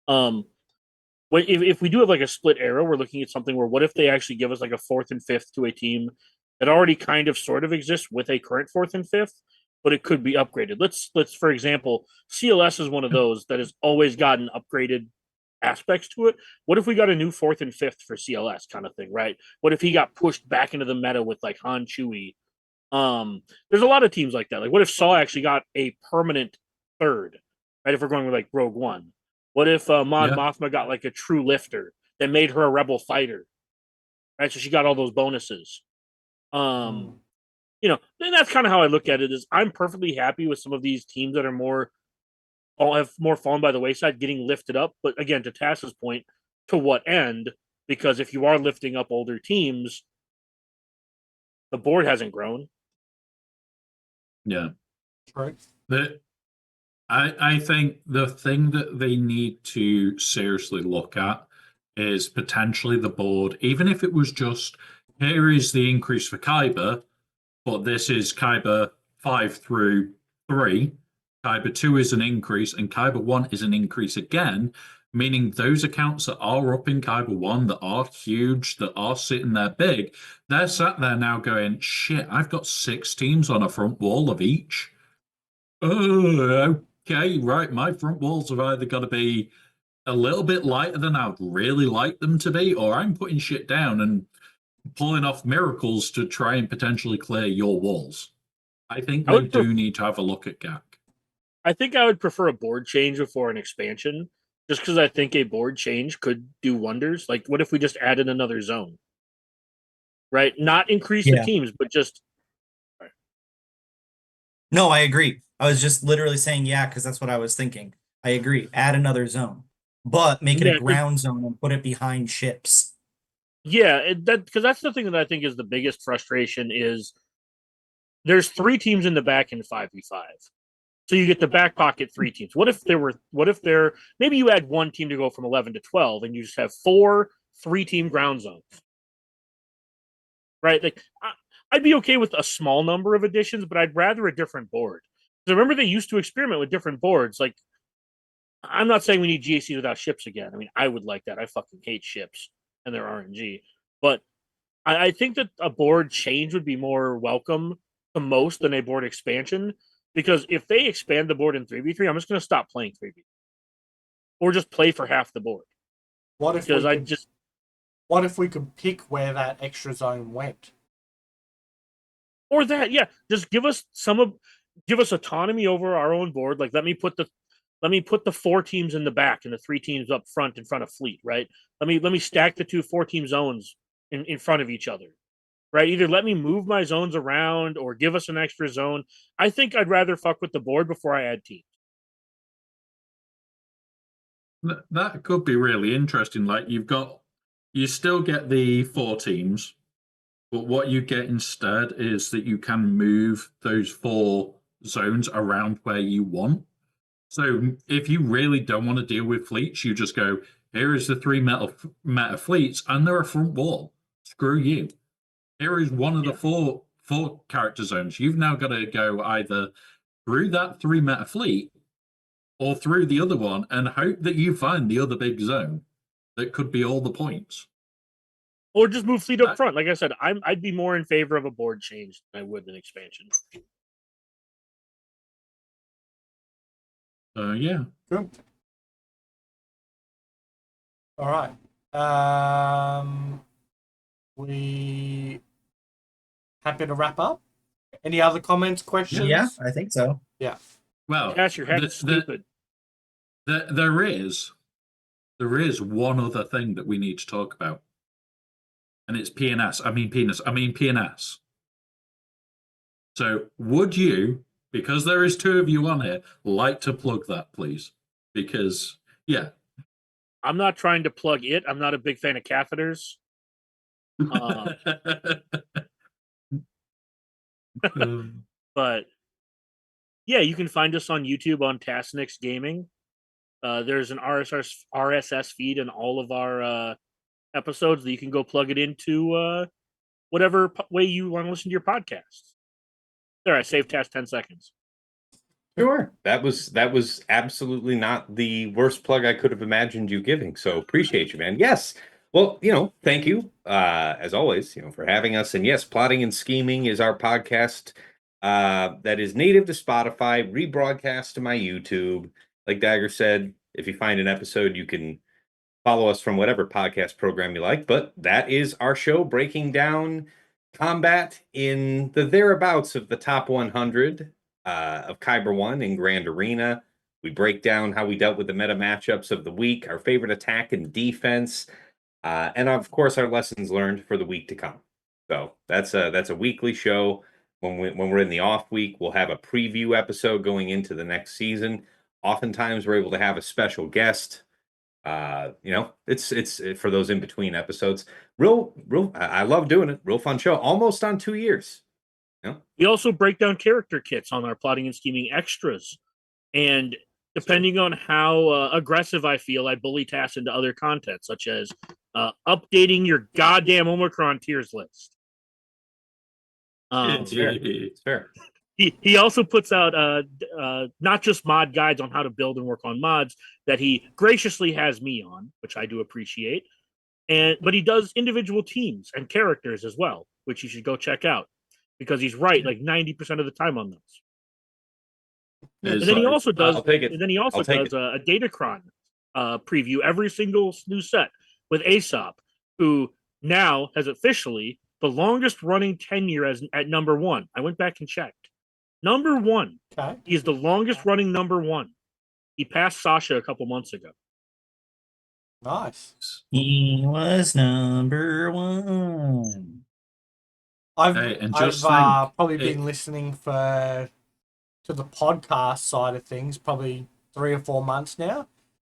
If we do have like a split era, we're looking at something where what if they actually give us like a fourth and fifth to a team that already kind of sort of exists with a current fourth and fifth, but it could be upgraded. Let's for example, CLS is one of those that has always gotten upgraded aspects to it. What if we got a new fourth and fifth for CLS kind of thing, right? What if he got pushed back into the meta with like Han Chewie? There's a lot of teams like that. Like what if Saw actually got a permanent third, right? If we're going with like Rogue One. What if Mon Mothma got like a true lifter that made her a rebel fighter? Right? So she got all those bonuses. You know, and that's kind of how I look at it is I'm perfectly happy with some of these teams that are more all have more fallen by the wayside getting lifted up. But again, to Tass's point, to what end? Because if you are lifting up older teams, the board hasn't grown. Yeah. Right. I think the thing that they need to seriously look at is potentially the board, even if it was just here is the increase for Kyber, but this is Kyber 5 through 3. Kyber 2 is an increase, and Kyber 1 is an increase again, meaning those accounts that are up in Kyber 1 that are huge, that are sitting there big, they're sat there now going, shit, I've got 6 teams on a front wall of each. Oh, okay, right. My front walls have either got to be a little bit lighter than I'd really like them to be, or I'm putting shit down and pulling off miracles to try and potentially clear your walls. I think they do need to have a look at GAC. I think I would prefer a board change before an expansion, just because I think a board change could do wonders. Like, what if we just added another zone? Right? Not increase the teams, but just. No, I agree. I was just literally saying, yeah, because that's what I was thinking. I agree. Add another zone, but make it a ground zone and put it behind ships. Yeah, because that's the thing that I think is the biggest frustration is there's 3 teams in the back in 5v5. So you get the back pocket 3 teams. What if maybe you add 1 team to go from 11 to 12 and you just have 4 3-team ground zones. Right? Like I'd be okay with a small number of additions, but I'd rather a different board. Because remember they used to experiment with different boards. Like I'm not saying we need GACs without ships again. I mean, I would like that. I fucking hate ships and their RNG. But I think that a board change would be more welcome to most than a board expansion. Because if they expand the board in 3v3, I'm just going to stop playing 3v3. Or just play for half the board. What if we could pick where that extra zone went? Or that, yeah. Just give us autonomy over our own board. Like let me put the 4 teams in the back and the 3 teams up front in front of fleet, right? Let me stack the 2 4-team zones in front of each other. Right? Either let me move my zones around or give us an extra zone. I think I'd rather fuck with the board before I add teams. That could be really interesting. Like you still get the 4 teams, but what you get instead is that you can move those 4 zones around where you want. So if you really don't want to deal with fleets, you just go, here is the 3 meta fleets, and they're a front wall. Screw you. Here is one of the four character zones. You've now got to go either through that 3 meta fleet or through the other one and hope that you find the other big zone that could be all the points. Or just move fleet up front. Like I said, I'd be more in favor of a board change than I would an expansion. Yeah. Good. All right. We happy to wrap up? Any other comments, questions? Yeah, I think so. Yeah. Well, Cash, your head is stupid. There is one other thing that we need to talk about. And it's PNS. I mean PNS. So would you, because there is 2 of you on here, like to plug that, please? Because, yeah. I'm not trying to plug it. I'm not a big fan of catheters. But yeah, you can find us on YouTube on Tassenix Gaming. There's an RSS feed in all of our episodes that you can go plug it into whatever way you want to listen to your podcast. There, I saved Tass 10 seconds. Sure. That was absolutely not the worst plug I could have imagined you giving. So appreciate you, man. Yes. Well, thank you, as always, for having us. And yes, Plotting and Scheming is our podcast that is native to Spotify, rebroadcast to my YouTube. Like Dagger said, if you find an episode, you can follow us from whatever podcast program you like. But that is our show, breaking down combat in the thereabouts of the top 100 of Kyber 1 in Grand Arena. We break down how we dealt with the meta matchups of the week, our favorite attack and defense, and of course our lessons learned for the week to come. So that's a weekly show. When we're in the off week, we'll have a preview episode going into the next season. Oftentimes we're able to have a special guest. It's for those in between episodes. Real I love doing it. Real fun show. Almost on 2 years. We also break down character kits on our Plotting and Scheming extras, and depending on how aggressive I feel, I bully Tass into other content, such as updating your goddamn Omicron tiers list. It's fair. He also puts out not just mod guides on how to build and work on mods that he graciously has me on, which I do appreciate. But he does individual teams and characters as well, which you should go check out because he's right like 90% of the time on those. And then he also does. A datacron preview every single new set with Aesop, who now has officially the longest running tenure at number 1. I went back and checked. Number 1. Okay. He is the longest running number 1. He passed Sasha a couple months ago. Nice. He was number 1. I've just probably been listening to the podcast side of things probably 3 or 4 months now.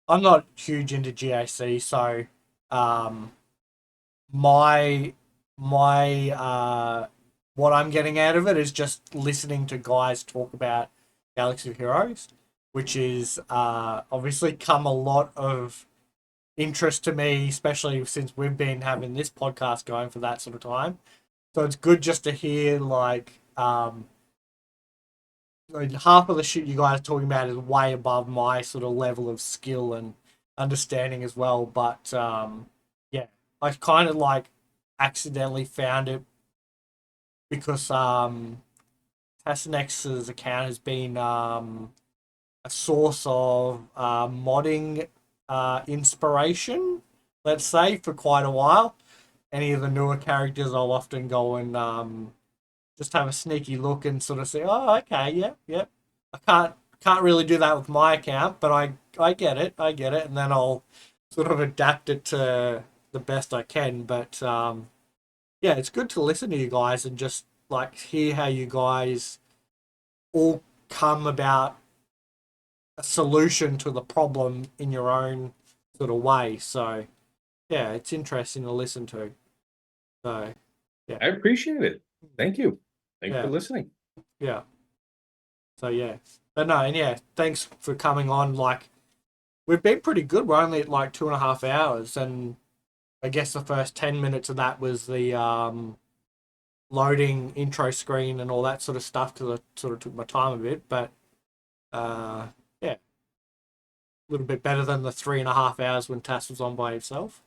I'm not huge into GAC, so my what I'm getting out of it is just listening to guys talk about Galaxy of Heroes, which is obviously come a lot of interest to me, especially since we've been having this podcast going for that sort of time. So it's good just to hear like half of the shit you guys are talking about is way above my sort of level of skill and understanding as well. But yeah, I kind of like accidentally found it because Tassenix's account has been a source of modding inspiration, let's say, for quite a while. Any of the newer characters, I'll often go and just have a sneaky look and sort of say, oh, okay, yeah. I can't really do that with my account, but I get it, and then I'll sort of adapt it to the best I can. But yeah, it's good to listen to you guys and just like hear how you guys all come about a solution to the problem in your own sort of way. So yeah, it's interesting to listen to. So yeah, I appreciate it. Thank you. Thanks Yeah. for listening. yeah. So yeah, but no, and yeah, thanks for coming on. Like, we've been pretty good. We're only at like 2.5 hours, and I guess the first 10 minutes of that was the loading intro screen and all that sort of stuff, because I sort of took my time a bit. But yeah, a little bit better than the 3.5 hours when Tass was on by himself.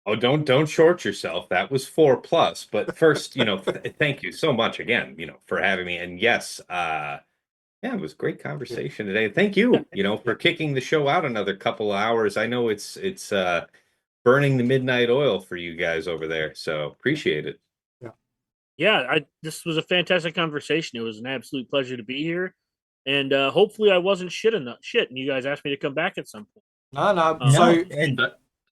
Oh, don't short yourself. That was 4+. But first, thank you so much again, for having me. And yes, yeah, it was a great conversation today. Thank you, for kicking the show out another couple of hours. I know it's burning the midnight oil for you guys over there, so appreciate it. Yeah, this was a fantastic conversation. It was an absolute pleasure to be here, and hopefully I wasn't shit, and you guys asked me to come back at some point. No. No, So and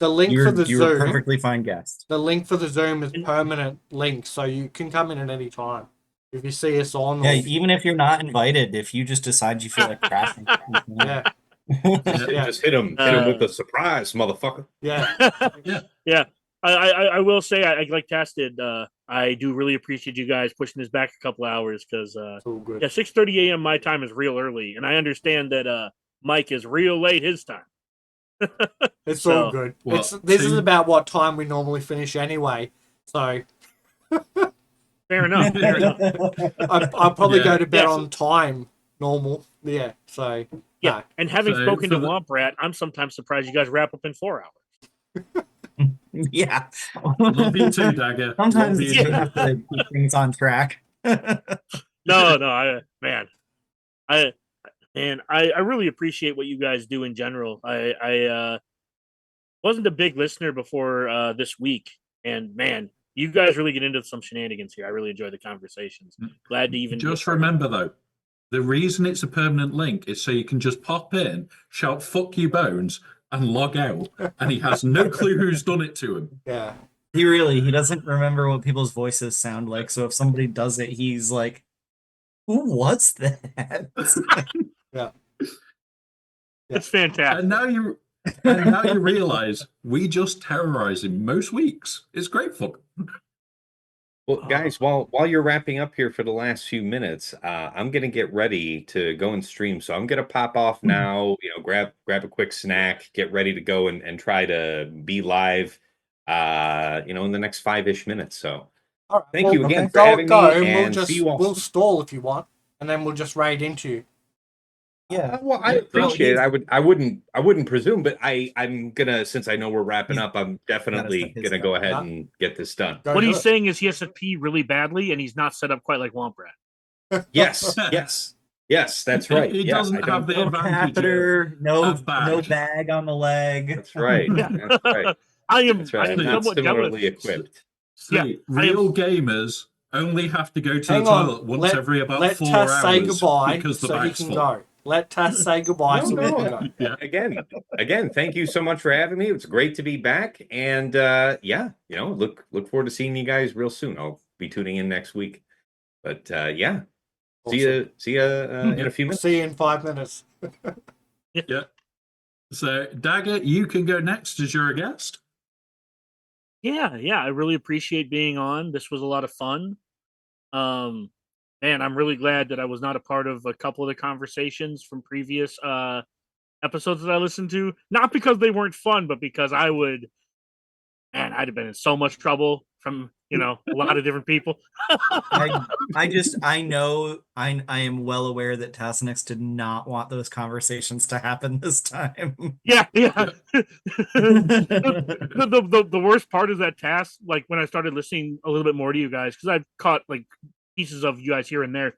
the link for the you're a Zoom, perfectly fine guest. the link for the Zoom is permanent link, so you can come in at any time if you see us on. Yeah, Or, even if you're not invited, if you just decide you feel like crashing. yeah, Just hit him with a surprise, motherfucker. yeah, yeah. I will say, I like Tass did. I do really appreciate you guys pushing this back a couple hours, because it's all good. yeah, 6:30 a.m. my time is real early, and I understand that Mike is real late his time. It's all good. Well, This is about what time we normally finish anyway. So Fair enough. Fair enough. I'll probably go to bed Yeah, on time, normal. Yeah. So Yeah, and having So, spoken to for the- Womprat, I'm sometimes surprised you guys wrap up in 4 hours. Yeah. Love you too, Dagger. Sometimes Love you you too. have to keep things on track. No, I really appreciate what you guys do in general. I wasn't a big listener before this week, and man, you guys really get into some shenanigans here. I really enjoy the conversations. Glad to even Just get part of it. remember though, the reason it's a permanent link is so you can just pop in, shout "fuck you bones," and log out, and he has no clue who's done it to him. yeah. He doesn't remember what people's voices sound like. So if somebody does it, he's like, "Who was that?" Yeah. It's fantastic. And now you realize we just terrorize him most weeks. It's great fun. Well, guys, while you're wrapping up here for the last few minutes, I'm gonna get ready to go and stream. So I'm gonna pop off now. Grab a quick snack, get ready to go and try to be live. In the next 5-ish minutes. So All right. thank you again for go, having go, me, and and we'll see you all. we'll stall if you want, and then we'll just raid into you. Yeah. Well, I appreciate it. I wouldn't presume, but I'm gonna, since I know we're wrapping up, I'm definitely gonna go ahead and get this done. Go What do he's it. saying is he has to pee really badly, and he's not set up quite like Womprat. Yes, that's right. He Yeah, doesn't I have don't. the advantage of Catheter, no bag. bag on the leg. That's right. That's right. I am That's right. I I'm am not somewhat similarly jealous. equipped. See, Yeah, real gamers only have to go to Hang the on. toilet once every about let 4 Tass say hours goodbye because the so he bag's can full. go. Let Tass say goodbye so he can go. Yeah. Again, thank you so much for having me. It's great to be back, and look forward to seeing you guys real soon. I'll be tuning in next week. But yeah, Awesome. see you in a few minutes. See you in 5 minutes. Yeah. So, Dagger, you can go next as you're a guest. Yeah, I really appreciate being on. This was a lot of fun. Man, I'm really glad that I was not a part of a couple of the conversations from previous episodes that I listened to. Not because they weren't fun, but because I'd have been in so much trouble from a lot of different people. I know I am well aware that Tassenix did not want those conversations to happen this time. Yeah. The worst part is that Tass, like when I started listening a little bit more to you guys, because I've caught like pieces of you guys here and there,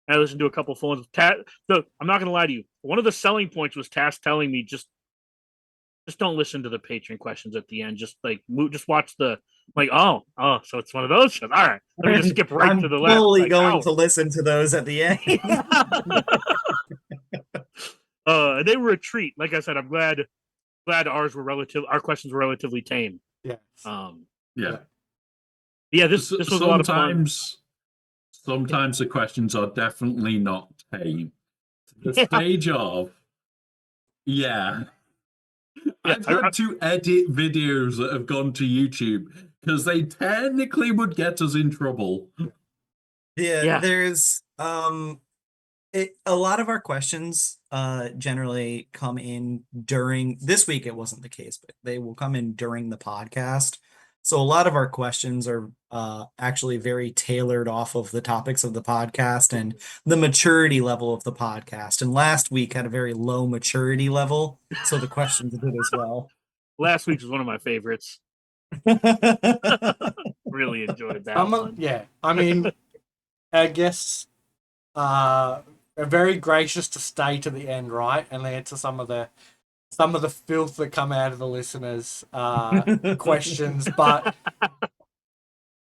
and I listened to a couple phones with Tass. I'm not gonna lie to you. One of the selling points was Tass telling me just don't listen to the patron questions at the end. Just watch the so it's one of those shows. All right, let me just skip right to the left. I'm totally going to listen to those at the end. They were a treat. Like I said, I'm glad our questions were relatively tame. Yeah. Yeah. Yeah, this was a lot of fun. Sometimes the questions are definitely not tame. The stage of, yeah. I've had to edit videos that have gone to YouTube because they technically would get us in trouble. Yeah. There's a lot of our questions generally come in during this week. It wasn't the case, but they will come in during the podcast. So a lot of our questions are actually very tailored off of the topics of the podcast and the maturity level of the podcast. And last week had a very low maturity level, so the questions did as well. Last week was one of my favorites. Really enjoyed that one. Yeah, I mean, I guess very gracious to stay to the end, right, and answer some of the filth that come out of the listeners' questions, but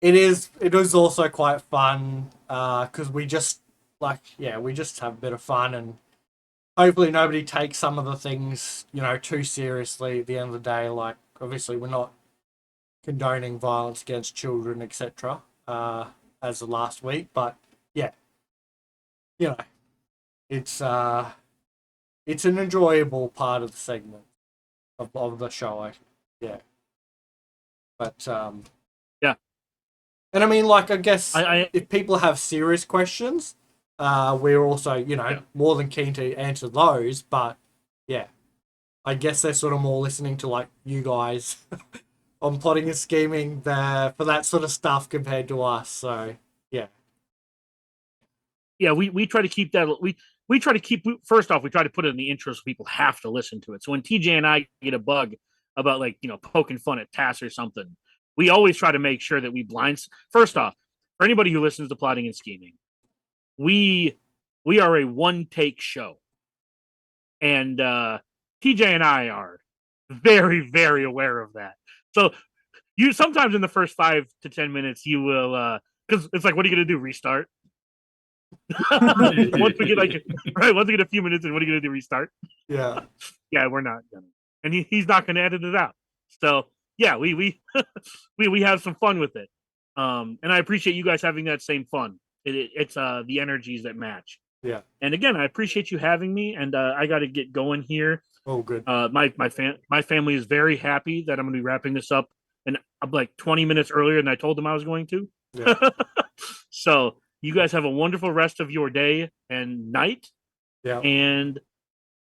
it is also quite fun because we just have a bit of fun, and hopefully nobody takes some of the things too seriously. At the end of the day, like obviously we're not condoning violence against children, etc. As of last week, but yeah, it's an enjoyable part of the segment of the show. But yeah, and I mean, like, I guess if people have serious questions, we're also more than keen to answer those. But yeah, I guess they're sort of more listening to like you guys on plotting and scheming there for that sort of stuff compared to us. So yeah. Yeah, we try to keep that. We try to keep, first off, we try to put it in the intro so people have to listen to it. So when TJ and I get a bug about like, poking fun at Tass or something, we always try to make sure that we first off, for anybody who listens to Plotting and Scheming, we are a one-take show. And TJ and I are very, very aware of that. So you sometimes in the first 5 to 10 minutes, you will, because it's like, what are you going to do? Restart? once we get a few minutes in, what are you gonna do? Restart? Yeah, we're not gonna, and he's not gonna edit it out. So yeah, we have some fun with it, and I appreciate you guys having that same fun. It's the energies that match. Yeah, and again, I appreciate you having me, and I got to get going here. Oh, good. My family is very happy that I'm gonna be wrapping this up, and I'm like 20 minutes earlier than I told them I was going to. Yeah. So. You guys have a wonderful rest of your day and night. Yeah. And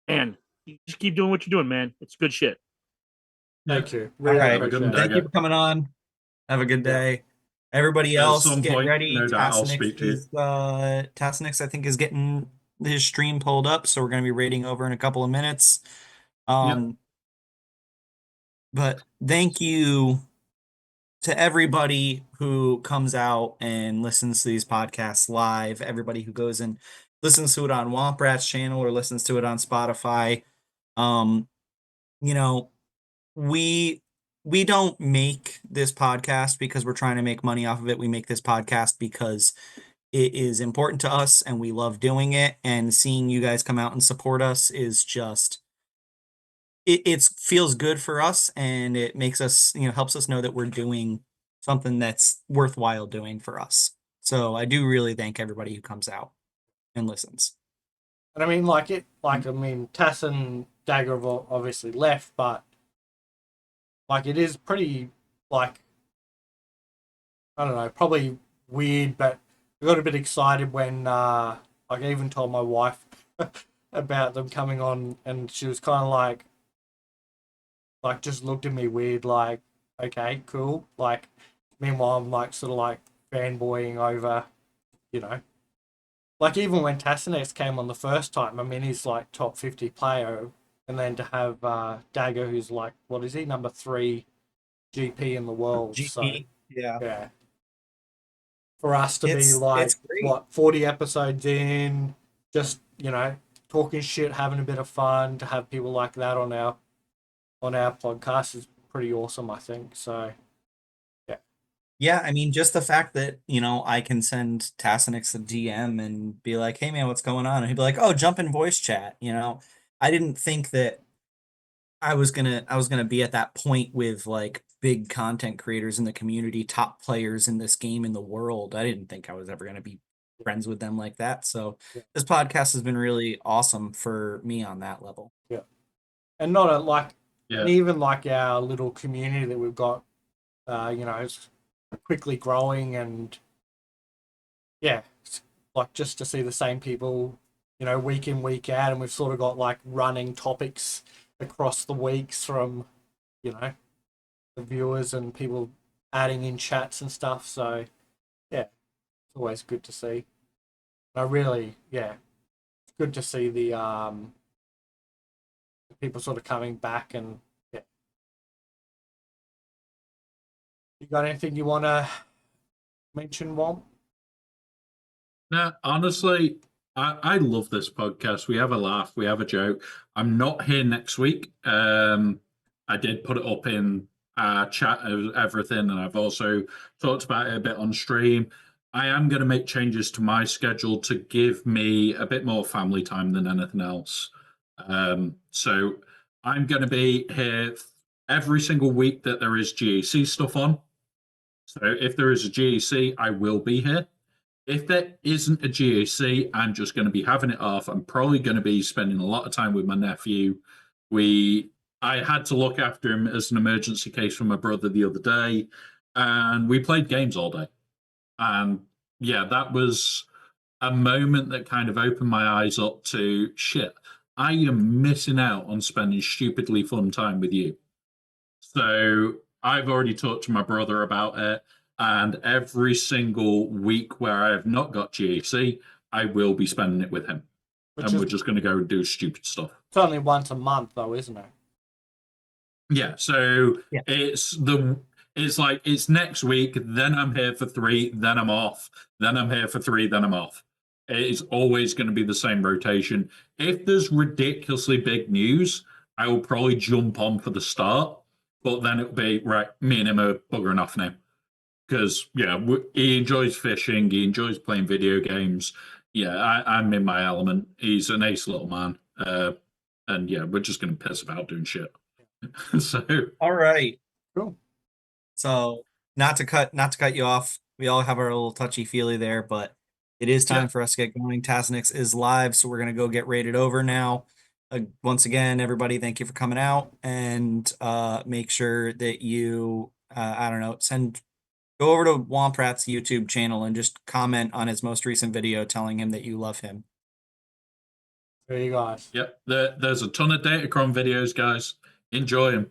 you just keep doing what you're doing, man. It's good shit. Thank you. All right. Thank you for coming on. Have a good day. Everybody else, get ready. No doubt, I'll speak to you. Tassenix, I think, is getting his stream pulled up, so we're going to be raiding over in a couple of minutes. But thank you to everybody who comes out and listens to these podcasts live, everybody who goes and listens to it on Womp Rat's channel or listens to it on Spotify. We don't make this podcast because we're trying to make money off of it. We make this podcast because it is important to us and we love doing it. And seeing you guys come out and support us is just... It feels good for us, and it makes us, helps us know that we're doing something that's worthwhile doing for us. So I do really thank everybody who comes out and listens. And I mean, Tass and Dagger have obviously left, but like it is pretty I don't know, probably weird, but I got a bit excited when I even told my wife about them coming on, and she was kind of like just looked at me weird, like, okay, cool. Like, meanwhile, I'm like sort of like fanboying over, like even when Tassenix came on the first time, I mean, he's like top 50 player, and then to have Dagger, who's like, what is he, number 3 GP in the world? GP, so yeah. For us to be like 40 episodes in, just talking shit, having a bit of fun, to have people like that on our podcast is pretty awesome, I think. So, yeah. I mean, just the fact that I can send Tassenix a DM and be like, "Hey, man, what's going on?" And he'd be like, "Oh, jump in voice chat." I didn't think that I was gonna be at that point with like big content creators in the community, top players in this game in the world. I didn't think I was ever gonna be friends with them like that. So this podcast has been really awesome for me on that level. Yeah, and not Yeah. And even like our little community that we've got, you know, it's quickly growing, and yeah, it's like just to see the same people, you know, week in, week out, and we've sort of got like running topics across the weeks from, you know, the viewers and people adding in chats and stuff. So yeah, it's always good to see. I really, yeah, it's good to see the people sort of coming back. And yeah, you got anything you want to mention, Womp? No, honestly, I love this podcast. We have a laugh, we have a joke. I'm not here next week. I did put it up in chat of everything, and I've also talked about it a bit on stream. I am going to make changes to my schedule to give me a bit more family time than anything else. So I'm going to be here every single week that there is GEC stuff on. So if there is a GEC, I will be here. If there isn't a GEC, I'm just going to be having it off. I'm probably going to be spending a lot of time with my nephew. I had to look after him as an emergency case for my brother the other day, and we played games all day. And yeah, that was a moment that kind of opened my eyes up to shit. I am missing out on spending stupidly fun time with you. So I've already talked to my brother about it. And every single week where I have not got GAC, I will be spending it with him. And we're just going to go do stupid stuff. It's only once a month, though, isn't it? Yeah. So it's like it's next week. Then I'm here for 3. Then I'm off. Then I'm here for 3. Then I'm off. It's always going to be the same rotation. If there's ridiculously big news, I will probably jump on for the start. But then it'll be right. Me and him are buggering off now. Because, yeah, he enjoys fishing. He enjoys playing video games. Yeah, I'm in my element. He's an ace little man. And, yeah, we're just going to piss about doing shit. So. All right. Cool. So, not to cut you off. We all have our little touchy-feely there, but it is time for us to get going. Tassenix is live, so we're going to go get rated over now. Once again, everybody, thank you for coming out. And make sure that you, I don't know, go over to Womprat's YouTube channel and just comment on his most recent video telling him that you love him. There you guys. Yep, there's a ton of datacron videos, guys. Enjoy them.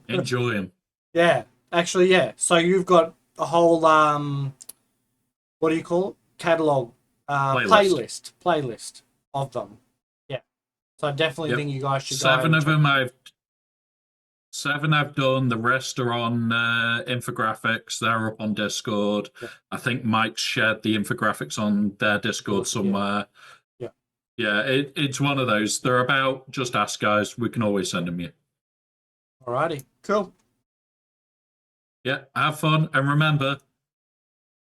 Enjoy them. Yeah, actually, yeah. So you've got a whole, what do you call it? Catalog, playlist of them. Yeah. So I definitely think you guys should go. 7 of them I've done. The rest are on infographics. They're up on Discord. Yeah. I think Mike's shared the infographics on their Discord somewhere. Yeah, it's one of those. They're about, just ask, guys. We can always send them you. Alrighty, cool. Yeah, have fun. And remember,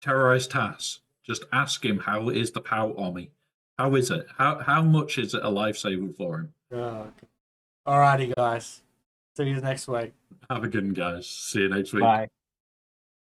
terrorize Tass. Just ask him, how is the POW army? How is it? How much is it a lifesaver for him? Okay. Alrighty, guys. See you next week. Have a good one, guys. See you next week. Bye.